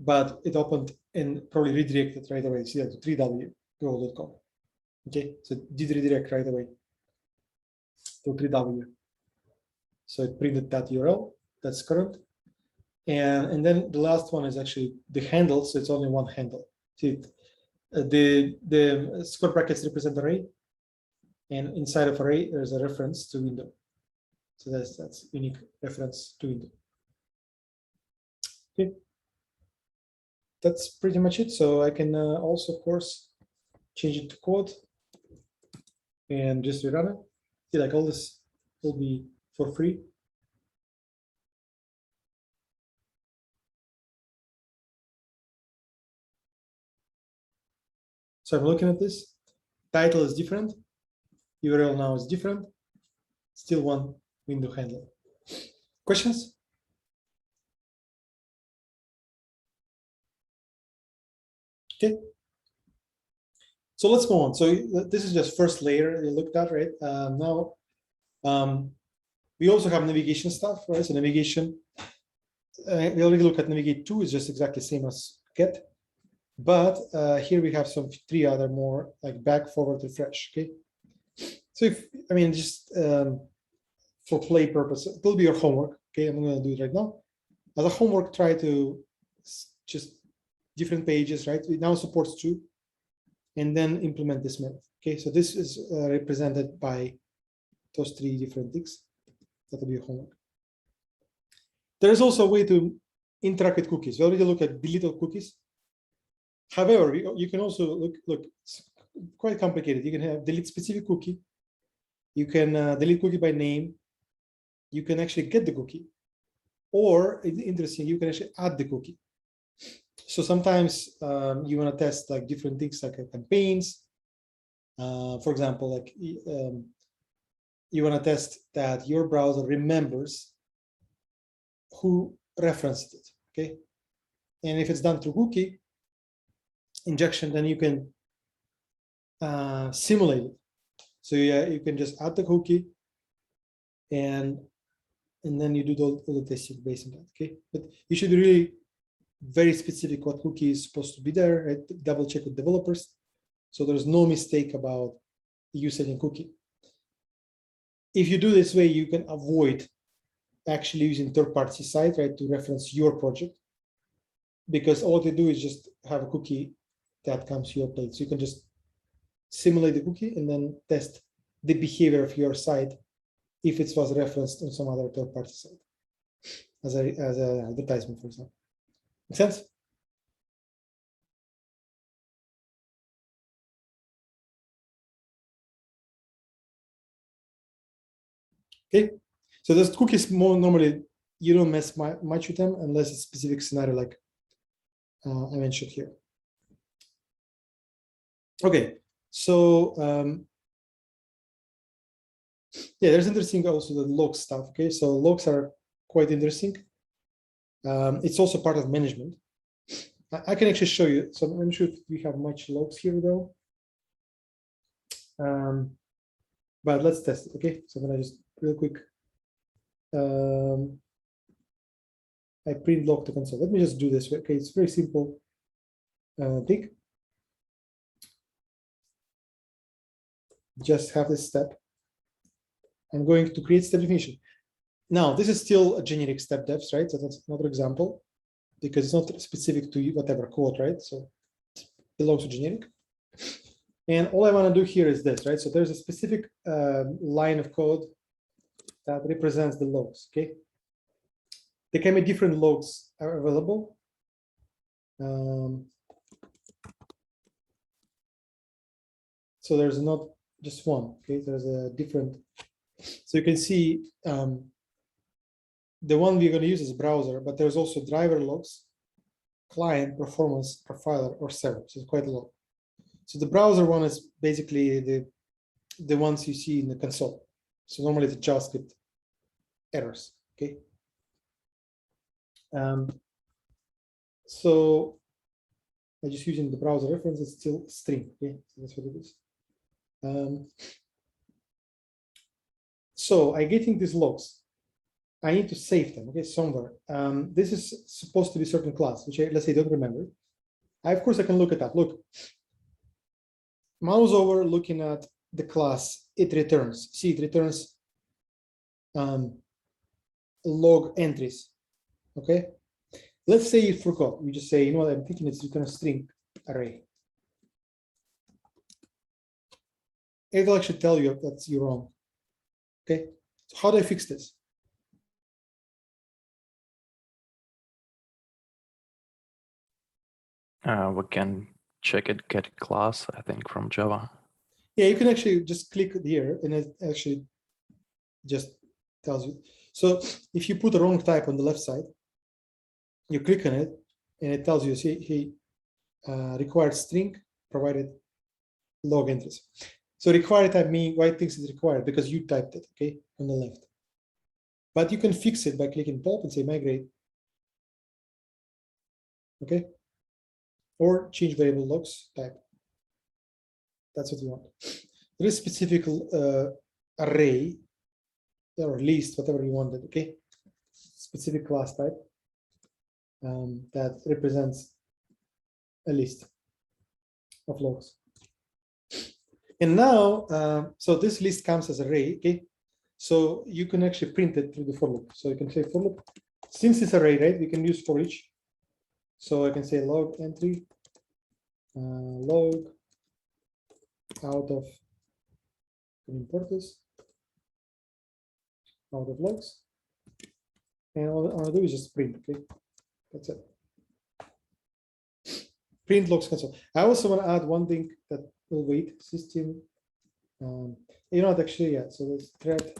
but it opened and probably redirected right away. See that to 3w google.com. Okay, so it did redirect right away to 3w. So it printed that URL. That's current. And then the last one is actually the handle. So it's only one handle. See, the square brackets represent array, and inside of array there's a reference to window. So that's unique reference to window. Okay, that's pretty much it. So I can also, of course, change it to code and just rerun it. See, like all this will be for free. So I'm looking at this. Title is different. URL now is different. Still one window handler. Questions? Okay. So let's go on. So this is just first layer you looked at, right? Now, we also have navigation stuff, right? So navigation, we already looked at navigate 2 is just exactly the same as get. But here we have some 3 other more like back, forward, refresh. Okay. So if I mean just for play purpose, it will be your homework. Okay, I'm going to do it right now. As a homework, try to just different pages, right? It now supports 2, and then implement this method. Okay, so this is represented by those 3 different things. That will be your homework. There is also a way to interact with cookies. We already looked at deleted cookies. However, you can also look, it's quite complicated. You can have delete specific cookie. You can delete cookie by name. You can actually get the cookie. Or, interesting, you can actually add the cookie. So sometimes you want to test like different things like campaigns. For example, like you want to test that your browser remembers who referenced it, okay? And if it's done through cookie injection, then you can simulate it. So yeah, you can just add the cookie and then you do the testing based on that, okay? But you should be really very specific what cookie is supposed to be there, right? Double check with developers. So there's no mistake about you setting cookie. If you do this way, you can avoid actually using third-party site, right, to reference your project, because all they do is just have a cookie that comes to your plate. So you can just simulate the cookie and then test the behavior of your site if it was referenced on some other third-party site as an advertisement, for example. Make sense? Okay, so those cookies more normally you don't mess much with them unless it's a specific scenario like I mentioned here. Okay, so yeah, there's interesting also the log stuff. Okay, so logs are quite interesting. It's also part of management. I can actually show you. So I'm not sure if we have much logs here though. But let's test it. Okay, so I'm gonna just real quick. I print log to console. Let me just do this. Okay, it's very simple thing. Just have this step. I'm going to create step definition. Now, this is still a generic step defs, right? So that's another example because it's not specific to whatever code, right? So it belongs to generic. And all I want to do here is this, right? So there's a specific line of code that represents the logs, okay? There can be different logs are available. So there's not just one, okay? There's a different. So you can see the one we're going to use is browser, but there's also driver logs, client, performance, profiler, or server. So it's quite a lot. So the browser one is basically the ones you see in the console. So normally the JavaScript errors, okay? So I'm just using the browser reference, it's still string, okay? So that's what it is. So I getting these logs. I need to save them, okay, somewhere. This is supposed to be certain class, which let's say I don't remember. Of course, I can look it up. Look, mouse over, looking at the class, it returns. See, it returns log entries. Okay. Let's say you forgot. You just say, you know what, I'm thinking it's return string array. It will actually tell you that's you're wrong. Okay. So how do I fix this? We can check it, get class, I think, from Java. Yeah, you can actually just click here and it actually just tells you. So if you put the wrong type on the left side, you click on it and it tells you, see, he required string provided log entries. So required type means why things is required because you typed it, okay, on the left. But you can fix it by clicking pulp and say migrate. Okay. Or change variable logs type. That's what you want. There is specific array or list, whatever you wanted, okay? Specific class type that represents a list of logs. And now, so this list comes as array, okay? So you can actually print it through the for loop. So you can say for loop. Since it's array, right, we can use for each. So I can say log entry, log out of, import this, out of logs. And all I'll do is just print, okay? That's it. Print logs console. I also want to add one thing that will wait, system. You know what, actually, yeah, so let's thread,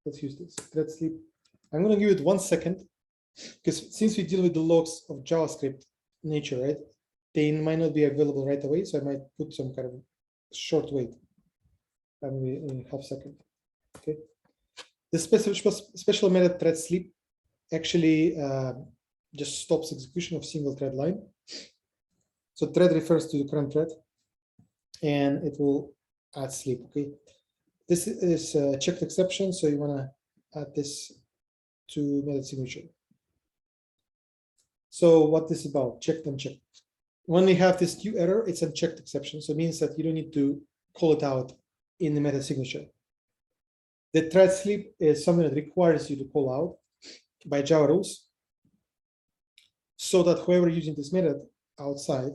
let's use this, thread sleep. I'm going to give it 1 second, because since we deal with the logs of JavaScript nature, right, they might not be available right away, so I might put some kind of short wait. Maybe in half second. Okay. The special method thread sleep actually just stops execution of single thread line. So thread refers to the current thread, and it will add sleep. Okay. This is a checked exception, so you want to add this to method signature. So what this is about? Checked and checked. When we have this new error, it's a checked exception. So it means that you don't need to call it out in the method signature. The thread sleep is something that requires you to call out by Java rules, so that whoever using this method outside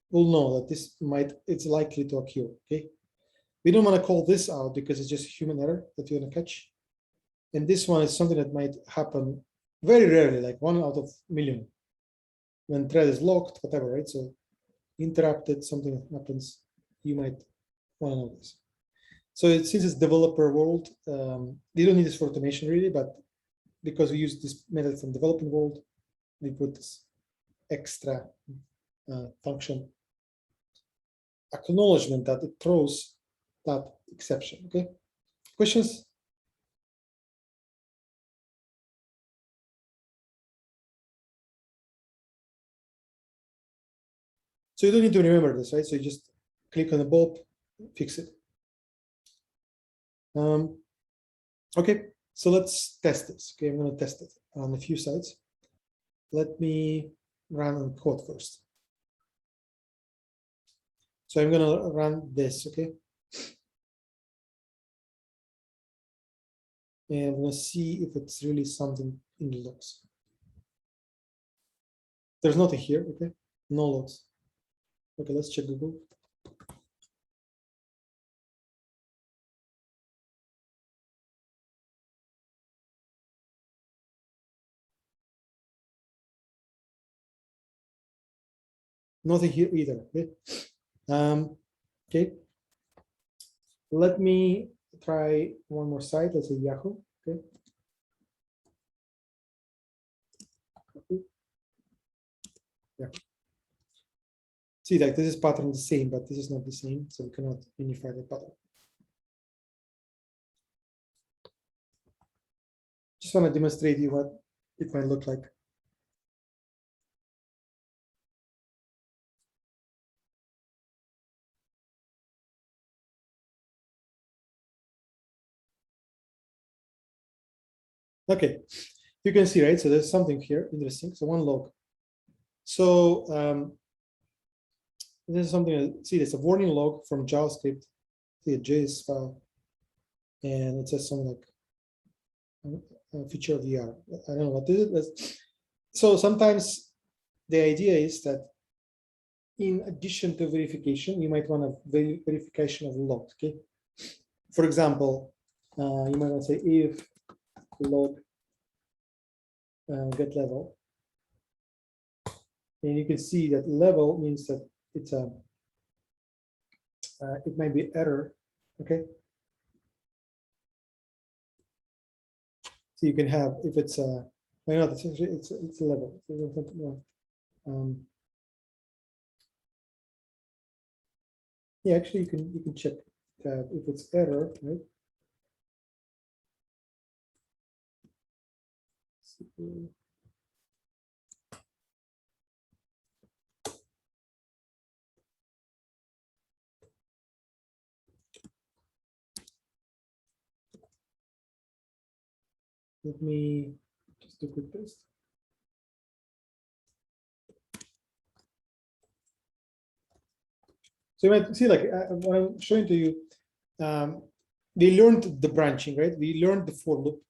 will know that it's likely to occur. Okay, we don't want to call this out because it's just human error that you want to catch, and this one is something that might happen very rarely, like 1 out of a million, when thread is locked, whatever, right? So interrupted, something happens, you might want to know this. So since it's developer world, they don't need this for automation really, but because we use this method from developing world, we put this extra function acknowledgement that it throws that exception. Okay, questions? So you don't need to remember this, right? So you just click on the bulb, fix it. Okay, so let's test this. Okay, I'm going to test it on a few sites. Let me run on code first. So I'm going to run this, okay? And I'm going to see if it's really something in the logs. There's nothing here, okay? No logs. Okay, let's check Google. Nothing here either. Okay. Okay. Let me try one more site. Let's say Yahoo. Okay. Yeah. See, like this is pattern the same, but this is not the same, so we cannot unify the pattern. Just want to demonstrate you what it might look like. Okay, you can see, right? So there's something here interesting. So one log. So this is something. See, there's a warning log from JavaScript, the JS file, and it says something like a feature of ER. I don't know what is it. So sometimes the idea is that in addition to verification, you might want a verification of log. Okay. For example, you might want to say if log get level, and you can see that level means that it's a it might be error. Okay. So you can have if it's a why not it's a level. Yeah, actually you can check if it's error, right? Let me just do a quick test. So you might see, like what I'm showing to you, we learned the branching, right? We learned the for loop,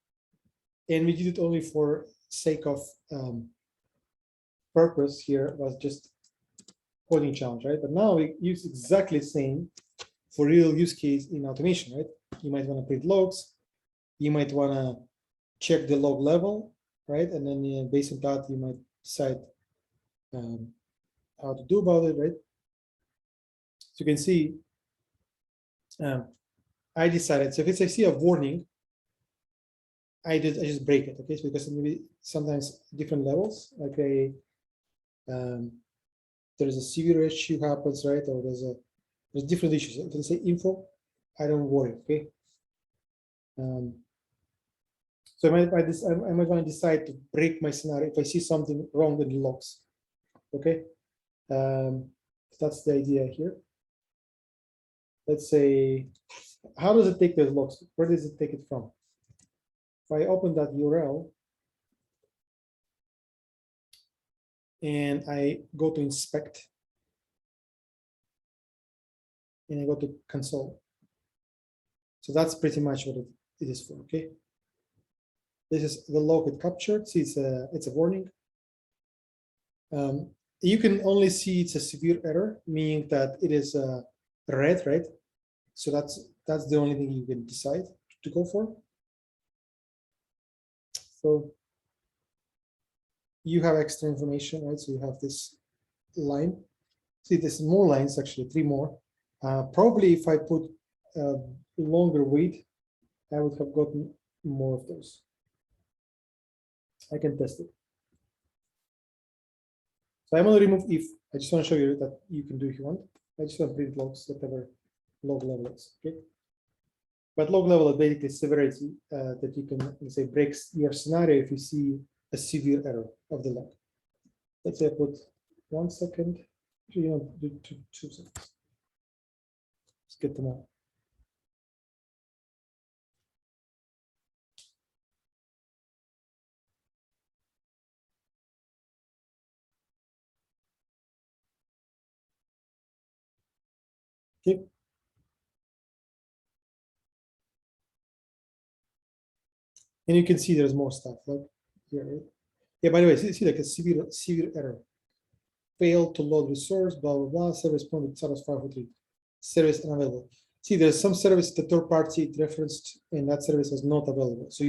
and we did it only for sake of purpose. Here was just coding challenge, right? But now we use exactly the same for real use case in automation, right? You might want to print logs. You might want to check the log level, right? And then based on that, you might decide how to do about it, right? So you can see, I decided, so if I see a warning, I just break it, okay? So because maybe sometimes different levels, like there's a severe issue happens, right? Or there's different issues. If I say info, I don't worry, okay? So I might want to decide to break my scenario if I see something wrong in the logs, okay? That's the idea here. Let's say, how does it take those logs? Where does it take it from? If I open that URL and I go to inspect and I go to console. So that's pretty much what it is for, okay? This is the log it captured. See, it's a warning. You can only see it's a severe error, meaning that it is red, right? So that's the only thing you can decide to go for. So you have extra information, right? So you have this line. See, there's more lines, actually, 3 more. Probably if I put longer wait, I would have gotten more of those. I can test it. So I'm going to remove if. I just want to show you that you can do if you want. I just want to print logs, whatever log level is, okay? But log level is basically severity that you can, let's say, breaks your scenario if you see a severe error of the log. Let's say I put 1 second, actually, you know, do 2 seconds. Let's get them out. Okay. And you can see there's more stuff like here, right? Yeah, by the way, see like a severe error. Failed to load resource, blah, blah, blah, service point status 543. Service unavailable. See, there's some service the third party referenced and that service is not available. So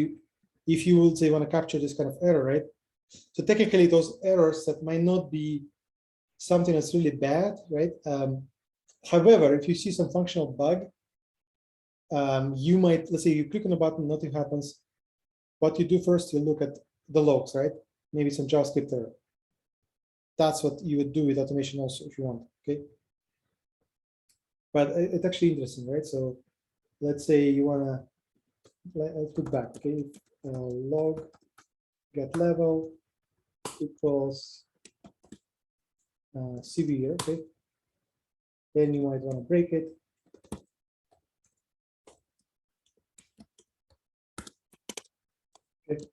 if you will say want to capture this kind of error, right? So technically those errors that might not be something that's really bad, right? However, if you see some functional bug, you might, let's say you click on a button, nothing happens. What you do first, you look at the logs, right? Maybe some JavaScript error. That's what you would do with automation also if you want, okay? But it's actually interesting, right? So let's say you wanna, let's put back, okay? Log get level equals severe, okay? Then you might wanna break it. Okay.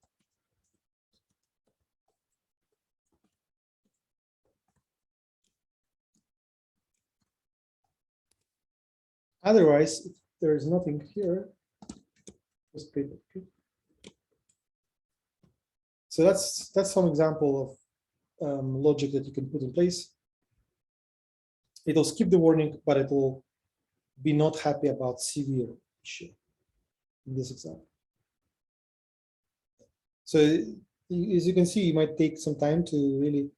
Otherwise, if there is nothing here, just print it. Okay. So that's some example of logic that you can put in place. It'll skip the warning, but it will be not happy about severe issue in this example. So as you can see, it might take some time to really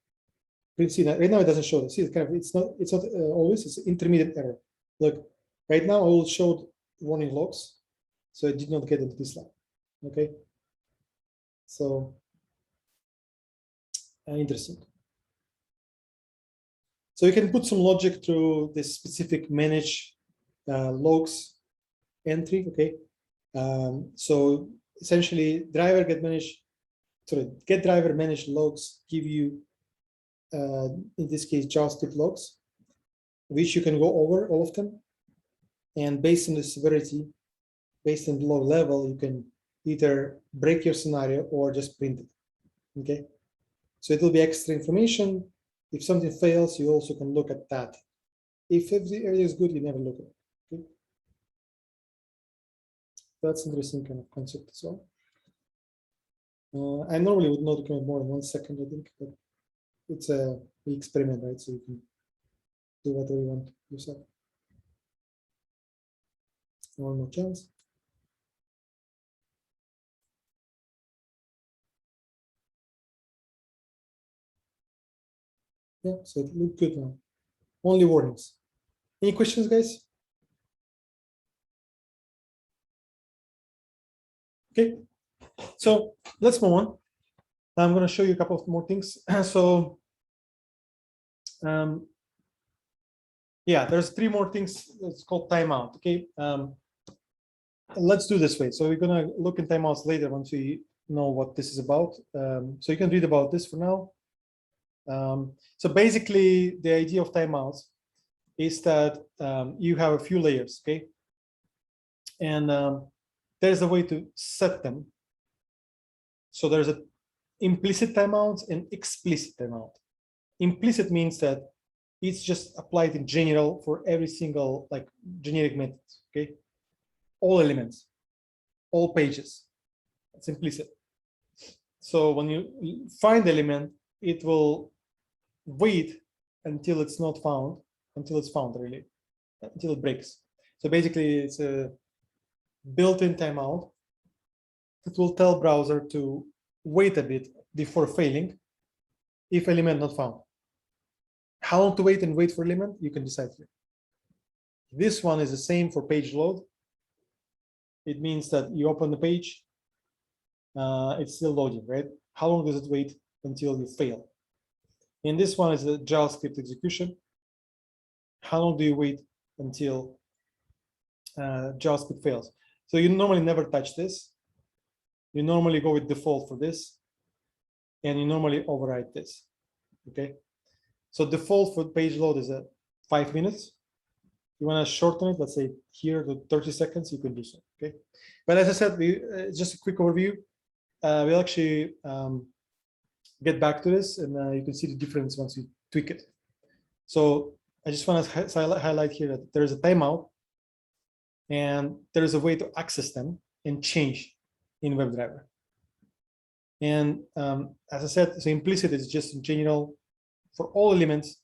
print. See, right now it doesn't show this. See, it's not always, it's intermediate error. Look, right now I will show warning logs, so I did not get into this line. Okay, so interesting. So you can put some logic through this specific manage logs entry. Okay, so essentially driver get driver manage logs give you in this case JavaScript logs, which you can go over all of them, and based on the severity, based on the log level, you can either break your scenario or just print it. Okay, so it will be extra information. If something fails, you also can look at that. If everything is good, you never look at it. Okay? That's interesting kind of concept as well. I normally would not recommend more than 1 second, I think, but it's a experiment, right? So you can do whatever you want yourself. One more chance. Yeah, so it looked good now. Only warnings. Any questions, guys? Okay, so let's move on. I'm going to show you a couple of more things. So, yeah, there's 3 more things. It's called timeout. Okay, let's do this way. So we're going to look in timeouts later once we know what this is about. So you can read about this for now. So basically, the idea of timeouts is that you have a few layers, okay? And there's a way to set them. So there's a implicit timeouts and explicit timeout. Implicit means that it's just applied in general for every single like generic method, okay? All elements, all pages. It's implicit. So when you find the element, it will wait until it's not found, until it's found really, until it breaks. So basically it's a built-in timeout that will tell browser to wait a bit before failing if element not found. How long to wait and wait for element, you can decide here. This one is the same for page load. It means that you open the page, it's still loading, right? How long does it wait until you fail? And this one is the JavaScript execution. How long do you wait until JavaScript fails? So you normally never touch this. You normally go with default for this, and you normally override this. Okay. So default for page load is at 5 minutes. You want to shorten it, let's say here to 30 seconds, you can do so. Okay. But as I said, just a quick overview. We'll actually get back to this, and you can see the difference once you tweak it. So I just want to highlight here that there is a timeout, and there is a way to access them and change in WebDriver. And as I said, so implicit is just in general for all elements.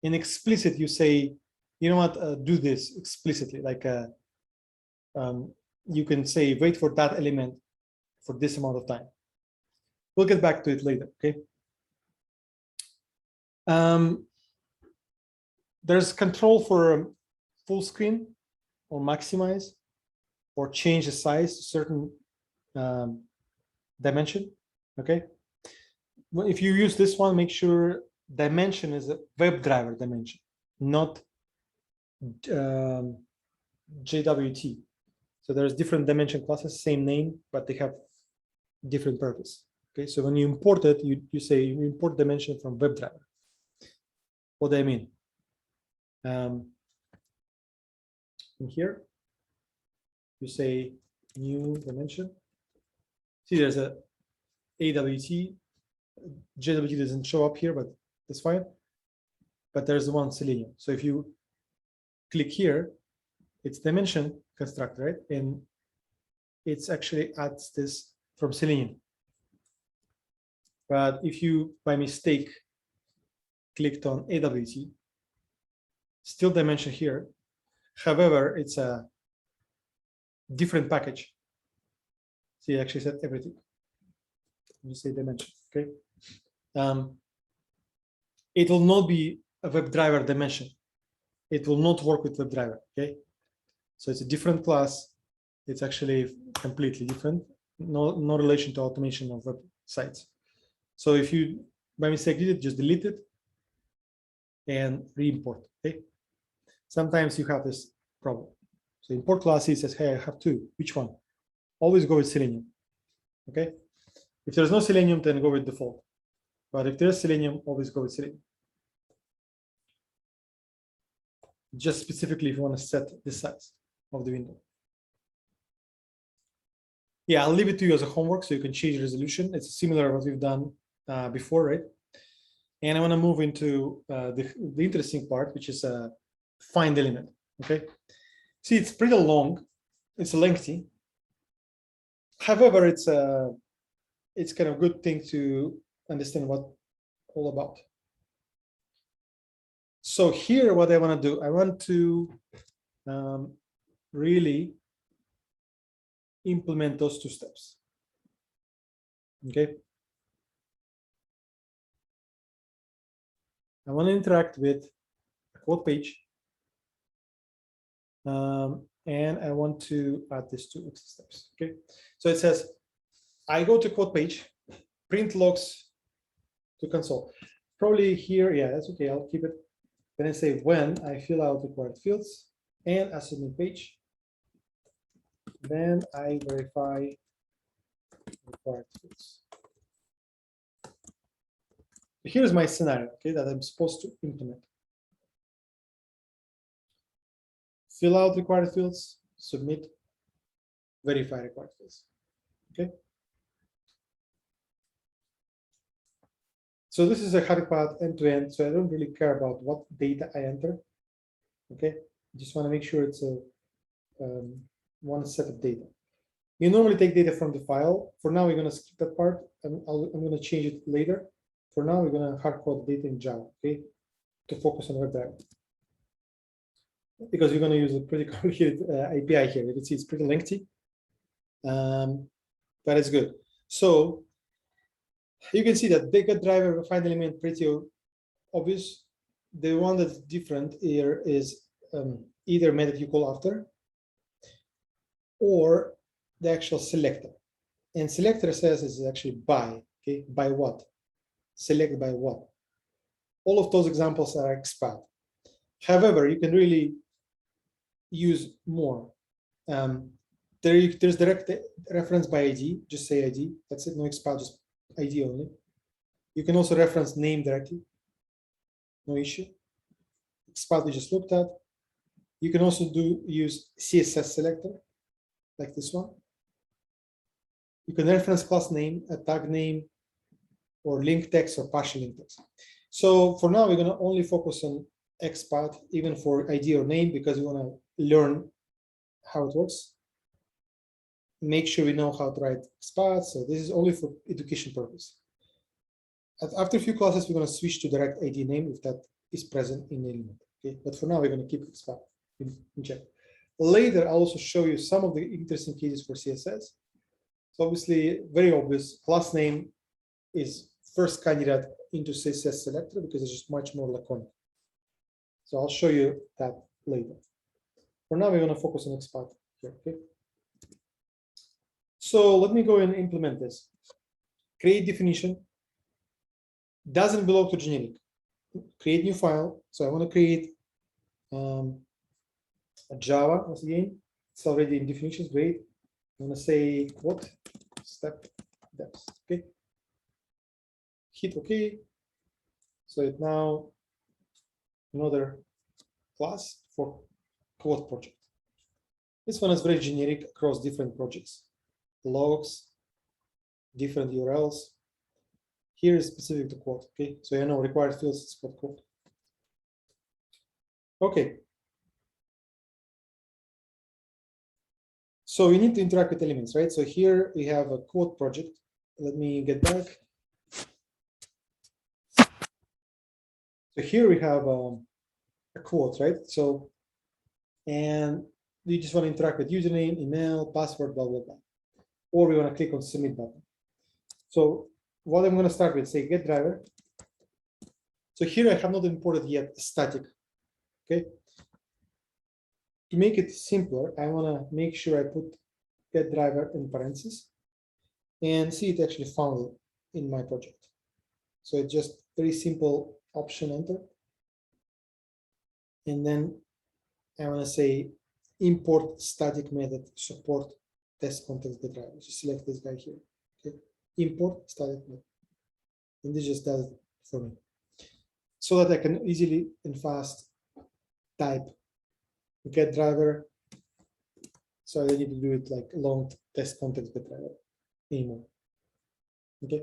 In explicit, you say, you know what, do this explicitly. Like you can say, wait for that element for this amount of time. We'll get back to it later, okay? There's control for full screen or maximize or change the size to certain dimension, okay? Well, if you use this one, make sure dimension is a WebDriver dimension, not JWT. So there's different dimension classes, same name, but they have different purpose. Okay, so when you import it, you say you import dimension from WebDriver. What do I mean? In here, you say new dimension, See, there's a AWT. JWT doesn't show up here, but that's fine. But there's one Selenium. So if you click here, it's dimension constructor, right? And it's actually adds this from Selenium. But if you by mistake clicked on AWT, still dimension here. However, it's a different package. So you actually set everything. You say dimension, okay? It will not be a WebDriver dimension. It will not work with WebDriver, okay? So it's a different class. It's actually completely different. No relation to automation of websites. So if you by mistake did it, just delete it and re-import, okay? Sometimes you have this problem. So import class, it says, hey, I have two, which one? Always go with Selenium, okay? If there's no Selenium, then go with default. But if there's Selenium, always go with Selenium. Just specifically if you want to set the size of the window. Yeah, I'll leave it to you as a homework so you can change resolution. It's similar to what we've done before, right? And I want to move into the interesting part, which is find element, okay? See, it's pretty long, it's lengthy. However, it's kind of a good thing to understand what all about. So here, what I want to do, I want to really implement those two steps. Okay. I want to interact with a quote page. And I want to add these two extra steps. Okay. So it says, I go to quote page, print logs to console. Probably here, yeah, that's okay. I'll keep it. Then I say when I fill out required fields and a submit page. Then I verify required fields. Here's my scenario, okay, that I'm supposed to implement. Fill out required fields, submit, verify required fields. Okay. So this is a hard path end to end, so I don't really care about what data I enter. Okay, I just want to make sure it's a one set of data. You normally take data from the file. For now, we're going to skip that part. I'm going to change it later. For now, we're going to hard code data in Java, okay, to focus on WebDriver. Because we're going to use a pretty complicated API here. You can see it's pretty lengthy, but it's good. So you can see that data driver find element pretty obvious. The one that's different here is either method you call after or the actual selector. And selector says is actually by, okay, by what? Select by what? All of those examples are XPath. However, you can really use more. There's direct reference by ID, just say ID. That's it, no XPath, just ID only. You can also reference name directly, no issue. XPath we just looked at. You can also use CSS selector, like this one. You can reference class name, a tag name, or link text or partial link text. So for now, we're going to only focus on XPath, even for ID or name, because we want to learn how it works. Make sure we know how to write XPath. So this is only for education purpose. After a few classes, we're going to switch to direct ID name if that is present in the element. Okay, but for now, we're going to keep XPath in check. Later, I'll also show you some of the interesting cases for CSS. So obviously, very obvious, class name is first candidate into CSS selector because it's just much more laconic. So I'll show you that later. For now, we're going to focus on XPath here. Okay. So let me go and implement this. Create definition. Doesn't belong to generic. Create new file. So I want to create a Java once again. It's already in definitions. Great. I'm going to say what step depth. Okay. Hit OK. So it now another class for quote project. This one is very generic across different projects. Logs, different URLs. Here is specific to quote. Okay, so you know required fields is quote. Okay. So we need to interact with elements, right? So here we have a quote project. Let me get back. So here we have a quote, right? So, and we just want to interact with username, email, password, blah, blah, blah. Or we want to click on submit button. So what I'm going to start with, say get driver. So here I have not imported yet static. Okay. To make it simpler, I want to make sure I put get driver in parentheses and see it actually found it in my project. So it's just very simple option enter. And then I want to say import static method support test context get driver. So select this guy here. Okay. Import static method. And this just does it for me. So that I can easily and fast type get driver. So I don't need to do it like long test context get driver anymore. Okay.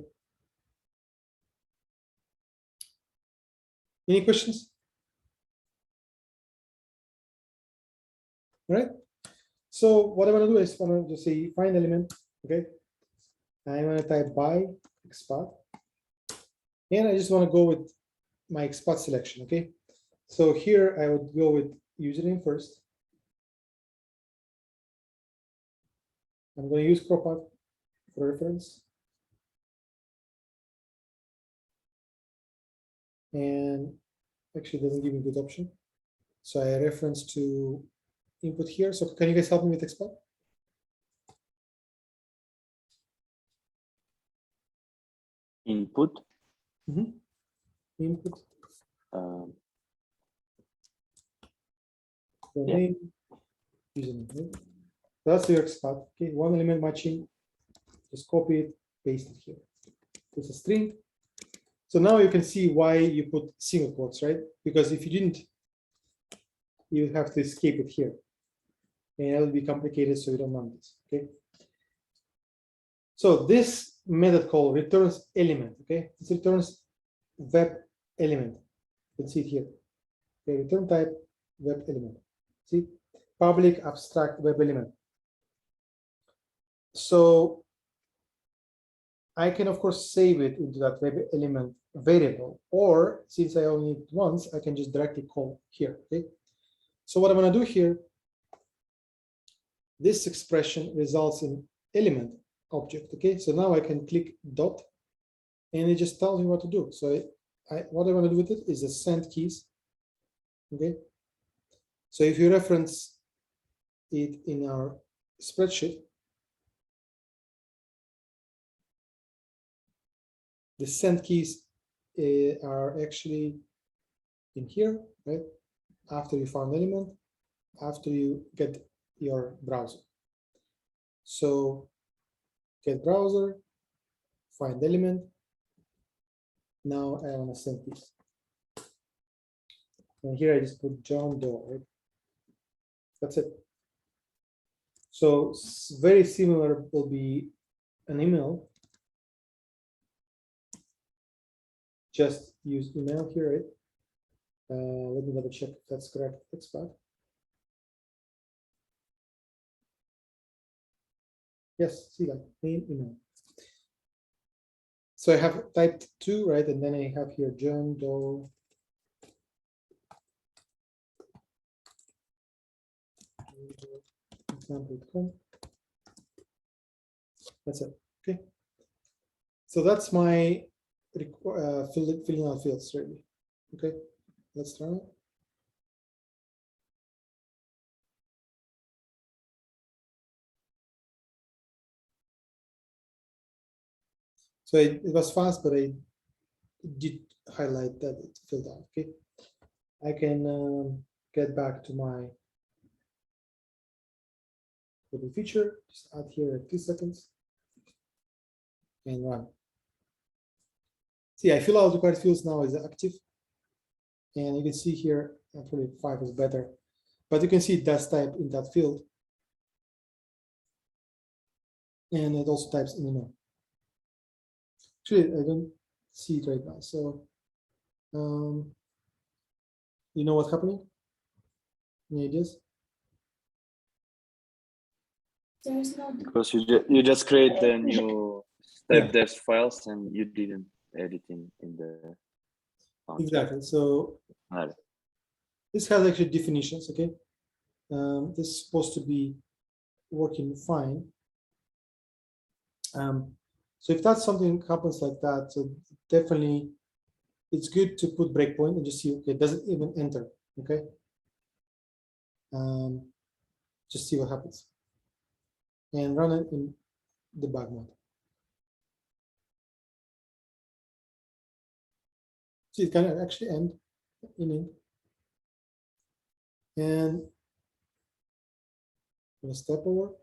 Any questions? All right. So what I want to do is I want to just say find element. Okay. I want to type by XPath. And I just want to go with my XPath selection. Okay. So here I would go with username first. I'm going to use CropPath for reference. And actually doesn't give me a good option. So I reference to input here. So can you guys help me with XPath? Input. Input. The Yeah. name, username. Right? That's your XPath. Okay, one element matching. Just copy it, paste it here. It's a string. So now you can see why you put single quotes, right? Because if you didn't, you have to escape it here. And it will be complicated, so you don't want this. Okay. So this method call returns element. Okay, it returns web element. You can see it here. Okay, return type web element. See, public abstract web element. So I can of course save it into that web element variable, or since I only need it once, I can just directly call here. Okay. So what I'm going to do here, this expression results in element object. Okay, so now I can click dot and it just tells me what to do. So what I want to do with it is the send keys. Okay, so if you reference it in our spreadsheet, the send keys are actually in here, right? After you found element, after you get your browser. So get browser, find element. Now I want to send this. And here I just put John Doe, right? That's it. So very similar will be an email. Just use email here, right? Let me double check if that's correct. XPath. Yes, see that name email. So I have typed 2, right? And then I have here John Doe. That's it. Okay. So that's my filling out fields really. Okay. Let's try it. So it was fast, but I did highlight that it filled out. Okay, I can get back to my little feature. Just add here at 2 seconds and run. See, I fill out required fields now is active, and you can see here actually 5 is better, but you can see it does type in that field, and it also types in email. Actually, I don't see it right now. So, you know what's happening? Any ideas? There's no. Because you just create the new Yeah. step files and you didn't edit in the function. Exactly. So Alright. this has actually definitions. Okay, this is supposed to be working fine. So if that's something happens like that, so definitely it's good to put breakpoint and just see, okay, does it even enter? Okay. Just see what happens and run it in debug mode. See, it can actually end in it. And I'm gonna step over.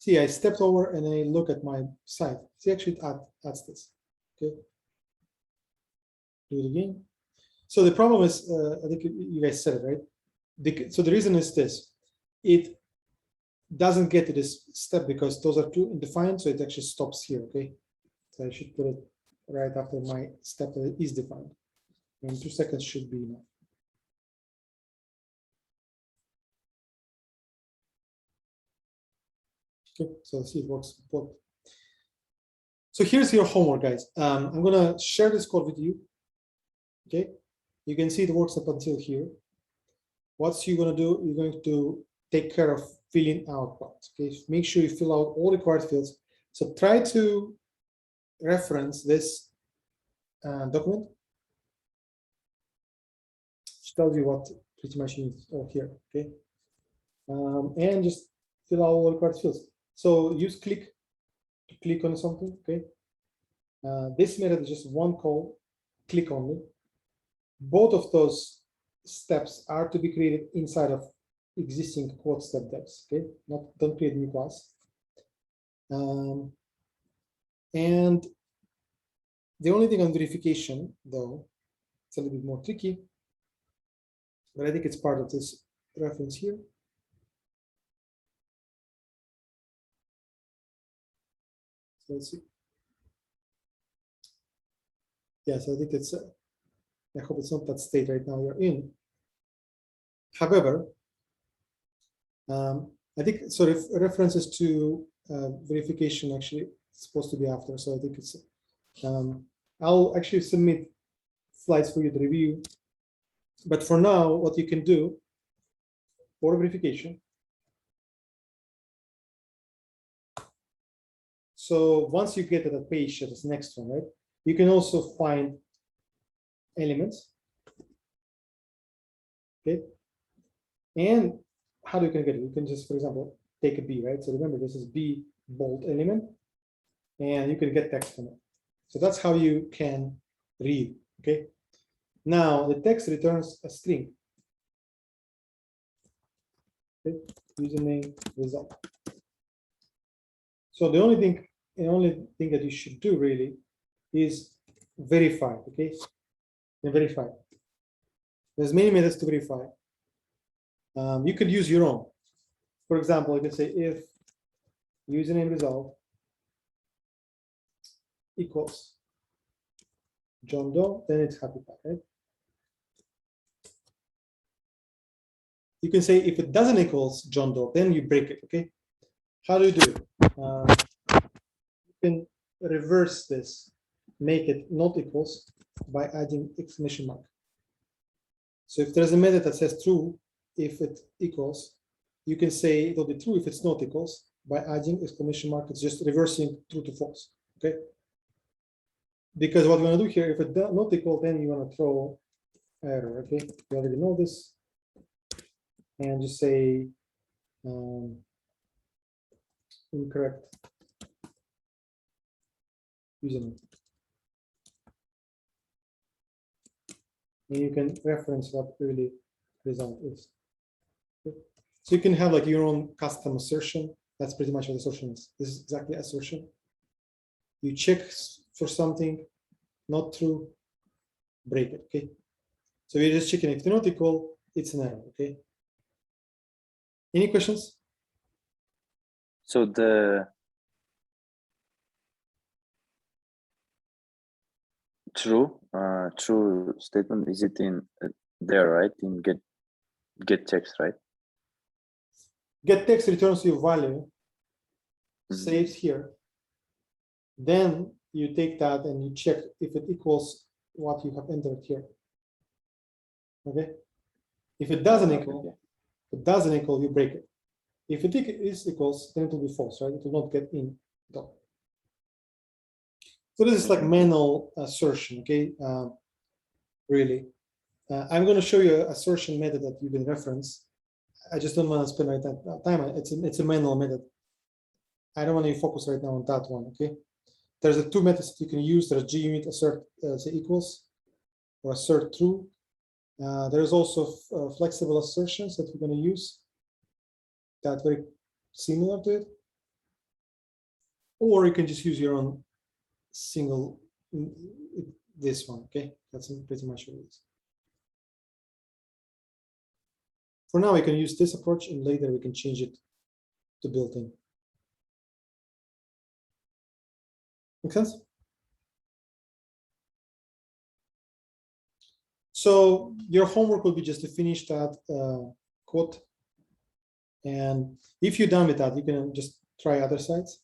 See, I stepped over and I look at my site. See, actually it adds this. Okay. Do it again. So the problem is, I think you guys said it, right? So the reason is this. It doesn't get to this step because those are two defined, so it actually stops here, okay? So I should put it right after my step that is defined. And 2 seconds should be enough. Okay, so see it works. So here's your homework, guys. I'm gonna share this code with you. Okay, you can see it works up until here. What's you gonna do? You're going to take care of filling out parts. Okay, make sure you fill out all required fields. So try to reference this document. Which tells you what pretty much is all here. Okay, and just fill out all required fields. So use click to click on something. Okay, this method is just one call, click only. Both of those steps are to be created inside of existing quote step devs. Okay, don't create new class. And the only thing on verification, though, it's a little bit more tricky, but I think it's part of this reference here. So let's see. Yes, I think it's. I hope it's not that state right now you're in. However, I think sort of references to verification actually supposed to be after. So I think it's. I'll actually submit slides for you to review. But for now, what you can do for verification. So once you get to the page, this next one, right? You can also find elements. Okay. And how do you can get it? You can just, for example, take a B, right? So remember, this is B bold element, and you can get text from it. So that's how you can read. Okay. Now the text returns a string. Okay. Username result. So the only thing that you should do really is verify. Okay. And verify. There's many methods to verify. You could use your own. For example, you can say if username result equals John Doe, then it's happy path, right? You can say if it doesn't equals John Doe, then you break it. Okay. How do you do it? You can reverse this, make it not equals by adding exclamation mark. So if there's a method that says true, if it equals, you can say it will be true if it's not equals by adding exclamation mark. It's just reversing true to false. Okay. Because what we want to do here, if it's not equal, then you want to throw error. Okay. You already know this. And just say incorrect username. And you can reference what really result is. Okay. So you can have like your own custom assertion. That's pretty much what assertion is. This is exactly assertion. You check for something not true, break it. Okay. So you're just checking if they're not equal, it's an error. Okay. Any questions? So True. True statement. Is it in there, right? In get text, right? Get text returns you value, Mhm. saves here. Then you take that and you check if it equals what you have entered here. Okay. If it doesn't equal, you break it. If it is equals, then it will be false, right? It will not get in at all. So this is like manual assertion, okay? Really. I'm going to show you an assertion method that you can reference. I just don't want to spend time. It's a manual method. I don't want to focus right now on that one, okay? There's two methods that you can use. There's gunit assert say equals or assert true. There's also flexible assertions that we're going to use that very similar to it. Or you can just use your own single, this one, okay? That's pretty much what it is. For now, we can use this approach and later we can change it to built-in. Make sense? So your homework will be just to finish that code. And if you're done with that, you can just try other sites.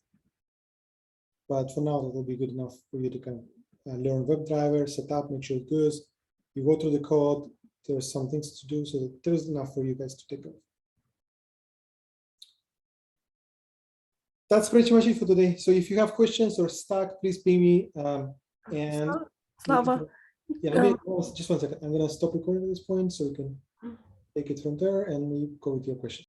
But for now, that will be good enough for you to kind of learn WebDriver, set up, make sure it goes. You go through the code. There's some things to do, so there's enough for you guys to take off. That's pretty much it for today. So if you have questions or stuck, please ping me. And Slava, yeah, let me just 1 second. I'm gonna stop recording at this point so we can take it from there and you go with your question.